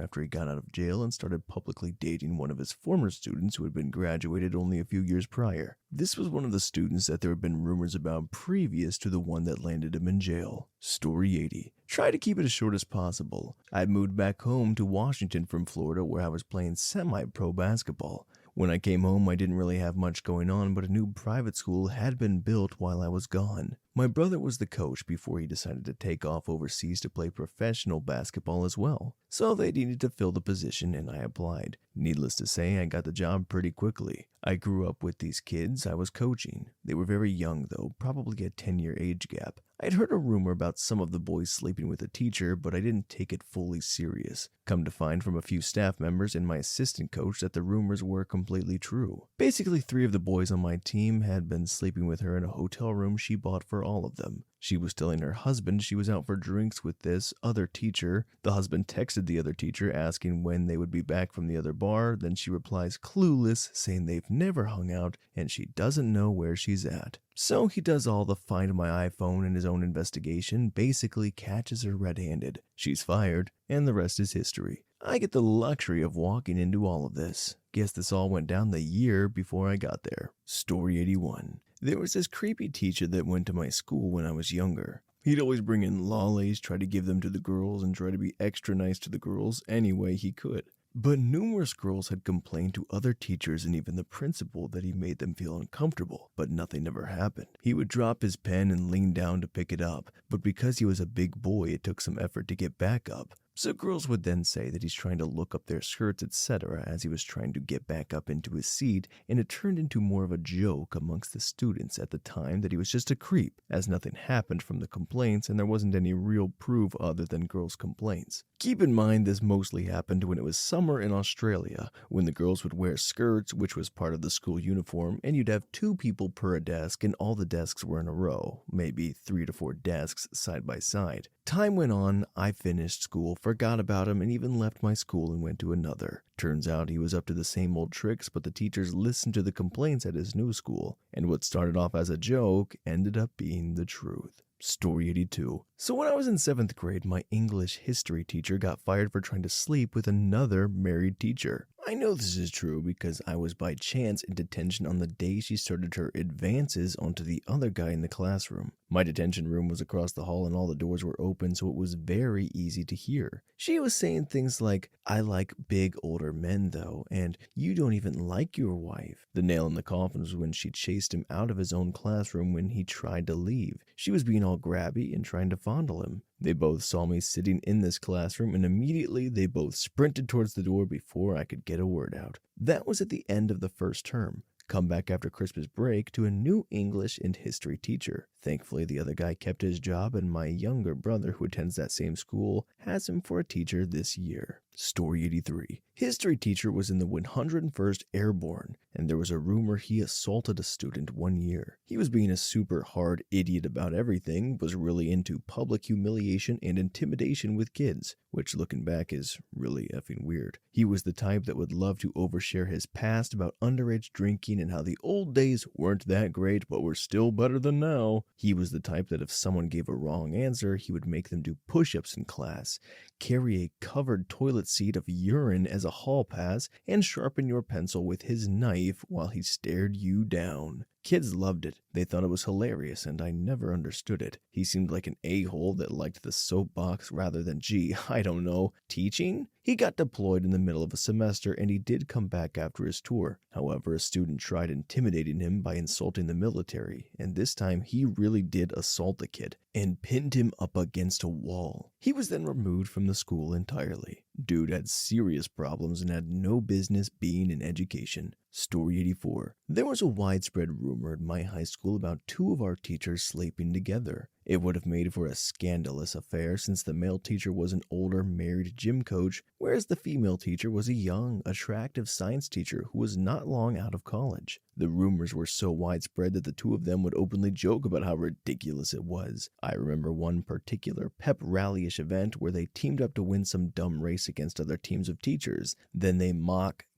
after he got out of jail and started publicly dating one of his former students who had been graduated only a few years prior. This was one of the students that there had been rumors about previous to the one that landed him in jail. Story 80. Try to keep it as short as possible. I moved back home to Washington from Florida where I was playing semi-pro basketball. When I came home, I didn't really have much going on, but a new private school had been built while I was gone. My brother was the coach before he decided to take off overseas to play professional basketball as well. So they needed to fill the position and I applied. Needless to say, I got the job pretty quickly. I grew up with these kids I was coaching. They were very young though, probably a 10-year age gap. I'd heard a rumor about some of the boys sleeping with a teacher, but I didn't take it fully serious. Come to find from a few staff members and my assistant coach that the rumors were completely true. Basically, 3 of the boys on my team had been sleeping with her in a hotel room she bought for all of them. She was telling her husband she was out for drinks with this other teacher. The husband texted the other teacher asking when they would be back from the other bar. Then she replies clueless, saying they've never hung out and she doesn't know where she's at. So he does all the find my iPhone in his own investigation, basically catches her red-handed. She's fired, and the rest is history. I get the luxury of walking into all of this. Guess this all went down the year before I got there. Story 81. There was this creepy teacher that went to my school when I was younger. He'd always bring in lollies, try to give them to the girls, and try to be extra nice to the girls any way he could. But numerous girls had complained to other teachers and even the principal that he made them feel uncomfortable, but nothing ever happened. He would drop his pen and lean down to pick it up, but because he was a big boy, it took some effort to get back up. So girls would then say that he's trying to look up their skirts, etc. as he was trying to get back up into his seat, and it turned into more of a joke amongst the students at the time that he was just a creep, as nothing happened from the complaints and there wasn't any real proof other than girls' complaints. Keep in mind this mostly happened when it was summer in Australia, when the girls would wear skirts, which was part of the school uniform, and you'd have 2 people per desk and all the desks were in a row, maybe 3 to 4 desks side by side. Time went on, I finished school, forgot about him, and even left my school and went to another. Turns out he was up to the same old tricks, but the teachers listened to the complaints at his new school, and what started off as a joke ended up being the truth. Story 82. So when I was in 7th grade, my English history teacher got fired for trying to sleep with another married teacher. I know this is true because I was by chance in detention on the day she started her advances onto the other guy in the classroom. My detention room was across the hall and all the doors were open, so it was very easy to hear. She was saying things like, "I like big older men though, and you don't even like your wife." The nail in the coffin was when she chased him out of his own classroom when he tried to leave. She was being all grabby and trying to fondle him. They both saw me sitting in this classroom and immediately they both sprinted towards the door before I could get a word out. That was at the end of the first term. Come back after Christmas break to a new English and history teacher. Thankfully, the other guy kept his job and my younger brother who attends that same school has him for a teacher this year. Story 83. History teacher was in the 101st Airborne, and there was a rumor he assaulted a student one year. He was being a super hard idiot about everything, was really into public humiliation and intimidation with kids, which looking back is really effing weird. He was the type that would love to overshare his past about underage drinking and how the old days weren't that great but were still better than now. He was the type that if someone gave a wrong answer, he would make them do push-ups in class, carry a covered toilet seat of urine as a hall pass, and sharpen your pencil with his knife while he stared you down. Kids loved it. They thought it was hilarious, and I never understood it. He seemed like an a-hole that liked the soapbox rather than, I don't know, teaching? He got deployed in the middle of a semester, and he did come back after his tour. However, a student tried intimidating him by insulting the military, and this time he really did assault the kid and pinned him up against a wall. He was then removed from the school entirely. Dude had serious problems and had no business being in education. Story 84. There was a widespread rumor in my high school about two of our teachers sleeping together. It would have made for a scandalous affair since the male teacher was an older married gym coach, whereas the female teacher was a young, attractive science teacher who was not long out of college. The rumors were so widespread that the two of them would openly joke about how ridiculous it was. I remember one particular pep rally-ish event where they teamed up to win some dumb race against other teams of teachers. Then they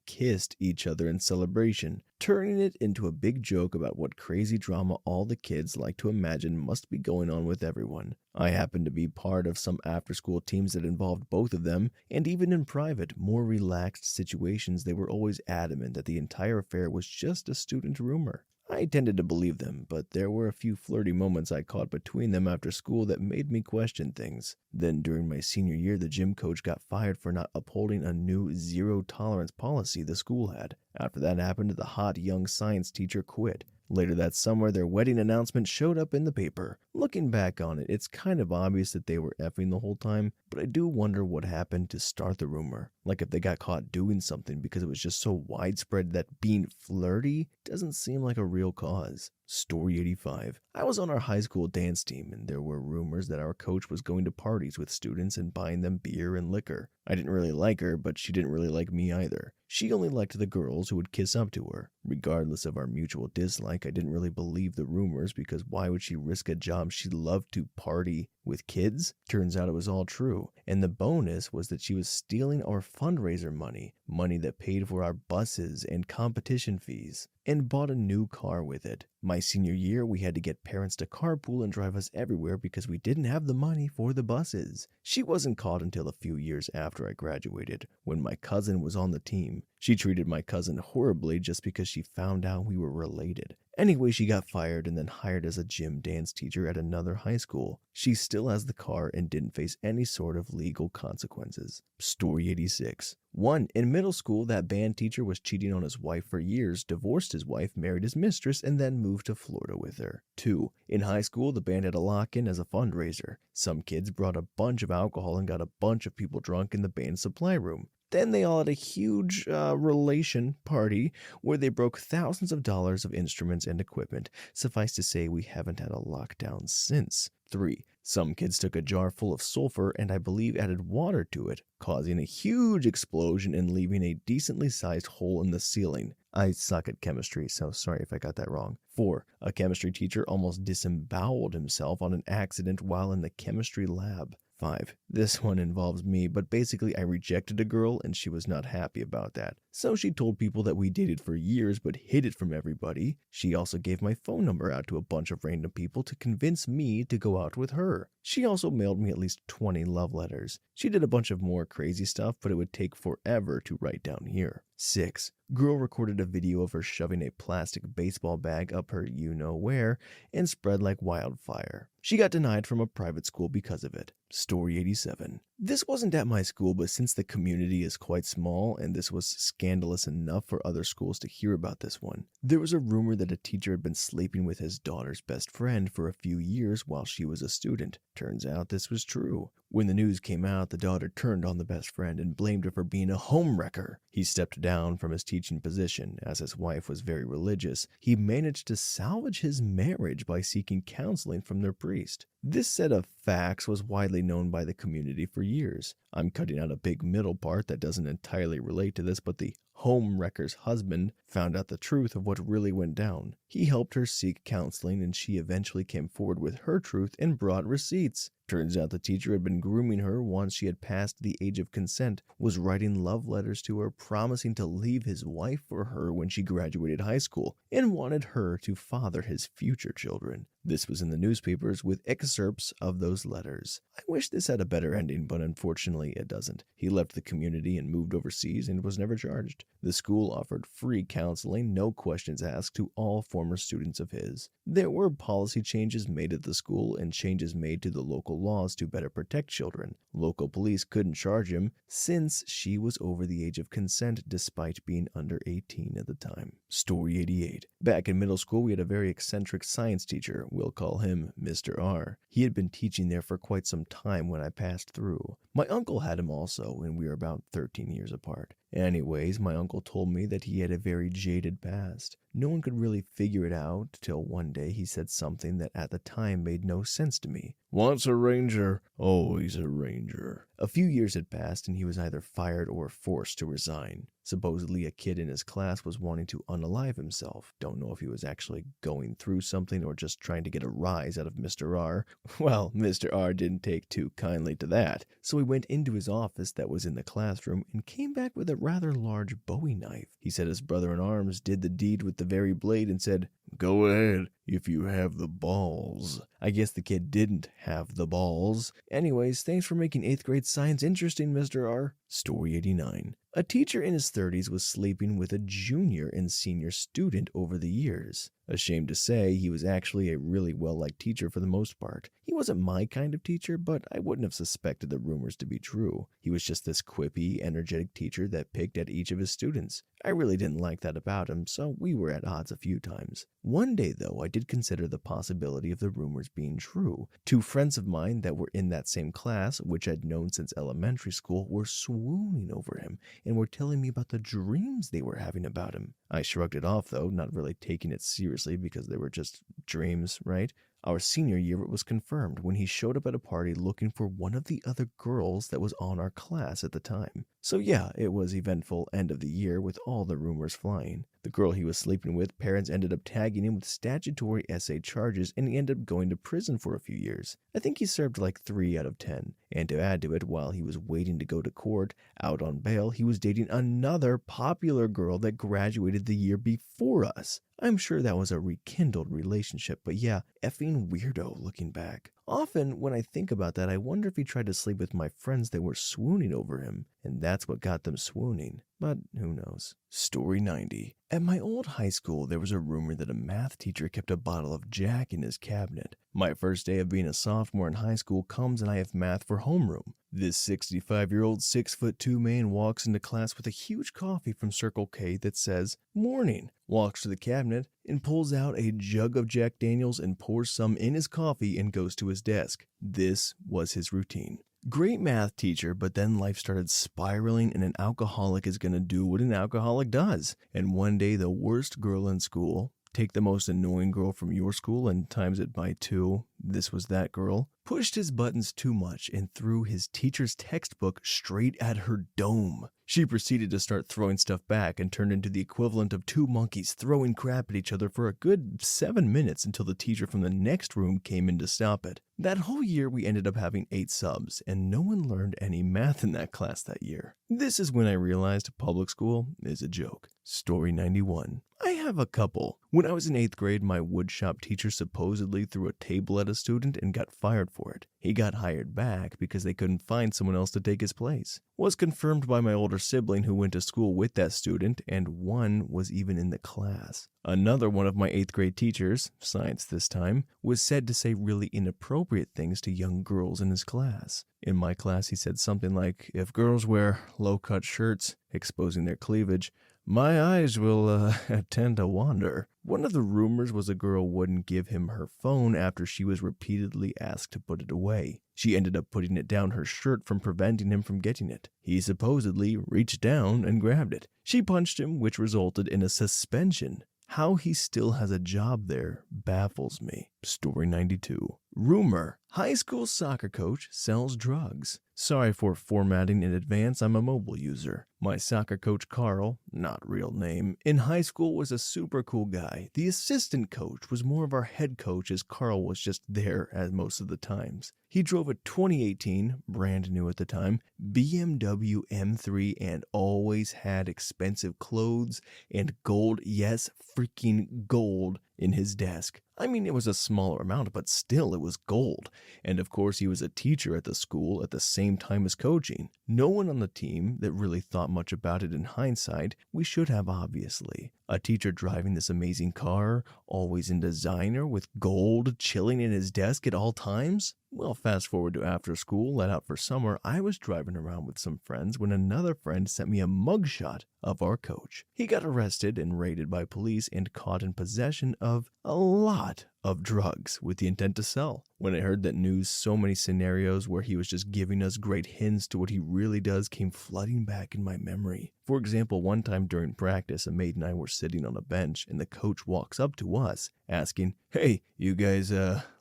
kissed each other in celebration, turning it into a big joke about what crazy drama all the kids like to imagine must be going on with everyone. I happened to be part of some after-school teams that involved both of them, and even in private, more relaxed situations, they were always adamant that the entire affair was just a student rumor. I tended to believe them, but there were a few flirty moments I caught between them after school that made me question things. Then during my senior year, the gym coach got fired for not upholding a new zero-tolerance policy the school had. After that happened, the hot young science teacher quit. Later that summer, their wedding announcement showed up in the paper. Looking back on it, it's kind of obvious that they were effing the whole time, but I do wonder what happened to start the rumor. Like if they got caught doing something because it was just so widespread that being flirty doesn't seem like a real cause. Story 85. I was on our high school dance team, and there were rumors that our coach was going to parties with students and buying them beer and liquor. I didn't really like her, but she didn't really like me either. She only liked the girls who would kiss up to her. Regardless of our mutual dislike, I didn't really believe the rumors because why would she risk a job she loved to party with kids? Turns out it was all true. And the bonus was that she was stealing our fundraiser money that paid for our buses and competition fees, and bought a new car with it. My senior year, we had to get parents to carpool and drive us everywhere because we didn't have the money for the buses. She wasn't caught until a few years after I graduated, when my cousin was on the team. She treated my cousin horribly just because she found out we were related. Anyway, she got fired and then hired as a gym dance teacher at another high school. She still has the car and didn't face any sort of legal consequences. Story 86. 1. In middle school, that band teacher was cheating on his wife for years, divorced his wife, married his mistress, and then moved to Florida with her. 2. In high school, the band had a lock-in as a fundraiser. Some kids brought a bunch of alcohol and got a bunch of people drunk in the band's supply room. Then they all had a huge relation party where they broke thousands of dollars of instruments and equipment. Suffice to say, we haven't had a lockdown since. 3. Some kids took a jar full of sulfur and I believe added water to it, causing a huge explosion and leaving a decently sized hole in the ceiling. I suck at chemistry, so sorry if I got that wrong. 4. A chemistry teacher almost disemboweled himself on an accident while in the chemistry lab. 5. This one involves me, but basically I rejected a girl and she was not happy about that. So she told people that we dated for years but hid it from everybody. She also gave my phone number out to a bunch of random people to convince me to go out with her. She also mailed me at least 20 love letters. She did a bunch of more crazy stuff, but it would take forever to write down here. 6. Girl recorded a video of her shoving a plastic baseball bag up her you-know-where and spread like wildfire. She got denied from a private school because of it. Story 87. This wasn't at my school, but since the community is quite small and this was scandalous enough for other schools to hear about this one, there was a rumor that a teacher had been sleeping with his daughter's best friend for a few years while she was a student. Turns out this was true. When the news came out, the daughter turned on the best friend and blamed her for being a homewrecker. He stepped down from his teaching position. As his wife was very religious, he managed to salvage his marriage by seeking counseling from their priest. This set of facts was widely known by the community for years. I'm cutting out a big middle part that doesn't entirely relate to this, but the homewrecker's husband found out the truth of what really went down. He helped her seek counseling and she eventually came forward with her truth and brought receipts. Turns out the teacher had been grooming her once she had passed the age of consent, was writing love letters to her, promising to leave his wife for her when she graduated high school, and wanted her to father his future children. This was in the newspapers with excerpts of those letters. I wish this had a better ending, but unfortunately it doesn't. He left the community and moved overseas and was never charged. The school offered free counseling, no questions asked, to all former students of his. There were policy changes made at the school and changes made to the local laws to better protect children. Local police couldn't charge him since she was over the age of consent despite being under 18 at the time. Story 88. Back in middle school, we had a very eccentric science teacher. We'll call him Mr. R. He had been teaching there for quite some time when I passed through. My uncle had him also, and we were about 13 years apart. Anyways, my uncle told me that he had a very jaded past. No one could really figure it out till one day he said something that at the time made no sense to me. Once a ranger, always a ranger. A few years had passed and he was either fired or forced to resign. Supposedly a kid in his class was wanting to unalive himself. Don't know if he was actually going through something or just trying to get a rise out of Mr. R. Well, Mr. R didn't take too kindly to that, so he went into his office that was in the classroom and came back with a rather large Bowie knife. He said his brother-in-arms did the deed with the very blade and said, "Go ahead, if you have the balls." I guess the kid didn't have the balls. Anyways, thanks for making 8th grade science interesting, Mr. R. Story 89. A teacher in his 30s was sleeping with a junior and senior student over the years. Ashamed to say, he was actually a really well-liked teacher for the most part. He wasn't my kind of teacher, but I wouldn't have suspected the rumors to be true. He was just this quippy, energetic teacher that picked at each of his students. I really didn't like that about him, so we were at odds a few times. One day, though, I did consider the possibility of the rumors being true. 2 friends of mine that were in that same class, which I'd known since elementary school, were swooning over him and were telling me about the dreams they were having about him. I shrugged it off, though, not really taking it seriously because they were just dreams, right? Our senior year, it was confirmed when he showed up at a party looking for one of the other girls that was on our class at the time. So yeah, it was eventful end of the year with all the rumors flying. The girl he was sleeping with, parents ended up tagging him with statutory SA charges and he ended up going to prison for a few years. I think he served like 3 out of 10. And to add to it, while he was waiting to go to court, out on bail, he was dating another popular girl that graduated the year before us. I'm sure that was a rekindled relationship, but yeah, effing weirdo looking back. Often, when I think about that, I wonder if he tried to sleep with my friends that were swooning over him, and that's what got them swooning. But who knows? Story 90. At my old high school, there was a rumor that a math teacher kept a bottle of Jack in his cabinet. My first day of being a sophomore in high school comes and I have math for homeroom. This 65-year-old 6'2" man walks into class with a huge coffee from Circle K that says, "Morning," walks to the cabinet and pulls out a jug of Jack Daniels and pours some in his coffee and goes to his desk. This was his routine. Great math teacher, but then life started spiraling and an alcoholic is going to do what an alcoholic does. And one day the worst girl in school, take the most annoying girl from your school and times it by 2, this was that girl, pushed his buttons too much and threw his teacher's textbook straight at her dome. She proceeded to start throwing stuff back and turned into the equivalent of 2 monkeys throwing crap at each other for a good 7 minutes until the teacher from the next room came in to stop it. That whole year we ended up having 8 subs and no one learned any math in that class that year. This is when I realized public school is a joke. Story 91. I have a couple. When I was in 8th grade, my woodshop teacher supposedly threw a table at a student and got fired for it. He got hired back because they couldn't find someone else to take his place. Was confirmed by my older sibling who went to school with that student, and one was even in the class. Another one of my 8th grade teachers, science this time, was said to say really inappropriate things to young girls in his class. In my class, he said something like, "If girls wear low-cut shirts, exposing their cleavage, my eyes will tend to wander." One of the rumors was a girl wouldn't give him her phone after she was repeatedly asked to put it away. She ended up putting it down her shirt from preventing him from getting it. He supposedly reached down and grabbed it. She punched him, which resulted in a suspension. How he still has a job there baffles me. Story 92. Rumor. High school soccer coach sells drugs. Sorry for formatting in advance, I'm a mobile user. My soccer coach Carl, not real name, in high school was a super cool guy. The assistant coach was more of our head coach as Carl was just there at most of the times. He drove a 2018, brand new at the time, BMW M3 and always had expensive clothes and gold, yes, freaking gold, in his desk. I mean, it was a smaller amount, but still it was gold. And of course, he was a teacher at the school at the same time as coaching. No one on the team that really thought much about it in hindsight. We should have, obviously. A teacher driving this amazing car, always in designer, with gold chilling in his desk at all times? Well, fast forward to after school, let out for summer, I was driving around with some friends when another friend sent me a mugshot of our coach. He got arrested and raided by police and caught in possession of a lot of drugs with the intent to sell. When I heard that news, so many scenarios where he was just giving us great hints to what he really does came flooding back in my memory. For example, one time during practice, a mate and I were sitting on a bench and the coach walks up to us asking, "Hey, you guys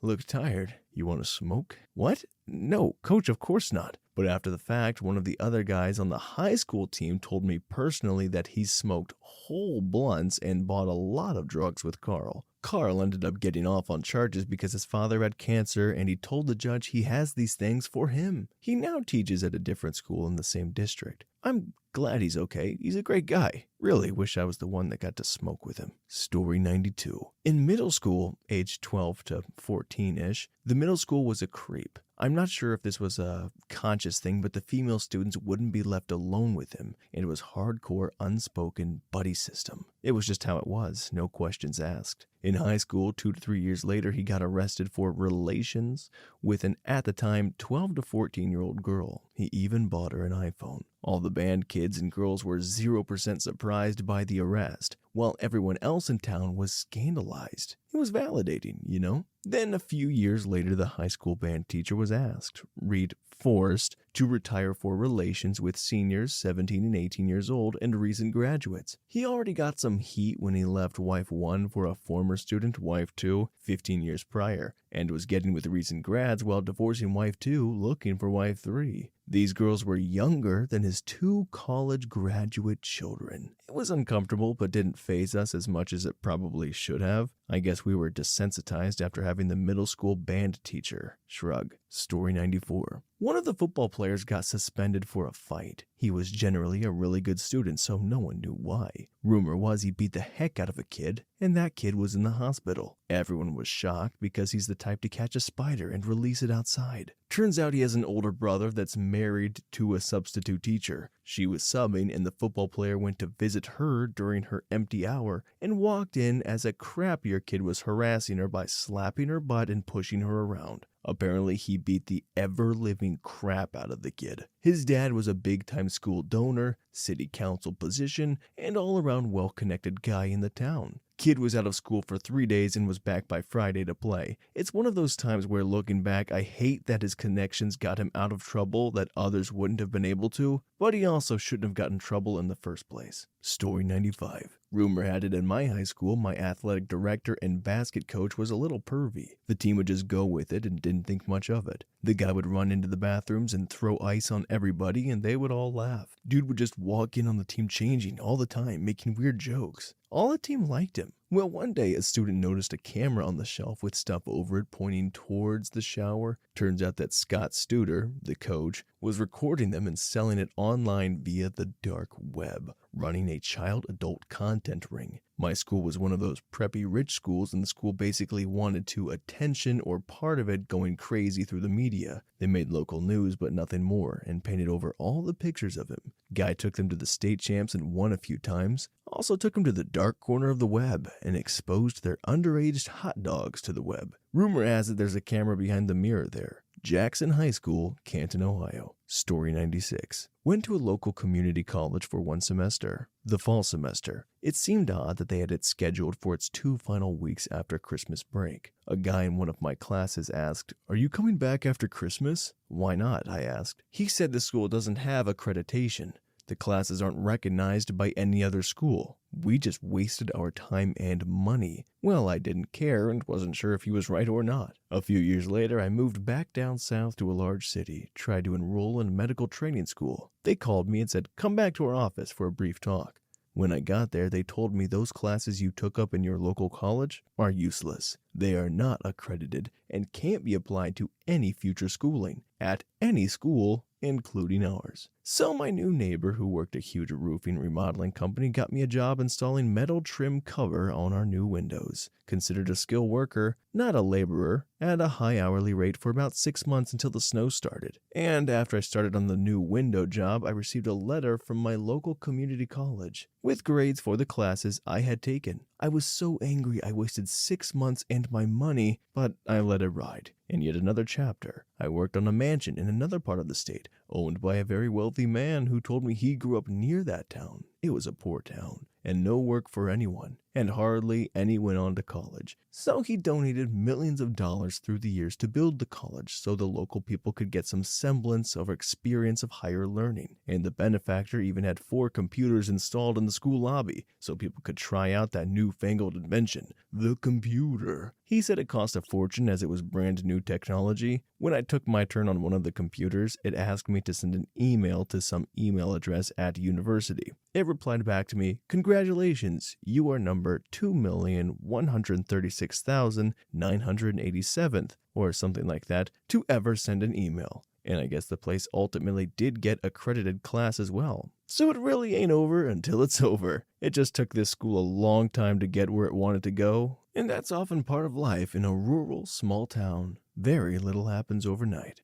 look tired. You want to smoke?" What? No, coach, of course not. But after the fact, one of the other guys on the high school team told me personally that he smoked whole blunts and bought a lot of drugs with Carl. Carl ended up getting off on charges because his father had cancer and he told the judge he has these things for him. He now teaches at a different school in the same district. I'm glad he's okay. He's a great guy. Really wish I was the one that got to smoke with him. Story 92. In middle school, age 12 to 14-ish, the middle school was a creep. I'm not sure if this was a conscious thing, but the female students wouldn't be left alone with him, and it was hardcore, unspoken buddy system. It was just how it was, no questions asked. In high school, 2 to 3 years later, he got arrested for relations with an, at the time, 12 to 14-year-old girl. He even bought her an iPhone. All the band kids and girls were 0% surprised by the arrest, while everyone else in town was scandalized. It was validating, you know? Then a few years later, the high school band teacher was asked, read forced, to retire for relations with seniors 17 and 18 years old and recent graduates. He already got some heat when he left wife 1 for a former student, wife 2, 15 years prior, and was getting with recent grads while divorcing wife 2, looking for wife 3. These girls were younger than his 2 college graduate children. It was uncomfortable, but didn't faze us as much as it probably should have. I guess we were desensitized after having the middle school band teacher. Shrug. Story 94. One of the football players got suspended for a fight. He was generally a really good student, so no one knew why. Rumor was he beat the heck out of a kid, and that kid was in the hospital. Everyone was shocked because he's the type to catch a spider and release it outside. Turns out he has an older brother that's married to a substitute teacher. She was subbing, and the football player went to visit her during her empty hour and walked in as a crappier kid was harassing her by slapping her butt and pushing her around. Apparently, he beat the ever-living crap out of the kid. His dad was a big-time school donor, city council position, and all-around well-connected guy in the town. Kid was out of school for 3 days and was back by Friday to play. It's one of those times where, looking back, I hate that his connections got him out of trouble that others wouldn't have been able to, but he also shouldn't have gotten in trouble in the first place. Story 95. Rumor had it in my high school, my athletic director and basket coach was a little pervy. The team would just go with it and didn't think much of it. The guy would run into the bathrooms and throw ice on everybody and they would all laugh. Dude would just walk in on the team changing all the time, making weird jokes. All the team liked him. Well, one day a student noticed a camera on the shelf with stuff over it pointing towards the shower. Turns out that Scott Studer, the coach, was recording them and selling it online via the dark web, running a child-adult content ring. My school was one of those preppy rich schools, and the school basically wanted to attention or part of it going crazy through the media. They made local news but nothing more and painted over all the pictures of him. Guy took them to the state champs and won a few times. Also took them to the dark corner of the web and exposed their underage hot dogs to the web. Rumor has it there's a camera behind the mirror there. Jackson High School, Canton, Ohio. Story 96. Went to a local community college for 1 semester, the fall semester. It seemed odd that they had it scheduled for its 2 final weeks after Christmas break. A guy in one of my classes asked, "Are you coming back after Christmas?" "Why not?" I asked. He said the school doesn't have accreditation. The classes aren't recognized by any other school. We just wasted our time and money. Well, I didn't care and wasn't sure if he was right or not. A few years later, I moved back down south to a large city, tried to enroll in a medical training school. They called me and said, "Come back to our office for a brief talk." When I got there, they told me those classes you took up in your local college are useless. They are not accredited and can't be applied to any future schooling at any school, including ours. So my new neighbor, who worked a huge roofing remodeling company, got me a job installing metal trim cover on our new windows. Considered a skilled worker, not a laborer, at a high hourly rate for about 6 months until the snow started. And after I started on the new window job, I received a letter from my local community college with grades for the classes I had taken. I was so angry I wasted 6 months and my money, but I let it ride. In yet another chapter, I worked on a mansion in another part of the state, owned by a very wealthy man who told me he grew up near that town. It was a poor town, and no work for anyone. and hardly any went on to college. So he donated millions of dollars through the years to build the college so the local people could get some semblance of experience of higher learning. And the benefactor even had 4 computers installed in the school lobby so people could try out that newfangled invention, the computer. He said it cost a fortune as it was brand new technology. When I took my turn on one of the computers, it asked me to send an email to some email address at university. It replied back to me, "Congratulations, you are number 2,136,987th," or something like that, to ever send an email. And I guess the place ultimately did get accredited class as well. So it really ain't over until it's over. It just took this school a long time to get where it wanted to go, and that's often part of life in a rural, small town. Very little happens overnight.